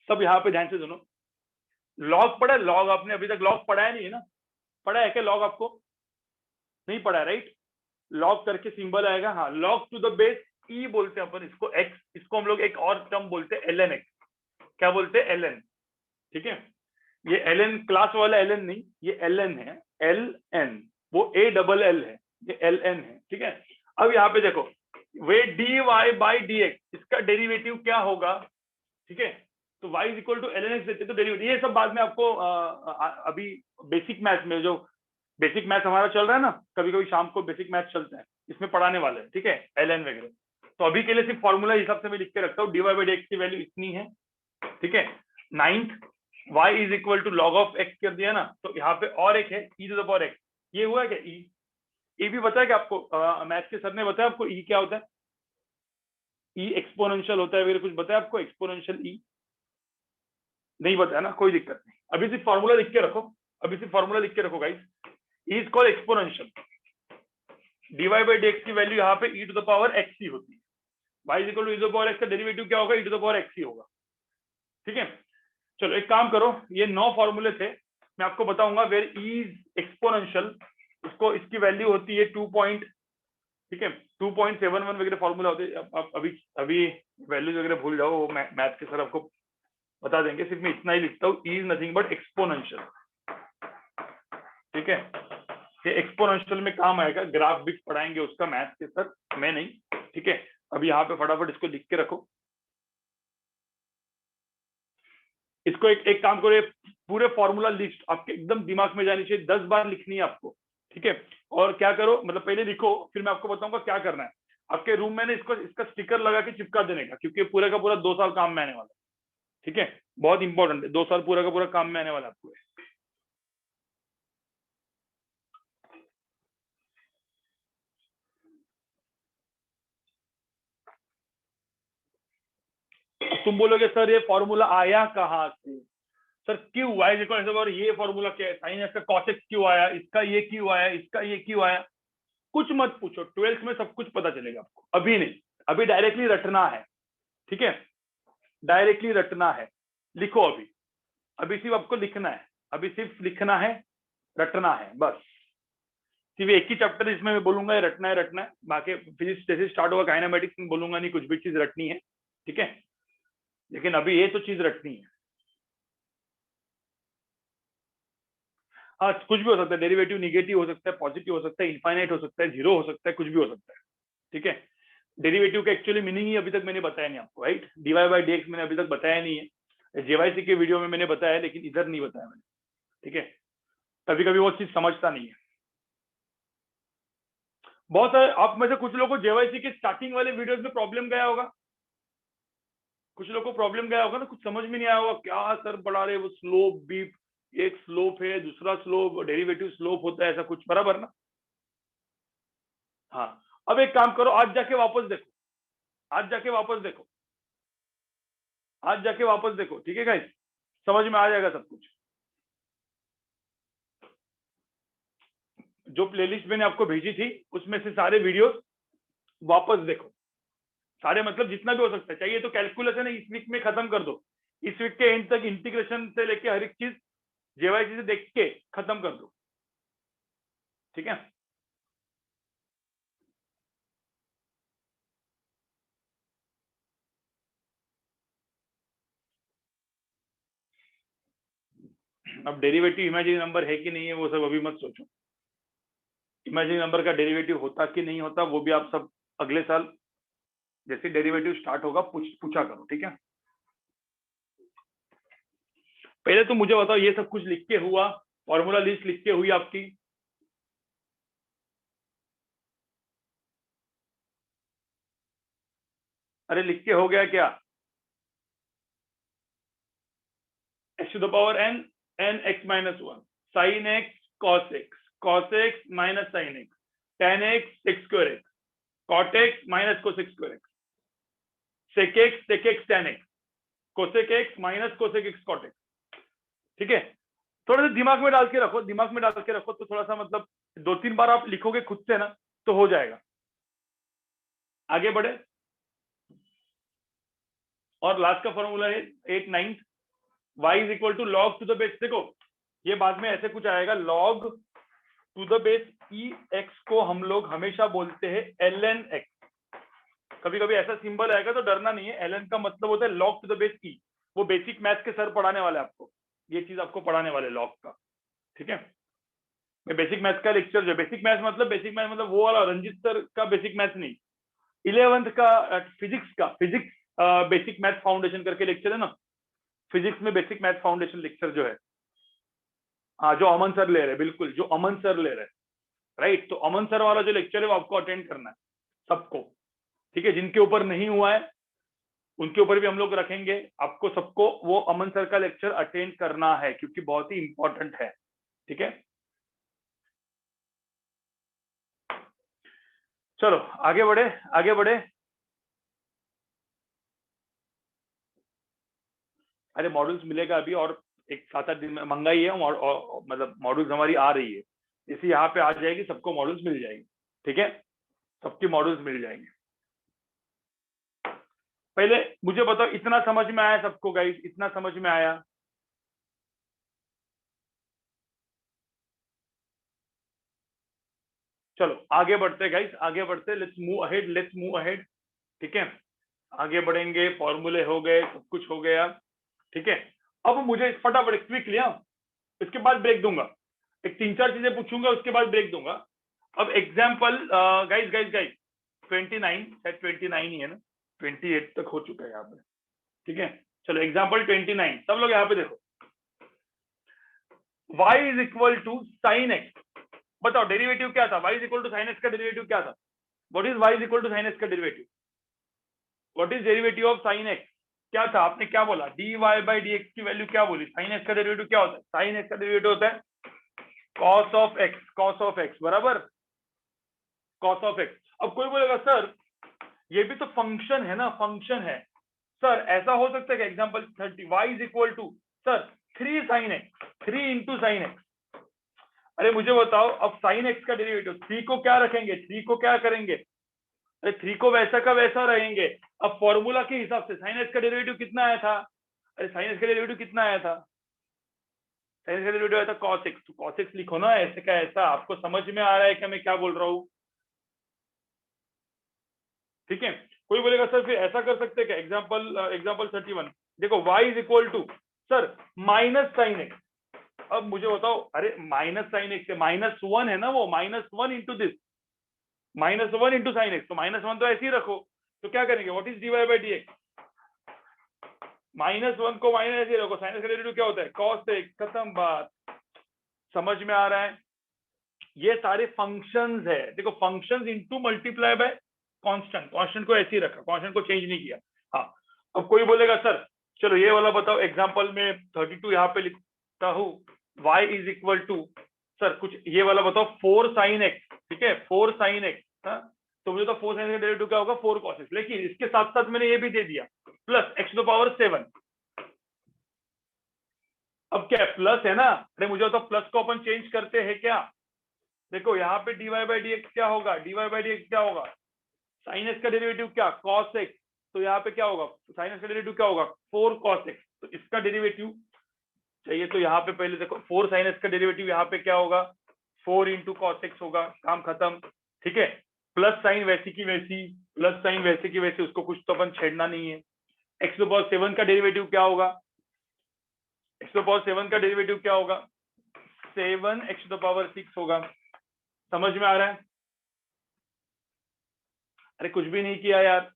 सब यहाँ पे ध्यान से सुनो, लॉग पढ़ा है? लॉग आपने अभी तक लॉग पढ़ा है नहीं है ना? पढ़ा है क्या लॉग? आपको नहीं पढ़ा है, राइट? लॉग करके सिंबल आएगा, हाँ, log to the base e बोलते हैं अपन इसको, एक्स, इसको हम लोग एक और टर्म बोलते हैं ln x। क्या बोलते हैं? ln, ठीक है। ये ln क्लास वाला ln नहीं, ये ln है, ln, वो a डबल l है, ये ln है, ठीक है। अब यहाँ पे देखो, वे dy बाई dx, इसका डेरिवेटिव क्या होगा, ठीक है। तो y is equal to ln x देते तो डेरिवेटिव, ये सब बाद में आपको अभी बेसिक मैथ में, जो बेसिक मैथ हमारा चल रहा है ना, कभी कभी शाम को बेसिक मैथ चलते हैं, इसमें पढ़ाने वाले हैं, ठीक है, ln वगैरह। तो अभी के लिए सिर्फ फॉर्मूला हिसाब से मैं लिख के रखता हूँ, dy बाई dx की वैल्यू इतनी है, ठीक है। 9th y is equal to log of x कर दिया ना, तो यहाँ पे और एक है e to the power x, ये हुआ क्या e? e भी बताया क्या आपको? मैथ के सर ने बताया आपको e क्या होता है? e एक्सपोनेंशियल होता है वगैरह, कुछ बताया आपको एक्सपोनेंशियल e? नहीं बताया ना, कोई दिक्कत नहीं, अभी सिर्फ फॉर्मूला लिख के रखो, अभी सिर्फ फॉर्मूला लिख के रखो guys. e is called exponential, dy by dx की वैल्यू यहाँ पे e to the power x ही होती है, y is equal to e to the power x का डेरिवेटिव क्या होगा? e to the power x ही होगा, ठीक है। चलो एक काम करो, ये 9 फॉर्मूले थे, मैं आपको बताऊंगा वेयर e इज एक्सपोनेंशियल, इसको, इसकी वैल्यू होती है 2 पॉइंट, ठीक है, 2.71 वगैरह फॉर्मूला होते हैं। आप अभी अभी वैल्यूज वगैरह भूल जाओ, मैथ के सर आपको बता देंगे, सिर्फ मैं इतना ही लिखता हूँ, e is nothing but exponential, ठीक है। ये एक्सपोनेंशियल में काम आएगा, ग्राफ भी पढ़ाएंगे उसका मैथ के सर, मैं नहीं, ठीक है। अभी यहाँ पे फटाफट इसको लिख के रखो, इसको एक काम करो, पूरे फॉर्मूला लिस्ट आपके एकदम दिमाग में जानी चाहिए, 10 बार लिखनी है आपको, ठीक है। और क्या करो, मतलब पहले लिखो, फिर मैं आपको बताऊंगा क्या करना है। आपके रूम में ना इसको, इसका स्टिकर लगा के चिपका देने का, क्योंकि पूरा का पूरा 2 साल काम में आने वाला है, ठीक है। बहुत इंपॉर्टेंट है, 2 साल पूरा का पूरा काम में आने वाला है आपको। तुम बोलोगे सर ये फॉर्मूला आया कहाँ से? सर क्यों y इज इक्वल टू, ये फॉर्मूला क्या है, साइन एक्स का cos x क्यों आया, इसका ये क्यों आया, इसका ये क्यों आया? कुछ मत पूछो, 12th में सब कुछ पता चलेगा आपको, अभी नहीं, अभी डायरेक्टली रटना है, ठीक है, डायरेक्टली रटना है। लिखो अभी, अभी सिर्फ आपको लिखना है, अभी सिर्फ लिखना है, रटना है बस। सिर्फ एक ही चैप्टर इसमें मैं बोलूंगा ये रटना है, रटना है, बाकी फिजिक्स जैसे स्टार्ट होगा काइनेमेटिक्स में बोलूंगा नहीं, कुछ भी चीज रटनी है, ठीक है। लेकिन अभी ये तो चीज रटनी है। हाँ, कुछ भी हो सकता है, डेरिवेटिव निगेटिव हो सकता है, पॉजिटिव हो सकता है, इनफाइनाइट हो सकता है, जीरो हो सकता है, कुछ भी हो सकता है, ठीक है। डेरिवेटिव का एक्चुअली मीनिंग ही अभी तक मैंने बताया नहीं आपको, right? D y by d x मैंने अभी तक बताया नहीं है, जेवाईसी के वीडियो में मैंने बताया, लेकिन इधर नहीं बताया मैंने, ठीक है। कभी कभी वो चीज समझता नहीं है। बहुत सारे आप में से कुछ लोगों को जेवाईसी के स्टार्टिंग वाले वीडियोस में प्रॉब्लम गया होगा, कुछ लोगों को प्रॉब्लम गया होगा ना, कुछ समझ में नहीं आया होगा, क्या सर पढ़ा रहे, वो स्लोप भी, एक स्लोप है, दूसरा स्लोप, डेरिवेटिव स्लोप होता है, ऐसा कुछ, बराबर ना? हाँ, अब एक काम करो, आज जाके वापस देखो, आज जाके वापस देखो, आज जाके वापस देखो, ठीक है गाइस, समझ में आ जाएगा सब कुछ। जो प्लेलिस्ट मैंने आपको भेजी थी उसमें से सारे वीडियोस वापस देखो, सारे मतलब जितना भी हो सकता है, चाहिए तो कैलकुलस है ना इस वीक में खत्म कर दो, इस वीक के एंड तक इंटीग्रेशन से लेके हर एक चीज जेवाईसी से देख के खत्म कर दो, ठीक है। अब डेरिवेटिव इमेजिनरी नंबर है कि नहीं है वो सब अभी मत सोचो, इमेजिनरी नंबर का डेरिवेटिव होता कि नहीं होता वो भी आप सब अगले साल जैसे डेरिवेटिव स्टार्ट होगा पूछा करो, ठीक है। पहले तो मुझे बताओ ये सब कुछ लिख के हुआ, फॉर्मूला लिस्ट लिख के हुई आपकी? अरे लिख के हो गया क्या? x to the power n x minus 1, sin x cos x minus sin x, tan x sec square x, cot x minus cosec square x, sec x tan x, cosec x minus cosec x cot x। ठीक है, थोड़ा सा दिमाग में डाल के रखो, दिमाग में डाल के रखो तो थोड़ा सा मतलब 2-3 बार आप लिखोगे खुद से ना तो हो जाएगा। आगे बढ़े, और लास्ट का फॉर्मूला है 8/9 y is equal to log to the base. देखो ये बाद में ऐसे कुछ आएगा, log to the base e x को हम लोग हमेशा बोलते हैं ln x। कभी कभी ऐसा सिंबल आएगा तो डरना नहीं है, ln का मतलब होता है लॉग टू द बेस ई। वो बेसिक मैथ्स के सर पढ़ाने वाले आपको, ये चीज आपको पढ़ाने वाले लॉग का। ठीक है, मैं बेसिक मैथ्स का लेक्चर, जो बेसिक मैथ्स मतलब वो वाला रंजीत सर का बेसिक मैथ्स नहीं, 11th का फिजिक्स बेसिक मैथ फाउंडेशन करके लेक्चर है ना, फिजिक्स में बेसिक मैथ फाउंडेशन लेक्चर जो है, हाँ जो अमन सर ले रहे हैं, बिल्कुल जो अमन सर ले रहे हैं, राइट। तो अमन सर वाला जो लेक्चर है वो आपको अटेंड करना है सबको। ठीक है, जिनके ऊपर नहीं हुआ है उनके ऊपर भी हम लोग रखेंगे, आपको सबको वो अमन सर का लेक्चर अटेंड करना है क्योंकि बहुत ही इंपॉर्टेंट है। ठीक है, चलो आगे बढ़े, आगे बढ़े। अरे मॉड्यूल्स मिलेगा अभी, और एक 7-8 दिन में मंगाई है, और मतलब मॉड्यूल्स हमारी आ रही है, इसी यहाँ पे आ जाएगी, सबको मॉड्यूल्स मिल जाएंगे। ठीक है, सबकी मॉड्यूल्स मिल जाएंगे। पहले मुझे बताओ इतना समझ में आया सबको गाइस, इतना समझ में आया? चलो आगे बढ़ते गाइस, आगे बढ़ते, let's move ahead, let's move ahead. ठीक है, आगे बढ़ेंगे, फॉर्मूले हो गए, सब कुछ हो गया। ठीक है, अब मुझे फटाफट क्विक लिया, इसके बाद ब्रेक दूंगा, एक 3-4 चीजें पूछूंगा उसके बाद ब्रेक दूंगा। अब एग्जाम्पल गाइस गाइस गाइस 29, शायद 29 ही है ना, 28 तक हो चुका है यहाँ पे। ठीक है, चलो एग्जाम्पल 29, सब लोग यहाँ पे देखो, y is equal to sine x. बताओ डेरिवेटिव क्या था, y is equal to sine x का डेरिवेटिव क्या था? What is y is equal to sine x का derivative? What is derivative of sine x? क्या था, आपने क्या बोला, dy बाई डी एक्स की वैल्यू क्या बोली? साइन एक्स का डेरिवेटिव क्या होता है? साइन एक्स का डेरिवेटिव होता है cos of x, cos of x बराबर कॉस ऑफ एक्स। अब कोई बोलेगा सर ये भी तो फंक्शन है ना, फंक्शन है सर, ऐसा हो सकता है कि example 30 y is equal to sir 3 sine x, 3 into sine x. अरे मुझे बताओ अब साइन एक्स का डेरिवेटिव 3 को क्या रखेंगे, 3 को क्या करेंगे? अरे 3 को वैसा का वैसा रहेंगे। अब फॉर्मूला के हिसाब से साइन एक्स का डेरिवेटिव कितना आया था? अरे साइन एक्स का डेरिवेटिव कितना आया था? साइन एक्स का डेरिवेटिव आया था कॉस एक्स। तो कॉस एक्स लिखो ना, ऐसे का ऐसा। आपको समझ में आ रहा है क्या मैं क्या बोल रहा हूँ? ठीक है, कोई बोलेगा सर फिर ऐसा कर सकते हैं क्या, एग्जाम्पल 31, देखो y is equal to sir minus sine x. अब मुझे बताओ, अरे माइनस साइन एक्स -1 है ना, वो -1 into this, -1 into sine x, तो -1 तो ऐसे ही रखो। तो क्या करेंगे, what is dy by d x? -1 को माइनस ऐसे ही रखो, साइन एक्स का डेरिवेटिव क्या होता है, cos x, खत्म बात। समझ में आ रहा है? ये सारे फंक्शंस है, देखो functions into multiply by constant, constant को ऐसे ही रखा, कांस्टेंट को चेंज नहीं किया। हाँ, अब कोई बोलेगा सर चलो ये वाला बताओ, एग्जांपल में 32 यहाँ पे लिखता हूँ, y is equal to sir कुछ ये वाला बताओ 4 साइन एक्स। ठीक है, 4 साइन एक्स, तो मुझे तो 4 साइन का डेरिवेटिव क्या होगा, 4 cos x। लेकिन इसके साथ साथ मैंने ये भी दे दिया plus x to the power 7। अब क्या है, प्लस है ना, अरे मुझे तो प्लस को अपन चेंज करते हैं क्या? देखो यहाँ पे dy बाई डी एक्स क्या होगा, dy बाई डी एक्स क्या होगा, साइन एक्स का डेरिवेटिव क्या, cos x। तो यहाँ पे क्या होगा, साइन एक्स का डेरिवेटिव क्या होगा, 4 cos x। तो इसका डेरिवेटिव चाहिए तो यहाँ पे पहले देखो 4 साइन एक्स का डेरिवेटिव यहाँ पे क्या होगा, 4 इंटू कॉस एक्स होगा, काम खत्म। ठीक है, प्लस साइन वैसी की वैसी, प्लस साइन वैसे की वैसी, उसको कुछ तो अपन छेड़ना नहीं है। एक्स टू पावर 7 का डेरिवेटिव क्या होगा, एक्स टू पावर 7 का डेरिवेटिव क्या होगा, 7 एक्स टू पावर 6 होगा। समझ में आ रहा है? अरे कुछ भी नहीं किया यार,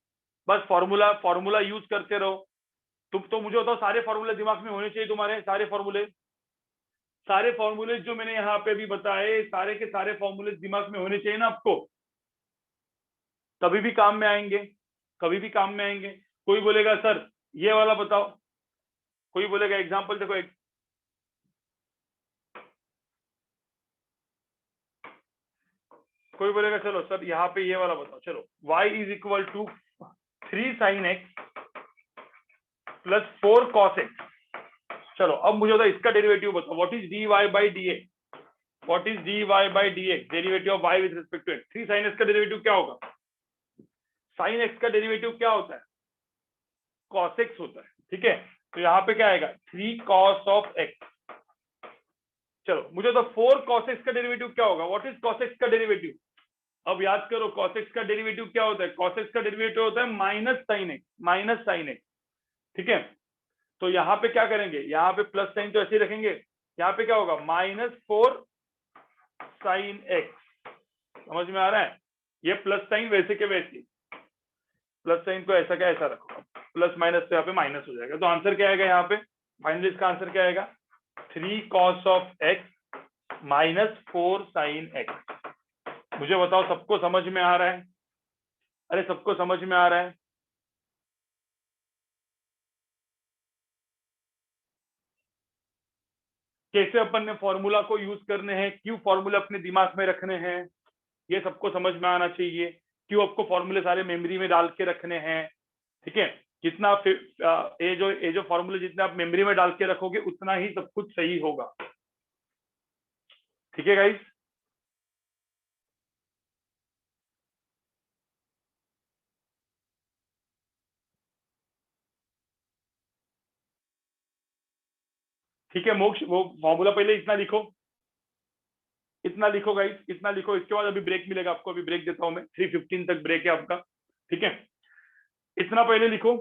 बस फॉर्मूला यूज करते रहो। तुम तो मुझे बताओ, सारे फॉर्मूले दिमाग में होने चाहिए तुम्हारे, सारे फॉर्मूले जो मैंने यहाँ पे भी बताए, सारे के सारे फॉर्मूले दिमाग में होने चाहिए ना आपको, कभी भी काम में आएंगे, कभी भी काम में आएंगे। कोई बोलेगा सर ये वाला बताओ, कोई बोलेगा एग्जाम्पल देखो कोई बोलेगा चलो सर यहाँ पे ये वाला बताओ, चलो y is equal to 3 sin x plus 4 cos x। चलो अब मुझे बताओ इसका डेरिवेटिव बताओ, what is dy by d x, what is dy by d x, derivative of y with respect to x। 3 sin x का derivative क्या होगा, sin x का डेरिवेटिव क्या होता है, cos x होता है, ठीक है। तो यहाँ पे क्या आएगा 3 cos ऑफ x। चलो मुझे तो 4 cos x का डेरिवेटिव क्या होगा, व्हाट इज cos x का डेरिवेटिव। अब याद करो cos x का डेरिवेटिव क्या होता है, cos x का डेरिवेटिव होता है माइनस साइन x, ठीक है। तो यहाँ पे क्या करेंगे, यहाँ पे प्लस साइन तो ऐसे ही रखेंगे, यहाँ पे क्या होगा -4 sin x। समझ में आ रहा है, ये प्लस साइन वैसे के वैसे, प्लस साइन को ऐसा क्या ऐसा रखो, प्लस माइनस तो यहाँ पे माइनस हो जाएगा। तो आंसर क्या आएगा यहाँ पे, फाइनली इसका आंसर क्या आएगा 3 cos of x -4 sin x। मुझे बताओ सबको समझ में आ रहा है, अरे सबको समझ में आ रहा है। कैसे अपन ने फॉर्मूला को यूज करने हैं, क्यों फॉर्मूला अपने दिमाग में रखने हैं, ये सबको समझ में आना चाहिए। क्यों आपको फॉर्मूले सारे मेमोरी में डाल के रखने हैं, ठीक है। जितना ये जो फॉर्मूले जितने आप मेमोरी में डाल के रखोगे उतना ही सब कुछ सही होगा, ठीक है गाइस। ठीक है मोक्ष, वो फॉर्मूला पहले इतना लिखो, इतना लिखो गाइस, इतना लिखो। इसके बाद अभी ब्रेक मिलेगा आपको, अभी ब्रेक देता हूं मैं, 3:15 तक ब्रेक है आपका, ठीक है। इतना पहले लिखो,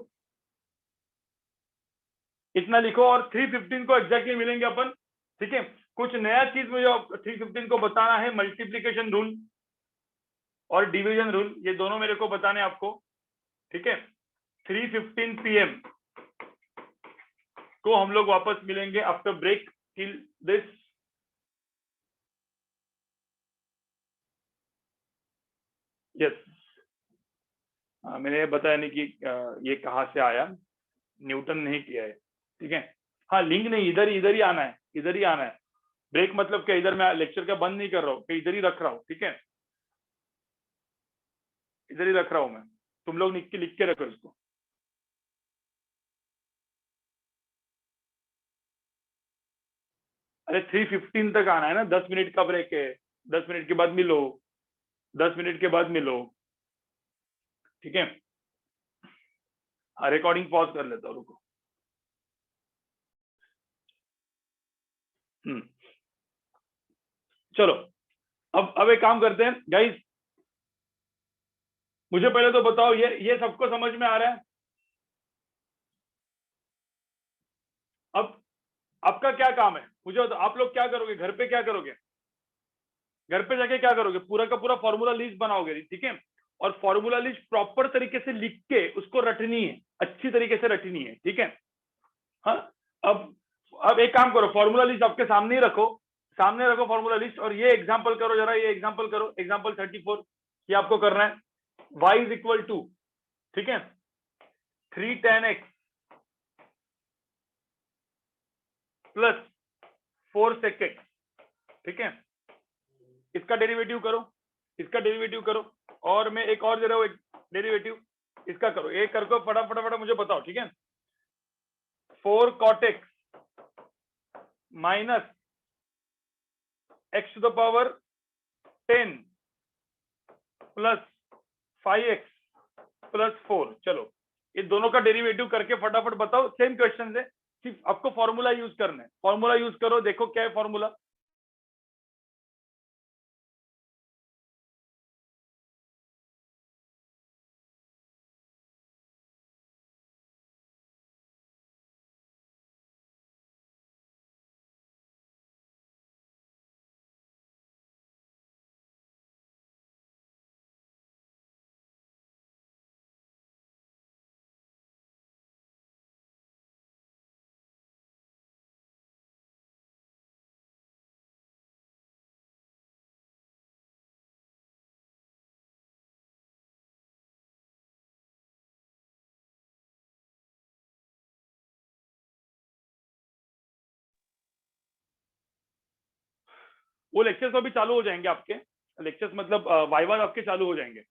इतना लिखो, और 3:15 को एग्जैक्टली मिलेंगे अपन, ठीक है। कुछ नया चीज मुझे 3:15 को बताना है, मल्टीप्लीकेशन रूल और डिवीजन रूल, ये दोनों मेरे को बताने आपको, ठीक है। 3:15 PM को हम लोग वापस मिलेंगे after break. Till this, yes, मैंने बताया नहीं कि ये कहाँ से आया, न्यूटन नहीं किया है, ठीक है। हाँ लिंक नहीं, इधर ही आना है, इधर ही आना है। ब्रेक मतलब क्या, इधर मैं लेक्चर का बंद नहीं कर रहा हूँ, इधर ही रख रहा हूँ, ठीक है, इधर ही रख रहा हूँ मैं। तुम लोग लिख के रखो इसको। अरे 3:15 तक आना है ना, 10 मिनट का ब्रेक है, 10 मिनट के बाद मिलो, 10 मिनट के बाद मिलो, ठीक है। हाँ रिकॉर्डिंग पॉज कर लेता हूँ, रुको। चलो अब एक काम करते हैं गाइस, मुझे पहले तो बताओ ये सबको समझ में आ रहा है। अब आपका क्या काम है मुझे बताओ, आप लोग क्या करोगे घर पे, क्या करोगे घर पे जाके, क्या करोगे, पूरा का पूरा फॉर्मूला लिस्ट बनाओगे, ठीक है। और फॉर्मूला लिस्ट प्रॉपर तरीके से लिख के उसको रटनी है, अच्छी तरीके से रटनी है, ठीक है। हाँ अब अब एक काम करो, फॉर्मूला लिस्ट आपके सामने ही रखो, सामने रखो फॉर्मूला लिस्ट, और ये एग्जांपल करो जरा, ये एग्जांपल करो, एग्जांपल 34 ये आपको करना है। y इज इक्वल टू, ठीक है, 3 tan x plus 4 sec x, ठीक है। इसका डेरिवेटिव करो, इसका डेरिवेटिव करो, और मैं एक और दे रहा हूं एक डेरिवेटिव, इसका करो, एक कर को फटाफट फटाफट मुझे बताओ, ठीक है। 4 cot x minus x⁻10 plus 5x plus 4। चलो ये दोनों का डेरिवेटिव करके फटाफट बताओ, सेम क्वेश्चन है, सिर्फ आपको फॉर्मूला यूज करना है, फॉर्मूला यूज करो, देखो क्या है फॉर्मूला। वो लेक्चर्स तो अभी चालू हो जाएंगे आपके, लेक्चर्स मतलब वाइवा आपके चालू हो जाएंगे।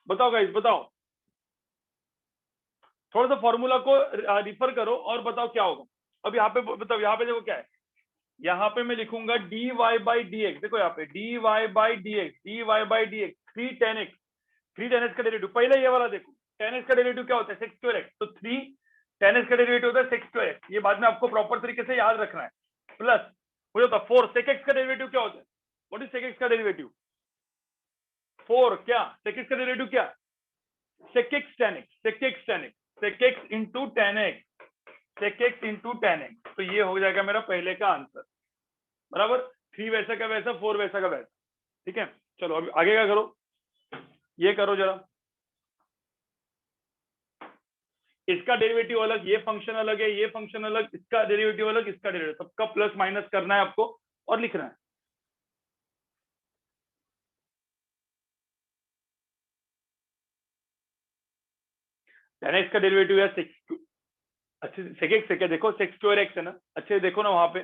बताओ गाइस, बताओ, थोड़ा सा फॉर्मूला को रिफर करो और बताओ क्या होगा। अब यहाँ पे बताओ, यहाँ पे देखो क्या है, यहाँ पे मैं लिखूंगा dy बाई डी एक्स। देखो यहाँ पे dy by d x, dy by d x, 3 tan x, 3 tan x का डेरिवेटिव। पहले ये वाला देखो, tan x का डेरिवेटिव क्या होता है, sec square x। तो 3 tan x का डेरिवेटिव होता है sec square x। ये बाद में आपको प्रॉपर तरीके से याद रखना है। प्लस मुझे होता 4 sec x का डेरिवेटिव क्या होता है, व्हाट इज sec x का डेरिवेटिव, 4 क्या, sec x का डेरिवेटिव क्या, sec x tan x, sec x tan x, sec x into tan x, sec x into tan x। तो ये हो जाएगा मेरा पहले का आंसर, बराबर। 3 वैसा का वैसा, 4 वैसा का वैसा, ठीक है। चलो अभी आगे क्या करो, ये करो जरा, इसका डेरिवेटिव अलग, ये फंक्शन अलग है, ये फंक्शन अलग, इसका डेरिवेटिव अलग, इसका डेरिवेटिव, सबका प्लस माइनस करना है आपको और लिखना है। tan x का डेरिवेटिव है sec, अच्छे sec x है क्या, देखो sec square x है ना, अच्छे देखो ना वहां पे,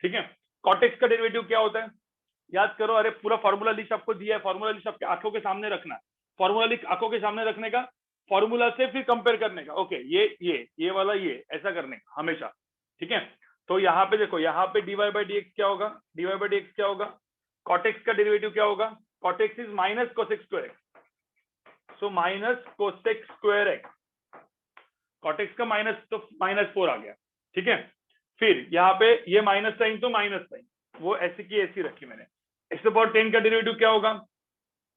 ठीक है। cot x का डेरिवेटिव क्या होता है, याद करो। अरे पूरा फॉर्मूला लिस्ट आपको दिया है, फॉर्मूला लिस्ट आपके आंखों के सामने रखना है, फॉर्मूला लिस्ट आंखों के सामने रखने का, फॉर्मूला से फिर कंपेयर करने का। ओके, ये वाला, ये ऐसा करने का हमेशा, ठीक है। तो यहाँ पे देखो, यहाँ पे dy बाई डी एक्स क्या होगा, dy बाई डी एक्स क्या होगा, cot x का डेरिवेटिव क्या होगा, cot x is minus cosec square x, so minus cosec square x, cot x का माइनस तो -4 आ गया, ठीक है। फिर यहाँ पे ये माइनस साइन तो माइनस साइन, वो ऐसी की ऐसी रखी मैंने। x पावर 10 का डेरिवेटिव क्या होगा,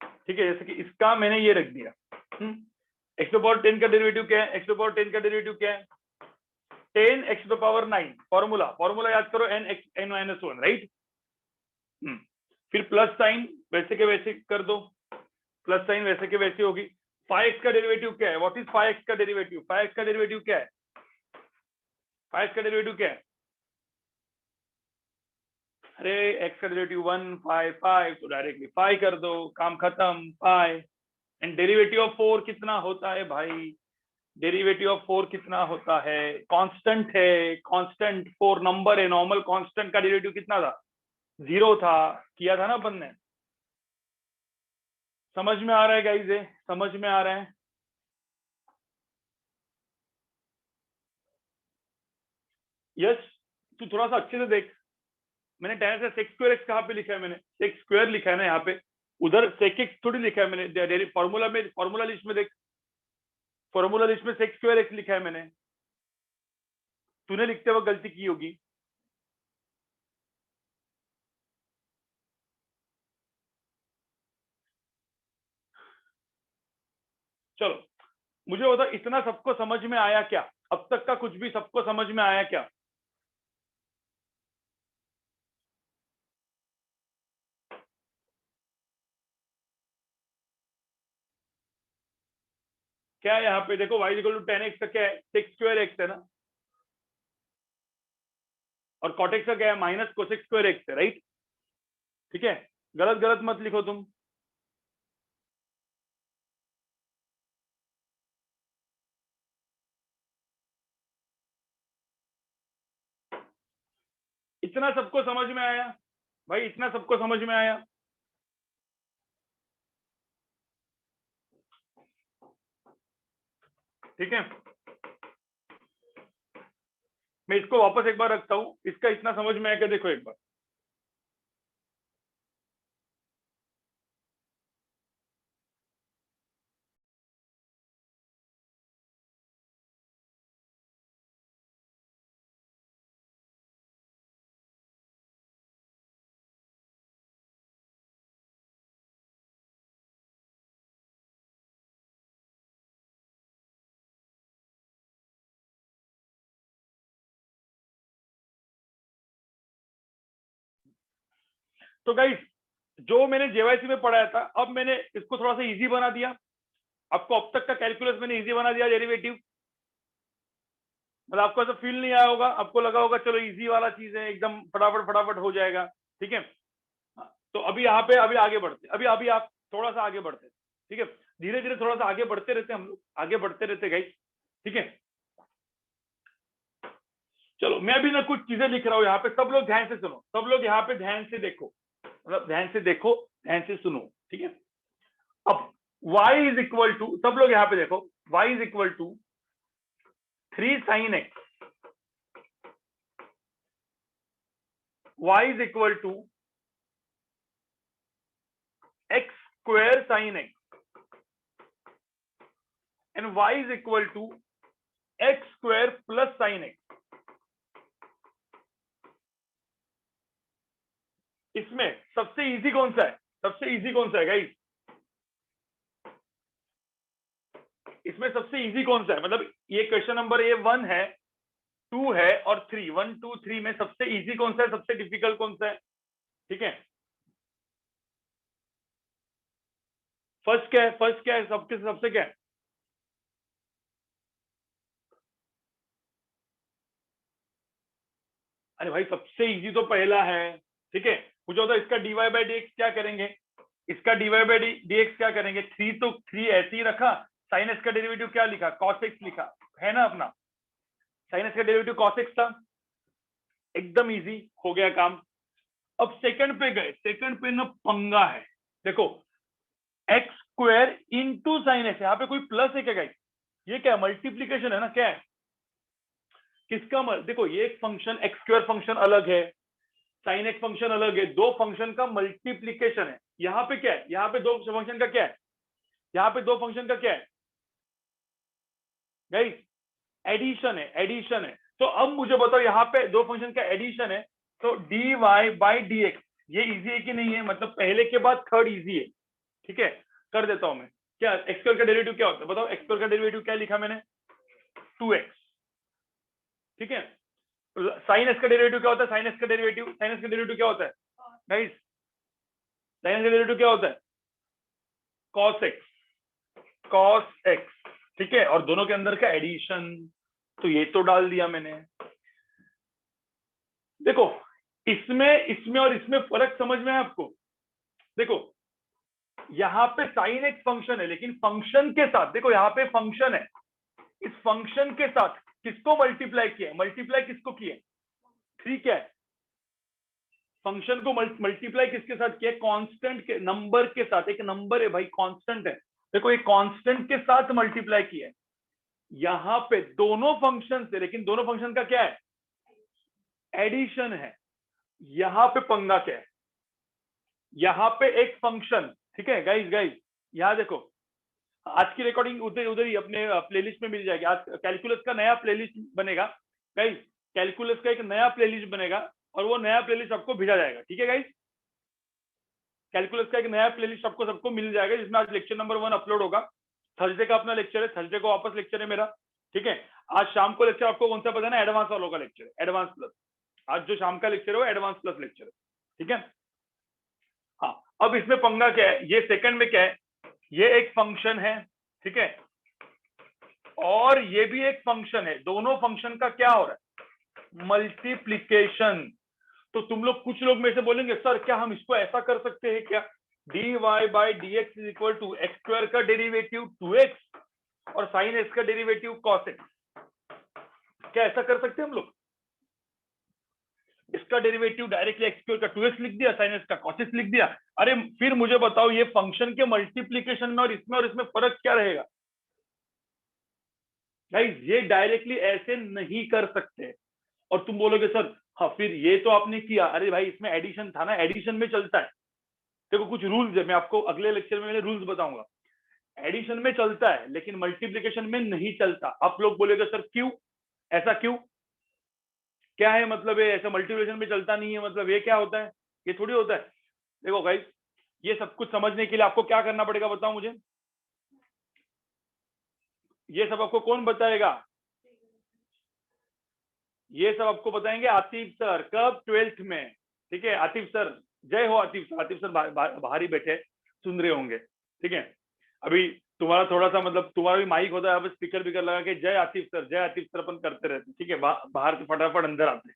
ठीक है, जैसे कि इसका मैंने ये रख दिया। x पावर 10 का डेरिवेटिव क्या है, x पावर 10 का डेरिवेटिव क्या है, 10 x पावर 9। फॉर्मूला याद करो, n-1, राइट। फिर प्लस साइन वैसे के वैसे कर दो, प्लस साइन वैसे के वैसे होगी। 5x का डेरिवेटिव क्या है, व्हाट इज 5x का डेरिवेटिव, 5x का डेरिवेटिव क्या है, 5x का डेरिवेटिव क्या है, अरे x का डेरिवेटिव 1 5 5, तो डायरेक्टली 5 कर दो, काम खत्म, 5। एंड डेरिवेटिव ऑफ 4 कितना होता है भाई, डेरिवेटिव ऑफ 4 कितना होता है, कांस्टेंट है, कांस्टेंट 4 नंबर है, नॉर्मल कांस्टेंट का डेरिवेटिव कितना था, 0 था, किया था ना अपन ने। समझ में आ रहा है गाइस, ये समझ में आ रहा है। यस, तू थोड़ा सा अच्छे से देख, मैंने tan से sec स्क्वायर x कहाँ पे लिखा है, मैंने sec स्क्वायर लिखा है ना यहाँ पे, उधर sec x थोड़ी लिखा है मैंने, फॉर्मूला में, फॉर्मूला लिस्ट में देख, फॉर्मूला लिस्ट में sec स्क्वायर x लिखा है मैंने, तूने लिखते वक्त गलती की होगी। चलो मुझे बता, इतना सबको समझ में आया क्या, अब तक का कुछ भी सबको समझ में आया क्या, क्या है यहाँ पे देखो, y इक्वल टू 10x का क्या है, sec स्क्वायर x है ना, और cot x का क्या है, माइनस cosec स्क्वायर x है, राइट। ठीक है, गलत गलत मत लिखो तुम। इतना सबको समझ में आया भाई, इतना सबको समझ में आया। ठीक है, मैं इसको वापस एक बार रखता हूं, इसका इतना समझ में आया क्या, देखो एक बार। तो गाइस, जो मैंने जेवाईसी में पढ़ाया था, अब मैंने इसको थोड़ा सा इजी बना दिया आपको। अब तक का कैलकुलस मैंने इजी बना दिया, डेरिवेटिव, मतलब आपको ऐसा फील नहीं आया होगा, आपको लगा होगा चलो इजी वाला चीज है, एकदम फटाफट फटाफट हो जाएगा। ठीक है, तो अभी यहाँ पे अभी आगे बढ़ते, अभी अभी आप थोड़ा सा आगे बढ़ते। ठीक है, धीरे धीरे थोड़ा सा आगे बढ़ते रहते हम लोग, आगे बढ़ते रहते गाइस, ठीक है। चलो मैं भी ना कुछ चीजें लिख रहा हूँ यहाँ पे, सब लोग ध्यान से सुनो, सब लोग यहाँ पे ध्यान से देखो, मतलब ध्यान से देखो, ध्यान से सुनो, ठीक है। अब y इज इक्वल टू, सब लोग यहाँ पे देखो, y is equal to 3 sin x, y is equal to x square sin x and y is equal to x square plus sin x। इसमें सबसे इजी कौन सा है, सबसे इजी कौन सा है गाइस, इसमें सबसे इजी कौन सा है, मतलब ये क्वेश्चन नंबर ए 1 है, 2 है और 3, 1 2 3 में सबसे इजी कौन सा है, सबसे डिफिकल्ट कौन सा है, ठीक है। फर्स्ट क्या है, फर्स्ट क्या है, सबके सबसे क्या है, अरे भाई सबसे इजी तो पहला है, ठीक है। पूछो तो इसका dy बाई डी क्या करेंगे, इसका dy बाई डी क्या करेंगे, 3 तो 3 ऐसे ही रखा, साइन एक्स का डेरिवेटिव क्या लिखा, cos x लिखा है ना अपना, साइन एक्स का डेरिवेटिव cos x था, एकदम इजी हो गया काम। अब सेकंड पे गए, सेकंड पे ना पंगा है, देखो x square into sine x, यहाँ पे कोई प्लस है क्या गाइस, ये क्या मल्टीप्लीकेशन है ना, क्या है, किसका देखो ये एक फंक्शन एक्स स्क्वायर फंक्शन अलग है, साइन एक्स फंक्शन अलग है, दो फंक्शन का मल्टीप्लीकेशन है। यहाँ पे क्या है, यहाँ पे दो फंक्शन का क्या है, यहाँ पे दो फंक्शन का क्या है गाइस, एडिशन है, एडिशन है। तो अब मुझे बताओ यहाँ पे दो फंक्शन का एडिशन है, तो dy बाई डी एक्स ये इजी है कि नहीं है, मतलब पहले के बाद थर्ड इजी है, ठीक है। कर देता हूं मैं, क्या एक्स स्क्वायर का डेरिवेटिव क्या होता है बताओ, एक्स स्क्वायर का डेरिवेटिव क्या लिखा मैंने, 2x, ठीक है। साइन एक्स का डेरिवेटिव क्या होता है, साइन एक्स का डेरिवेटिव, साइन एक्स का डेरिवेटिव क्या होता है गाइस, साइन एक्स का डेरिवेटिव क्या होता है, cos x, cos x, ठीक है, और दोनों के अंदर का एडिशन, तो ये तो डाल दिया मैंने। देखो इसमें इसमें और इसमें फर्क समझ में है आपको, देखो यहाँ पे साइन एक्स फंक्शन है, लेकिन फंक्शन के साथ, देखो यहाँ पे फंक्शन है, इस फंक्शन के साथ किसको मल्टीप्लाई किया, मल्टीप्लाई किसको किया, 3 क्या है, फंक्शन को मल्टीप्लाई किसके साथ किया, कांस्टेंट के नंबर के साथ, एक नंबर है भाई कांस्टेंट है, देखो ये कांस्टेंट के साथ मल्टीप्लाई किया है, यहाँ पे दोनों फंक्शन से, लेकिन दोनों फंक्शन का क्या है, एडिशन है। यहाँ पे पंगा क्या है, यहाँ पे एक फंक्शन, ठीक है गाइस, गाइस यहाँ देखो, आज की रिकॉर्डिंग उधर उधर ही अपने प्लेलिस्ट में मिल जाएगी, आज कैलकुलस का नया प्लेलिस्ट बनेगा गाइस, कैलकुलस का एक नया प्लेलिस्ट बनेगा और वो नया प्लेलिस्ट आपको भेजा जाएगा, ठीक है गाइस। कैलकुलस का एक नया प्लेलिस्ट आपको सबको मिल जाएगा, जिसमें आज लेक्चर नंबर 1 अपलोड होगा, थर्सडे का अपना लेक्चर है, थर्सडे को वापस लेक्चर है मेरा, ठीक है। आज शाम को लेक्चर आपको कौन सा पता है ना, एडवांस वालों का लेक्चर है, एडवांस प्लस, आज जो शाम का लेक्चर है वो एडवांस प्लस लेक्चर है, ठीक है। हाँ अब इसमें पंगा क्या है, ये सेकंड में क्या है, ये एक फंक्शन है, ठीक है, और ये भी एक फंक्शन है, दोनों फंक्शन का क्या हो रहा है, मल्टीप्लीकेशन। तो तुम लोग, कुछ लोग में से बोलेंगे सर क्या हम इसको ऐसा कर सकते हैं क्या, dy by d x is equal to x square का डेरिवेटिव 2x और साइन एक्स का डेरिवेटिव cos x, क्या ऐसा कर सकते हैं हम लोग, इसका डेरिवेटिव डायरेक्टली एक्स स्क्वायर का 2x लिख दिया, साइन एक्स का cos x लिख दिया। अरे फिर मुझे बताओ ये फंक्शन के मल्टीप्लीकेशन में और इसमें फर्क क्या रहेगा गाइस, ये डायरेक्टली ऐसे नहीं कर सकते। और तुम बोलोगे सर हाँ फिर ये तो आपने किया, अरे भाई इसमें एडिशन था ना, एडिशन में चलता है, देखो कुछ रूल्स है, मैं आपको अगले लेक्चर में मैंने रूल्स बताऊंगा, एडिशन में चलता है लेकिन मल्टीप्लीकेशन में नहीं चलता। आप लोग बोलेगे सर क्यों, ऐसा क्यों, क्या है मतलब ये ऐसा मल्टीप्लीकेशन में चलता नहीं है, मतलब ये क्या होता है, ये थोड़ी होता है। देखो गाइस ये सब कुछ समझने के लिए आपको क्या करना पड़ेगा बताओ मुझे, ये सब आपको कौन बताएगा, ये सब आपको बताएंगे आतिफ सर, कब 12th में, ठीक है। आतिफ सर जय हो, आतिफ सर, आतिफ सर बाहर ही बैठे सुन रहे होंगे, ठीक है। अभी तुम्हारा थोड़ा सा मतलब तुम्हारा भी माइक होता है, आप स्पीकर बिकर लगा के जय आतिफ सर, जय आतिफ सर अपन करते रहते, ठीक है, बाहर से फटाफट अंदर आते,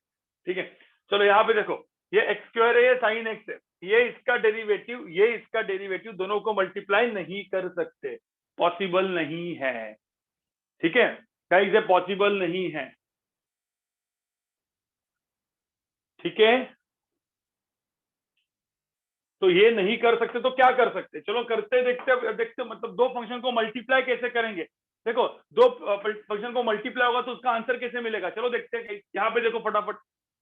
ठीक है। चलो यहाँ पे देखो ये एक्स स्क्वायर है, ये साइन एक्स है, ये इसका डेरिवेटिव, ये इसका डेरिवेटिव, दोनों को मल्टीप्लाई नहीं कर सकते, पॉसिबल नहीं है। ठीक है गाइस, ये पॉसिबल नहीं है। ठीक है, तो ये नहीं कर सकते तो क्या कर सकते, चलो करते देखते देखते। मतलब दो फंक्शन को मल्टीप्लाई कैसे करेंगे, देखो दो फंक्शन को मल्टीप्लाई होगा तो उसका आंसर कैसे मिलेगा, चलो देखते हैं। यहाँ पे देखो फटाफट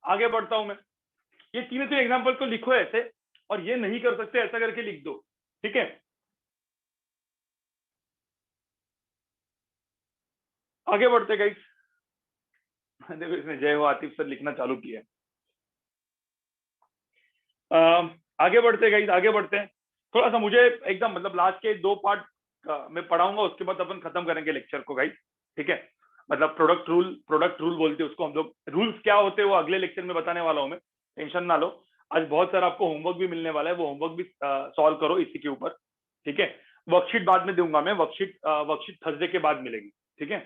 आगे बढ़ता हूं मैं। ये तीन तीन एग्जांपल को लिखो ऐसे, और ये नहीं कर सकते ऐसा करके लिख दो। ठीक है, आगे बढ़ते गाइस। देखो इसने जय हो आतिफ सर लिखना चालू किया है। आगे बढ़ते गाइस, आगे बढ़ते हैं। थोड़ा सा मुझे एकदम मतलब लास्ट के दो पार्ट मैं पढ़ाऊंगा, उसके बाद अपन खत्म करेंगे लेक्चर को गाइस। ठीक है, मतलब प्रोडक्ट रूल बोलते हैं उसको हम लोग। रूल्स क्या होते हैं वो अगले लेक्चर में बताने वाला हूं मैं, टेंशन ना लो। आज बहुत सारा आपको होमवर्क भी मिलने वाला है, वो होमवर्क भी सॉल्व करो इसी के ऊपर। ठीक है, वर्कशीट बाद में दूंगा मैं, वर्कशीट थर्सडे के बाद मिलेगी। ठीक है,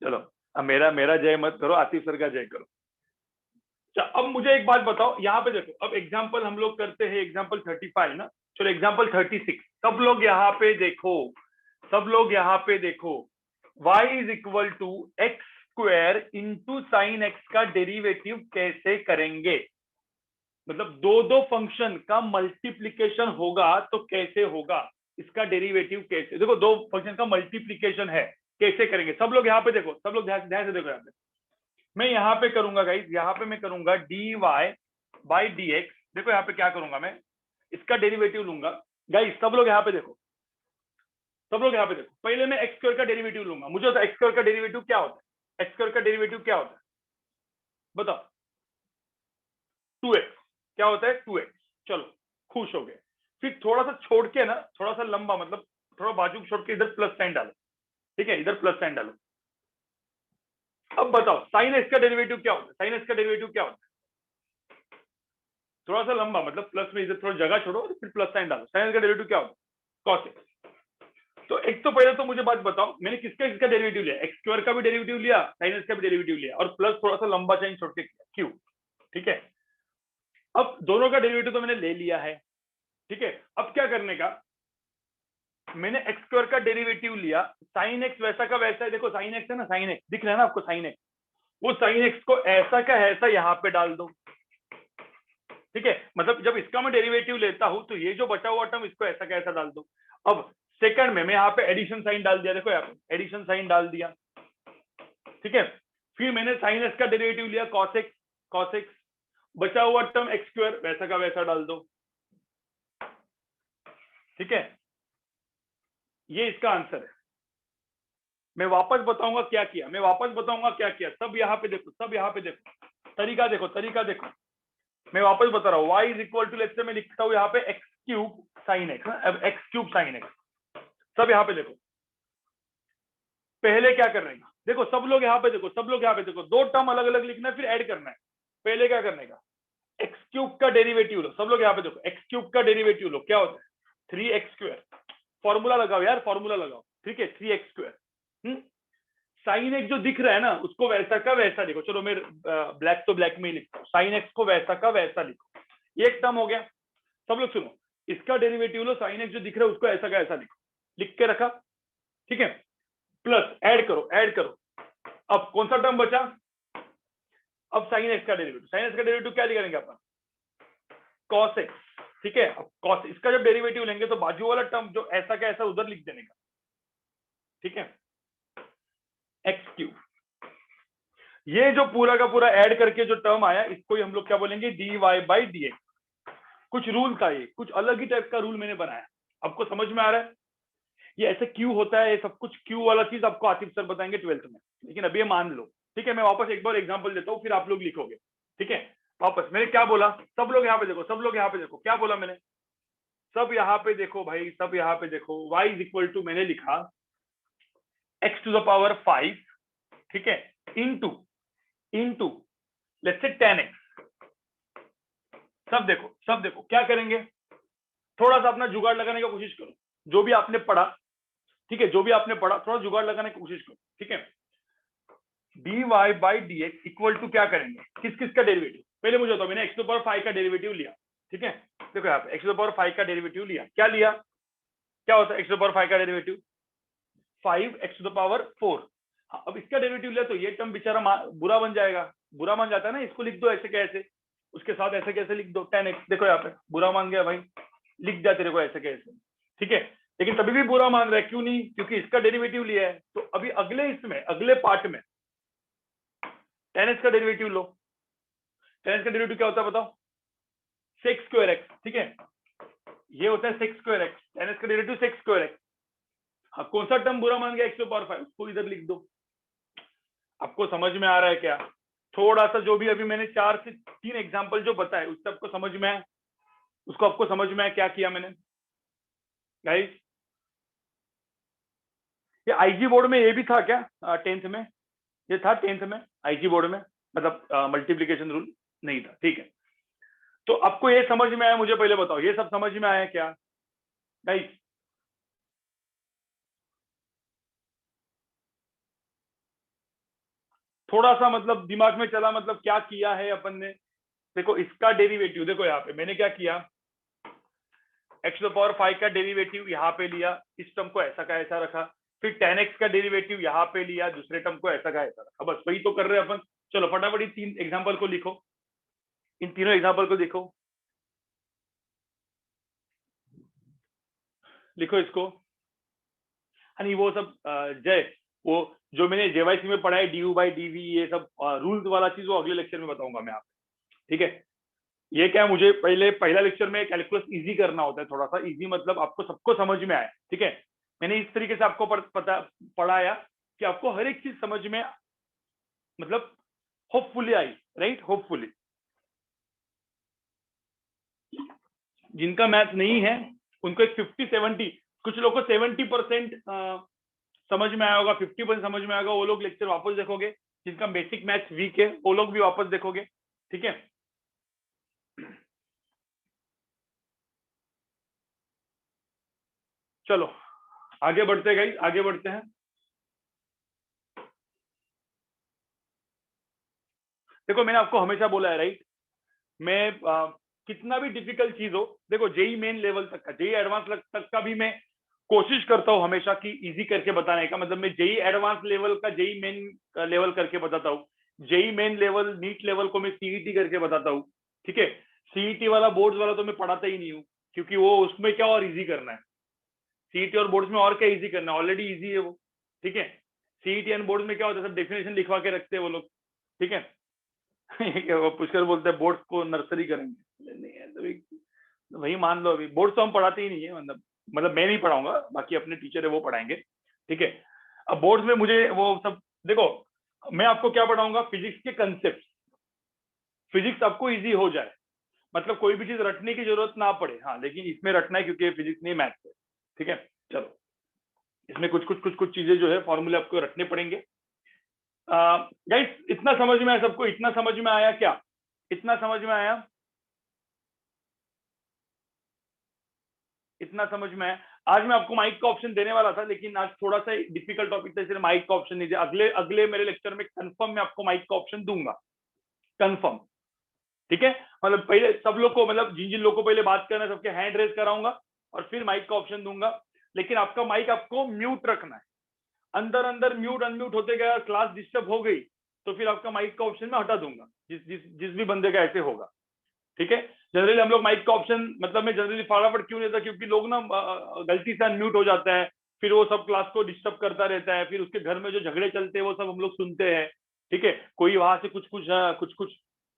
चलो अब मेरा मेरा जय मत करो, आतिफ सर का जय करो। अच्छा, अब मुझे एक बात बताओ, यहाँ पे देखो, अब एग्जाम्पल हम लोग करते हैं एग्जाम्पल 35 ना। चलो एग्जाम्पल 36, सब लोग यहाँ पे देखो, सब लोग यहाँ पे देखो। y is equal to x square into sine x का डेरिवेटिव कैसे करेंगे। मतलब दो दो फंक्शन का मल्टीप्लीकेशन होगा तो कैसे होगा, इसका डेरिवेटिव कैसे, देखो दो फंक्शन का मल्टीप्लीकेशन है, कैसे करेंगे। सब लोग यहाँ पे देखो, सब लोग ध्यान ध्यान से देखो। यहाँ पे मैं यहाँ पे करूंगा गाइस, यहाँ पे मैं करूंगा dy बाई डी एक्स। देखो यहाँ पे क्या करूंगा मैं, इसका डेरिवेटिव लूंगा। गाइस सब लोग यहाँ पे देखो, सब लोग यहाँ पे देखो। पहले मैं एक्स स्क्वायर का डेरिवेटिव लूंगा। मुझे होता है एक्स स्क्वायर का डेरिवेटिव क्या होता है, एक्स स्क्वायर का डेरिवेटिव क्या होता है बताओ। 2x क्या होता है, 2x। चलो खुश हो गए। फिर थोड़ा सा छोड़ के ना, थोड़ा सा लंबा, मतलब थोड़ा बाजू छोड़ के इधर प्लस साइन डालो। ठीक है, इधर प्लस साइन डालो। अब बताओ साइन एक्स का डेरिवेटिव क्या होता है, साइन एक्स का डेरिवेटिव क्या होता है। थोड़ा सा लंबा, मतलब प्लस में इधर थोड़ा जगह छोड़ो और फिर प्लस साइन डालो। साइन एक्स का डेरिवेटिव क्या होता है, कॉस एक्स। तो एक तो पहले तो मुझे बात बताओ, मैंने किसका इसका डेरिवेटिव लिया, एक्स स्क्वायर का भी डेरिवेटिव लिया, साइन एक्स का भी डेरिवेटिव लिया, और प्लस थोड़ा सा लंबा साइन छोड़ के किया, क्यों। ठीक है, अब दोनों का डेरिवेटिव तो मैंने ले लिया है। ठीक है, अब क्या करने का, मैंने एक्स स्क्वायर का डेरिवेटिव लिया, साइन एक्स वैसा का वैसा है। देखो साइन एक्स है ना, साइन एक्स दिख रहा है ना आपको, साइन एक्स, वो साइन एक्स को ऐसा का ऐसा यहाँ पे डाल दो। ठीक है, मतलब जब इसका मैं डेरिवेटिव लेता हूं तो ये जो बचा हुआ टर्म इसको ऐसा का ऐसा डाल दो। अब सेकंड में मैं यहाँ पे एडिशन साइन डाल दिया, देखो यहाँ पे एडिशन साइन डाल दिया। ठीक है, फिर मैंने साइन एक्स का डेरिवेटिव लिया, कॉस एक्स, कॉस एक्स, बचा हुआ टर्म एक्स स्क्वायर वैसा का वैसा डाल दो। ठीक है, ये इसका आंसर है। मैं वापस बताऊंगा क्या किया, मैं वापस बताऊंगा क्या किया। सब यहाँ पे देखो, सब यहाँ पे देखो, तरीका देखो, तरीका देखो। मैं वापस बता रहा हूँ, y is equal to, let's say मैं लिखता हूँ यहाँ पे एक्स क्यूब साइन एक्स, अब एक्स क्यूब साइन एक्स। सब यहाँ पे देखो, पहले क्या करने का, देखो सब लोग यहाँ पे देखो, सब लोग यहाँ पे देखो, दो टर्म अलग अलग लिखना है फिर ऐड करना है। पहले क्या करने का, एक्स क्यूब का डेरिवेटिव लो। सब लोग यहाँ पे देखो, एक्स क्यूब का डेरिवेटिव लो, क्या होता है 3x स्क्वायर। फॉर्मूला लगाओ यार, फॉर्मूला लगाओ। ठीक है, 3x स्क्वायर। साइन एक्स जो दिख रहा है ना उसको वैसा का वैसा लिखो। चलो मैं ब्लैक तो ब्लैक में ही लिखता हूँ, साइन एक्स को वैसा का वैसा लिखो। एक टर्म हो गया। सब लोग सुनो, इसका डेरिवेटिव लो, साइन एक्स जो दिख रहा है उसको ऐसा का ऐसा लिखो, लिख के रखा। ठीक है, प्लस ऐड करो, ऐड करो। अब कौन सा टर्म बचा, अब साइन एक्स का डेरिवेटिव, साइन एक्स का डेरिवेटिव क्या लिखेंगे अपन, कॉस एक्स। ठीक है, अब कॉस, इसका जब डेरिवेटिव लेंगे तो बाजू वाला टर्म जो ऐसा का ऐसा उधर लिख देने का। ठीक है, एक्स क्यूब, ये जो पूरा का पूरा ऐड करके जो टर्म आया इसको ही हम लोग क्या बोलेंगे, d y by d x. कुछ रूल था, ये कुछ अलग ही टाइप का रूल मैंने बनाया। आपको समझ में आ रहा है, ये ऐसे क्यों होता है, ये सब कुछ क्यों वाला चीज आपको आतिफ सर बताएंगे 12th में, लेकिन अभी ये मान लो। ठीक है, मैं वापस एक बार एग्जांपल देता हूँ फिर आप लोग लिखोगे। ठीक है, वापस मैंने क्या बोला, सब लोग यहाँ पे देखो, सब लोग यहाँ पे देखो, क्या बोला मैंने, सब यहाँ पे देखो भाई, सब यहाँ पे देखो। y इज इक्वल टू मैंने लिखा x टू द पावर 5, ठीक है, into into let's say 10x। सब देखो, सब देखो, क्या करेंगे, थोड़ा सा अपना जुगाड़ लगाने की कोशिश करो, जो भी आपने पढ़ा। ठीक है, जो भी आपने पढ़ा थोड़ा जुगाड़ लगाने की कोशिश करो। ठीक है, d y by d x equal to क्या करेंगे, किस किस का डेरिवेटिव, पहले मुझे बताओ, मैंने एक्स टू पावर 5 का डेरिवेटिव लिया, ठीक है, देखो यहाँ पे एक्स टू पावर 5 का डेरिवेटिव लिया, क्या लिया, क्या होता है एक्स टू पावर 5 का डेरिवेटिव, 5 एक्स टू पावर 4। अब इसका डेरिवेटिव लिया तो ये टर्म बेचारा बुरा बन जाएगा, बुरा मान जाता है ना, इसको लिख दो ऐसे कैसे, उसके साथ ऐसे कैसे लिख दो 10x, देखो यहाँ पे बुरा मान गया भाई, लिख दिया तेरे को ऐसे कैसे, ठीक है, लेकिन तभी भी बुरा मान रहा है, क्यों नहीं, क्योंकि इसका डेरिवेटिव लिया है। तो अभी अगले इसमें अगले पार्ट में 10x का डेरिवेटिव लो, 10x का डेरिवेटिव क्या होता है बताओ, सेक्स स्क्वायर एक्स, ठीक है, ये होता है सेक्स स्क्वायर एक्स, 10x का डेरिवेटिव सेक्स स्क्वायर एक्स। हाँ, कौन सा टर्म बुरा मान गया एक्स टू पावर 5, उसको इधर लिख दो। आपको समझ में आ रहा है क्या, थोड़ा सा जो भी अभी मैंने 4 से 3 एग्जांपल जो बताए उससे आपको समझ में है, उसको आपको समझ में है क्या किया मैंने गाइस। ये आईजी बोर्ड में ये भी था क्या 10th में, ये था 10th में आईजी बोर्ड में, मतलब मल्टीप्लिकेशन रूल नहीं था, ठीक है। तो आपको ये समझ में आया, मुझे पहले बताओ ये सब समझ में आया क्या गाइस। थोड़ा सा मतलब दिमाग में चला, मतलब क्या किया है अपन ने, देखो इसका डेरिवेटिव, देखो यहाँ पे मैंने क्या किया, एक्स टू पावर 5 का डेरिवेटिव यहाँ पे लिया, इस टर्म को ऐसा का ऐसा रखा, फिर 10x का डेरिवेटिव यहाँ पे लिया, दूसरे टर्म को ऐसा का ऐसा रखा, बस वही तो कर रहे हैं अपन। चलो फटाफट इन 3 एग्जाम्पल को लिखो, इन तीनों एग्जाम्पल को देखो, लिखो इसको। नहीं वो सब जय, वो जो मैंने जेवाईसी में पढ़ा है डी बाई डी ये सब रूल्स वाला चीज, वो अगले लेक्चर में बताऊंगा मैं आपको, ठीक है। ये क्या है, मुझे पहला लेक्चर में कैलकुलस इजी करना होता है, थोड़ा सा इजी मतलब आपको सबको समझ में आए, ठीक है। मैंने इस तरीके से आपको पढ़ाया कि आपको हर एक चीज समझ में, मतलब होपफुली आई, राइट, होपफुली। जिनका मैथ नहीं है उनको एक 50-70, कुछ लोगों को 70% समझ में आया होगा, 50% समझ में आएगा, वो लोग लेक्चर वापस देखोगे, जिनका बेसिक मैथ्स वीक है वो लोग भी वापस देखोगे, ठीक है। चलो आगे बढ़ते हैं गाइस, आगे बढ़ते हैं। देखो मैंने आपको हमेशा बोला है, राइट, मैं कितना भी डिफिकल्ट चीज हो, देखो जेई मेन लेवल तक का, जेई एडवांस तक का भी मैं कोशिश करता हूँ हमेशा कि इजी करके बताने का, मतलब मैं जेई एडवांस लेवल का जेई मेन लेवल करके बताता हूँ, JEE main level NEET level को मैं सीईटी करके बताता हूँ, ठीक है। सीईटी वाला बोर्ड्स वाला तो मैं पढ़ाता ही नहीं हूँ, क्योंकि वो उसमें क्या और इजी करना है, सीईटी और बोर्ड्स में और क्या इजी करना है, ऑलरेडी इजी है वो, ठीक है। सीईटी एंड बोर्ड्स में क्या होता है, सब डेफिनेशन लिखवा के रखते हैं वो लोग, ठीक है। वो पुष्कर बोलते हैं बोर्ड्स को नर्सरी करेंगे, नहीं है तो वही मान लो, अभी बोर्ड्स तो हम पढ़ाते ही नहीं है, मतलब मैं नहीं पढ़ाऊंगा, बाकी अपने टीचर है वो पढ़ाएंगे, ठीक है। अब बोर्ड्स में मुझे वो सब, देखो मैं आपको क्या पढ़ाऊंगा, फिजिक्स के कंसेप्ट, फिजिक्स आपको इजी हो जाए, मतलब कोई भी चीज रटने की जरूरत ना पड़े, हाँ लेकिन इसमें रटना है क्योंकि फिजिक्स नहीं मैथ्स है, ठीक है। चलो इसमें कुछ चीजें जो है फॉर्मूले आपको रटने पड़ेंगे। गाइस इतना समझ में आया सबको, इतना समझ में आया क्या, इतना समझ में आया, इतना समझ में आया। आज मैं आपको माइक का ऑप्शन देने वाला था, लेकिन आज थोड़ा सा डिफिकल्ट टॉपिक था, इसलिए माइक का ऑप्शन नहीं दिया, अगले अगले मेरे लेक्चर में कंफर्म मैं आपको माइक का ऑप्शन दूंगा, कंफर्म, ठीक है। मतलब पहले सब लोग को, मतलब जिन जिन लोग को पहले बात करना है सबके हैंड रेज कराऊंगा और फिर माइक का ऑप्शन दूंगा, लेकिन आपका माइक आपको म्यूट रखना है, अंदर अंदर म्यूट अनम्यूट होते गया, क्लास डिस्टर्ब हो गई तो फिर आपका माइक का ऑप्शन मैं हटा दूंगा, जिस भी बंदे का ऐसे होगा, ठीक है। जनरली हम लोग माइक का ऑप्शन, मतलब मैं जनरली फटाफट क्यों नहीं देता, क्योंकि लोग ना गलती से अनम्यूट हो जाता है, फिर वो सब क्लास को डिस्टर्ब करता रहता है, फिर उसके घर में जो झगड़े चलते हैं वो सब हम लोग सुनते हैं, ठीक है। कोई वहां से कुछ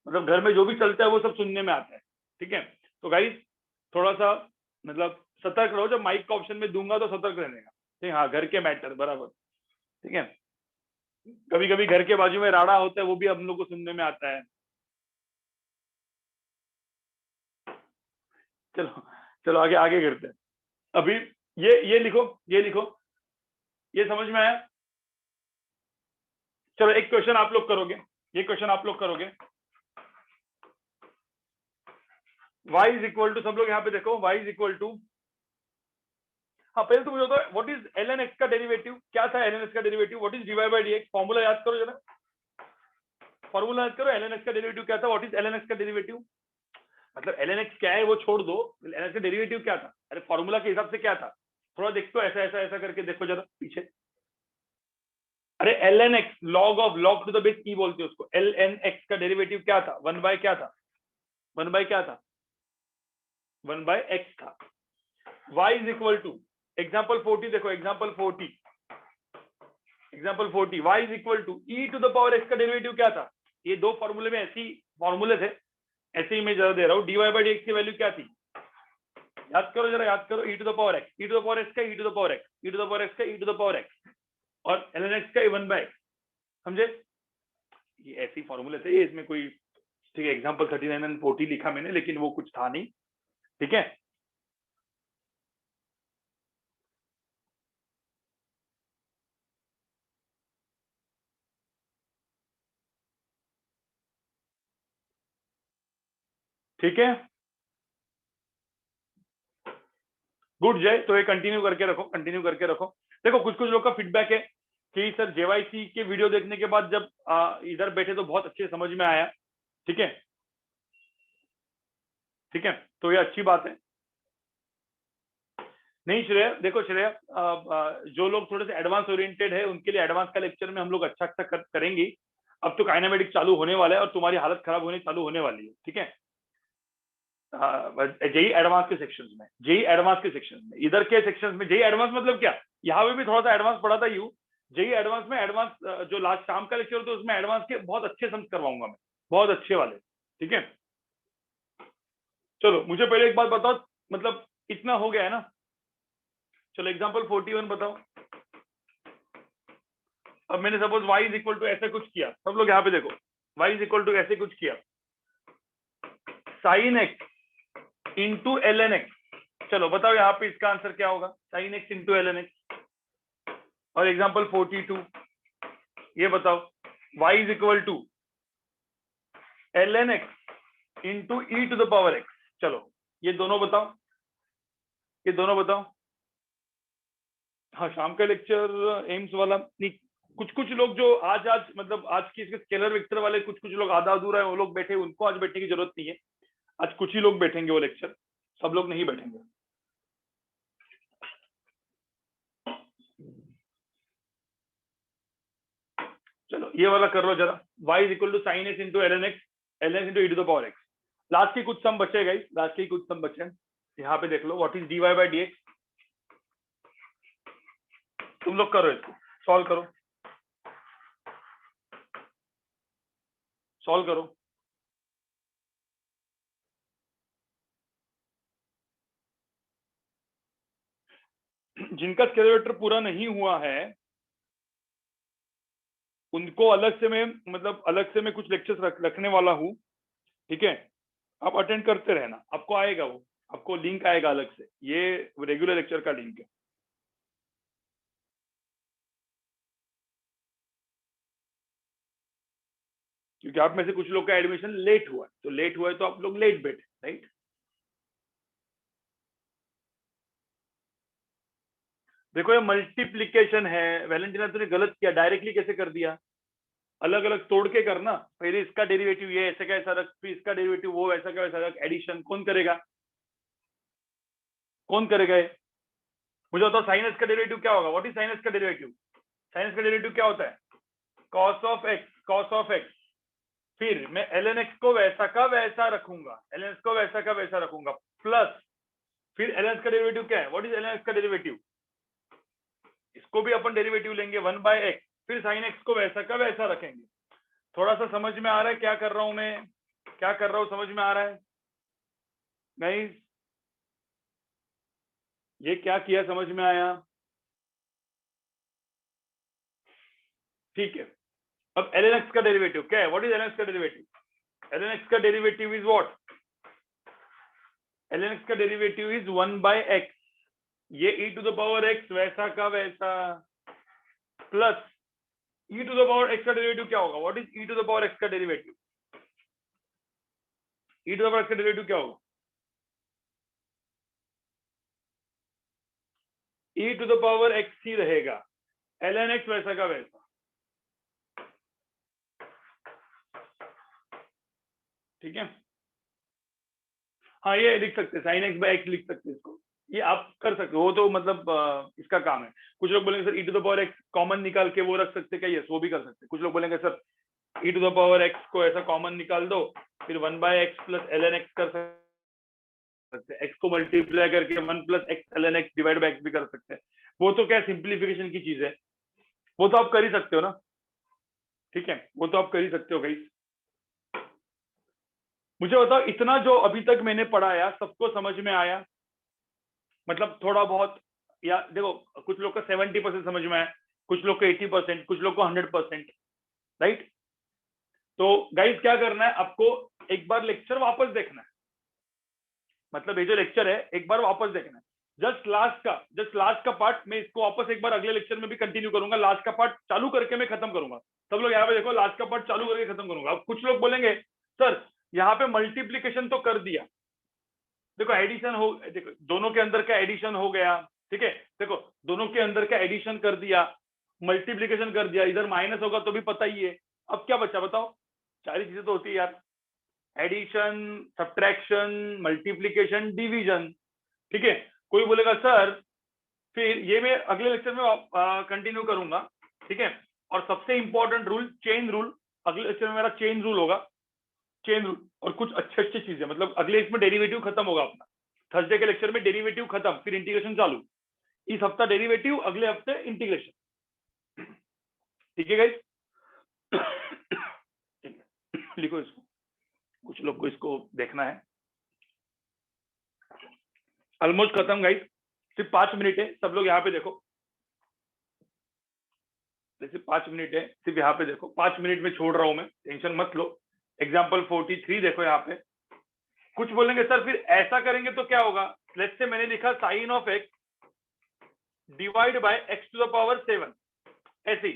मतलब घर में जो भी चलता है वो सब सुनने में आता है, ठीक है। तो गाइस थोड़ा सा मतलब सतर्क रहो, जब माइक का ऑप्शन में दूंगा तो सतर्क रहने का, ठीक है, हाँ घर के मैटर बराबर, ठीक है। कभी कभी घर के बाजू में राड़ा होता है, वो भी हम लोग को सुनने में आता है। चलो चलो आगे आगे करते हैं। अभी ये लिखो, ये लिखो, ये समझ में आया। चलो एक क्वेश्चन आप लोग करोगे, ये क्वेश्चन आप लोग करोगे, y इज इक्वल टू, सब लोग यहाँ पे देखो, y इज इक्वल टू, हाँ पहले तो मुझे बताओ व्हाट इज ln x का डेरिवेटिव, क्या था ln x का derivative, what is dy by dx, formula याद करो जरा, फॉर्मूला याद करो, ln x का डेरिवेटिव क्या था, व्हाट इज ln x का डेरिवेटिव, मतलब ln x क्या है वो छोड़ दो, ln x का डेरिवेटिव क्या था, अरे फॉर्मूला के हिसाब से क्या था, थोड़ा देखो, ऐसा ऐसा ऐसा करके देखो जरा पीछे। अरे ln x log to the base e बोलते हैं उसको, ln x का डेरिवेटिव क्या था, 1 बाय क्या था, 1 बाय क्या था, 1 बाय x था। y is equal to example 40, देखो example 40 y is equal to e to the power x का डेरिवेटिव क्या था, ये दो फॉर्मूले में ऐसी फॉर्मूले थे, ऐसे ही मैं जरा दे रहा हूँ, dy बाई dx की वैल्यू क्या थी, याद करो जरा, याद करो, e to the power x, e to the power x का e to the power x, e to the power x का e to the power x, और ln x का 1 बाय x, समझे, ये ऐसे फॉर्मूले थे, इसमें कोई, ठीक है, एग्जाम्पल 39 एंड 40 लिखा मैंने, लेकिन वो कुछ था नहीं, ठीक है। ठीक है, गुड जय, तो ये कंटिन्यू करके रखो, कंटिन्यू करके रखो। देखो कुछ कुछ लोग का फीडबैक है कि सर जेवाईसी के वीडियो देखने के बाद जब इधर बैठे तो बहुत अच्छे समझ में आया, ठीक है, ठीक है, तो ये अच्छी बात है। नहीं श्रेय, देखो श्रेय, जो लोग थोड़े से एडवांस ओरिएंटेड है उनके लिए एडवांस का लेक्चर में हम लोग अच्छा अच्छा करेंगे। अब तो काइनेमेटिक चालू होने वाला है और तुम्हारी हालत खराब होने चालू होने वाली है, ठीक है, जेई एडवांस के सेक्शंस में, जेई एडवांस के सेक्शन में, इधर के सेक्शंस में जेई एडवांस मतलब क्या, यहाँ पे भी थोड़ा सा एडवांस पढ़ा था यू, जेई एडवांस में एडवांस जो लास्ट शाम का लेक्चर होता है उसमें एडवांस के बहुत अच्छे सम्स करवाऊंगा मैं, बहुत अच्छे वाले, ठीक है। चलो मुझे पहले एक बात बताओ, मतलब इतना हो गया है ना, चलो एग्जाम्पल 41 बताओ। अब मैंने suppose y is equal to ऐसे कुछ किया, सब लोग यहाँ पे देखो, y इज इक्वल टू ऐसे कुछ किया, sine x into ln x, चलो बताओ यहाँ पे इसका आंसर क्या होगा, sine x into ln x। और एग्जाम्पल 42 ये बताओ, y is equal to ln x into e to the power x, चलो ये दोनों बताओ, ये दोनों बताओ। हाँ शाम का लेक्चर एम्स वाला नहीं, कुछ कुछ लोग जो आज आज मतलब आज की इसके स्केलर वेक्टर वाले कुछ कुछ लोग आधा अधूरा है वो लोग बैठे, उनको आज बैठने की जरूरत नहीं है, आज कुछ ही लोग बैठेंगे वो लेक्चर, सब लोग नहीं बैठेंगे। चलो ये वाला कर लो जरा, y is equal to sine x into l n x, l n into e to the power x. Last की कुछ सम बचे गई, लास्ट की कुछ सम बचे, यहाँ पे देख लो, what is d y by d x, तुम लोग करो इसको, सॉल्व करो, सॉल्व करो। जिनका स्केलर वेक्टर पूरा नहीं हुआ है उनको अलग से मैं, मतलब अलग से मैं कुछ लेक्चर्स रखने वाला हूँ, ठीक है, आप अटेंड करते रहना, आपको आएगा वो, आपको लिंक आएगा अलग से, ये रेगुलर लेक्चर का लिंक है। क्योंकि आप में से कुछ लोग का एडमिशन लेट हुआ है, तो लेट हुआ है तो आप लोग लेट बैठे, राइट। देखो ये मल्टीप्लीकेशन है, वैलेंटिना तूने गलत किया, डायरेक्टली कैसे कर दिया, अलग अलग तोड़ के करना, पहले इसका डेरिवेटिव ये ऐसे का ऐसा रख, फिर इसका डेरिवेटिव वो ऐसा का वैसा रख, एडिशन कौन करेगा, कौन करेगा ये, मुझे बताओ साइन एक्स का डेरिवेटिव क्या होगा, व्हाट इज साइन एक्स का डेरिवेटिव, साइन एक्स का डेरिवेटिव क्या होता है, cos of x, cos of x, फिर मैं एल एन एक्स को वैसा का वैसा रखूंगा, एल एन एक्स को वैसा का वैसा रखूंगा, प्लस फिर एल एन एक्स का डेरिवेटिव क्या है, what is l n x का डेरिवेटिव, इसको भी अपन डेरिवेटिव लेंगे 1 बाय एक्स, फिर साइन एक्स को वैसा का वैसा रखेंगे। थोड़ा सा समझ में आ रहा है क्या कर रहा हूं मैं, क्या कर रहा हूं, समझ में आ रहा है नहीं, ये क्या किया समझ में आया, ठीक है। अब एल एन एक्स का डेरिवेटिव क्या है, what is l n x का डेरिवेटिव, एल एन एक्स का derivative is what, l n x का डेरिवेटिव इज 1 बाय एक्स, ये e to the power x वैसा का वैसा, plus e to the power x का डेरिवेटिव क्या होगा, what is e to the power x का derivative, e to the power x का डेरिवेटिव क्या होगा, ई टू द पावर एक्स ही रहेगा, एल एन एक्स वैसा का वैसा, ठीक है। हाँ ये लिख सकते हैं, साइन एक्स बाई एक्स लिख सकते हैं इसको, ये आप कर सकते हो, वो तो मतलब इसका काम है। कुछ लोग बोलेंगे sir e to the power x common निकाल के वो रख सकते हैं क्या, यस वो भी कर सकते हैं। कुछ लोग बोलेंगे sir e to the power x को ऐसा कॉमन निकाल दो, फिर 1 by x plus l n x कर सकते हैं, एक्स को मल्टीप्लाई करके 1 plus x l n x divide by x भी कर सकते हैं। वो तो क्या सिंप्लीफिकेशन की चीज है, वो तो आप कर ही सकते हो ना, ठीक है, वो तो आप कर ही सकते हो भाई। मुझे बताओ इतना जो अभी तक मैंने पढ़ाया सबको समझ में आया, मतलब थोड़ा बहुत, या देखो कुछ लोग का 70% समझ में आया, कुछ लोग को 80%, कुछ लोग को 100%, राइट। तो गाइस क्या करना है आपको, एक बार लेक्चर वापस देखना है, मतलब ये जो लेक्चर है एक बार वापस देखना है, जस्ट लास्ट का पार्ट मैं इसको वापस एक बार अगले लेक्चर में भी कंटिन्यू करूंगा, लास्ट का पार्ट चालू करके मैं खत्म करूंगा। सब लोग यहाँ पे देखो, लास्ट का पार्ट चालू करके खत्म करूंगा। अब कुछ लोग बोलेंगे सर यहाँ पे मल्टीप्लीकेशन तो कर दिया, देखो एडिशन हो, देखो दोनों के अंदर का एडिशन हो गया, ठीक है, देखो दोनों के अंदर का एडिशन कर दिया, मल्टीप्लीकेशन कर दिया, इधर माइनस होगा तो भी पता ही है। अब क्या बचा बताओ, सारी चीजें तो होती है यार, एडिशन, सब्ट्रैक्शन, मल्टीप्लीकेशन, डिवीजन, ठीक है। कोई बोलेगा सर फिर ये मैं अगले लेक्चर में कंटिन्यू करूंगा, ठीक है। और सबसे इंपॉर्टेंट रूल चेन रूल, अगले लेक्चर में मेरा चेन रूल होगा, चेन रूल और कुछ अच्छे अच्छे चीजें, मतलब अगले इसमें डेरिवेटिव खत्म होगा अपना, थर्सडे के लेक्चर में डेरिवेटिव खत्म, फिर इंटीग्रेशन चालू, इस हफ्ता डेरिवेटिव, अगले हफ्ते इंटीग्रेशन, ठीक है गाइस। लिखो इसको, कुछ लोग को इसको देखना है। ऑलमोस्ट खत्म गाइस, सिर्फ 5 मिनट है, सब लोग यहाँ पे देखो, सिर्फ 5 मिनट है, सिर्फ यहाँ पे देखो, 5 मिनट में छोड़ रहा हूं मैं, टेंशन मत लो। एग्जाम्पल 43 देखो यहाँ पे। कुछ बोलेंगे सर फिर ऐसा करेंगे तो क्या होगा, लेट्स से मैंने लिखा sine of x divide by x to the power 7, ऐसे ही।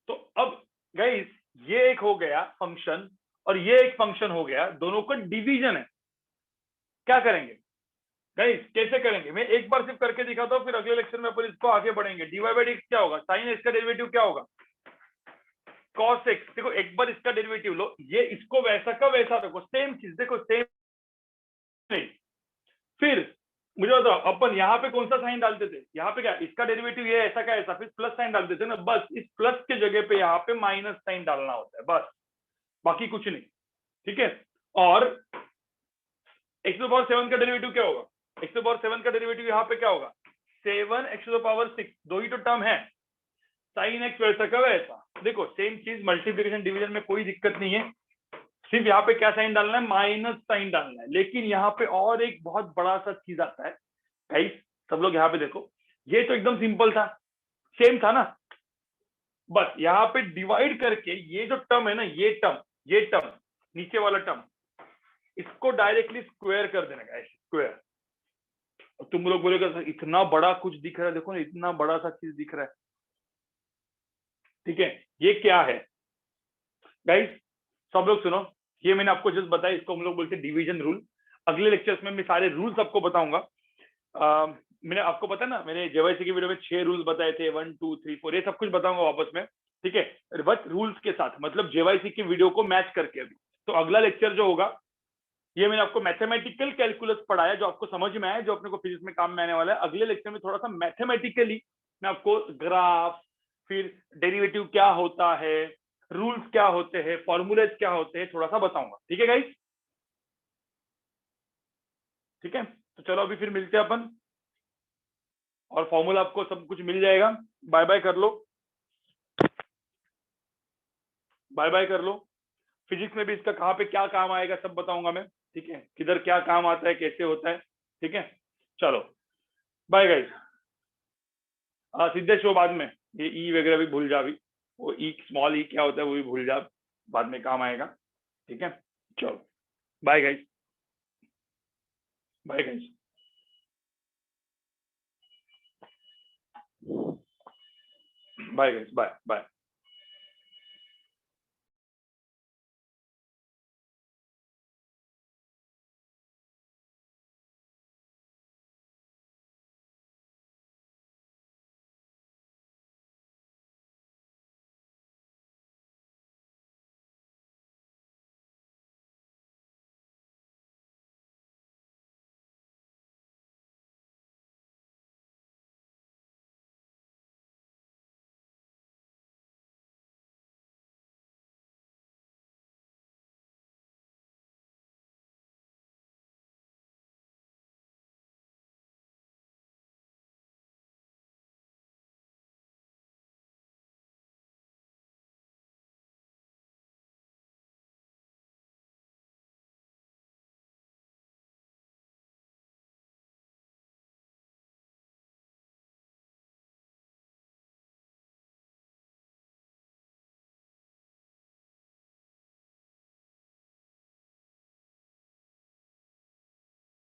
तो अब गाइस ये एक हो गया फंक्शन और ये एक फंक्शन हो गया, दोनों का डिवीजन है। क्या करेंगे गाइस, कैसे करेंगे, मैं एक बार सिर्फ करके दिखाता हूं, फिर अगले लेक्चर में अपन इसको आगे बढ़ेंगे। डीवाई बाई डी क्या होगा, साइन एक्स का डेरिवेटिव क्या होगा, कॉस एक्स। देखो एक बार इसका डेरिवेटिव लो, ये इसको वैसा का वैसा रखो, सेम चीज, देखो सेम नहीं। फिर मुझे बताओ अपन यहाँ पे कौन सा साइन डालते थे, यहाँ पे क्या इसका डेरिवेटिव ये ऐसा का ऐसा, फिर प्लस साइन डालते थे ना, बस इस प्लस के जगह पे यहाँ पे माइनस साइन डालना होता है, बस बाकी कुछ नहीं, ठीक है। और एक्स टू पावर 7 का डेरिवेटिव क्या होगा, एक्स टू पावर 7 का डेरिवेटिव यहाँ पे क्या होगा, 7 एक्स टू पावर 6, दो ही तो टर्म है, साइन एक्स वैसा का वैसा। देखो सेम चीज, मल्टीप्लिकेशन डिवीजन में कोई दिक्कत नहीं है, सिर्फ यहाँ पे क्या साइन डालना है, माइनस साइन डालना है। लेकिन यहाँ पे और एक बहुत बड़ा सा चीज आता है गाइस, सब लोग यहाँ पे देखो, ये तो एकदम सिंपल था, सेम था ना, बस यहाँ पे डिवाइड करके ये जो टर्म है ना, ये टर्म नीचे वाला टर्म, इसको डायरेक्टली स्क्वायर कर देना गाइस, स्क्वायर। तुम लोग बोलेगा सर इतना बड़ा कुछ दिख रहा है, देखो ना इतना बड़ा सा चीज दिख रहा है, ठीक है। ये क्या है गाइस, सब लोग सुनो, ये मैंने आपको जस्ट बताया, इसको हम लोग बोलते हैं डिवीजन रूल। अगले लेक्चर्स में मैं सारे रूल्स आपको बताऊंगा। मैंने आपको पता ना, मैंने जेवाईसी की वीडियो में 6 रूल्स बताए थे, 1 2 3 4, ये सब कुछ बताऊंगा वापस में, ठीक है, बस रूल्स के साथ, मतलब जेवाईसी की वीडियो को मैच करके। अभी तो अगला लेक्चर जो होगा, ये मैंने आपको मैथमेटिकल कैलकुलस पढ़ाया, जो आपको समझ में आया, जो अपने को फिजिक्स में काम में आने वाला है। अगले लेक्चर में थोड़ा सा मैथमेटिकली मैं आपको ग्राफ, फिर डेरिवेटिव क्या होता है, रूल्स क्या होते हैं, फॉर्मूलेज क्या होते हैं, थोड़ा सा बताऊंगा, ठीक है गाइस, ठीक है। तो चलो अभी फिर मिलते हैं अपन, और फॉर्मूला आपको सब कुछ मिल जाएगा। बाय बाय कर लो, बाय बाय कर लो। फिजिक्स में भी इसका कहाँ पे क्या काम आएगा सब बताऊंगा मैं, ठीक है, किधर क्या काम आता है, कैसे होता है, ठीक है। चलो बाय गाइस। सिद्धेश वो बाद में, ये ई वगैरह भी भूल जा, अभी वो ई स्मॉल ई क्या होता है वो भी भूल जा, बाद में काम आएगा, ठीक है। चलो bye guys, bye guys, bye guys, bye bye.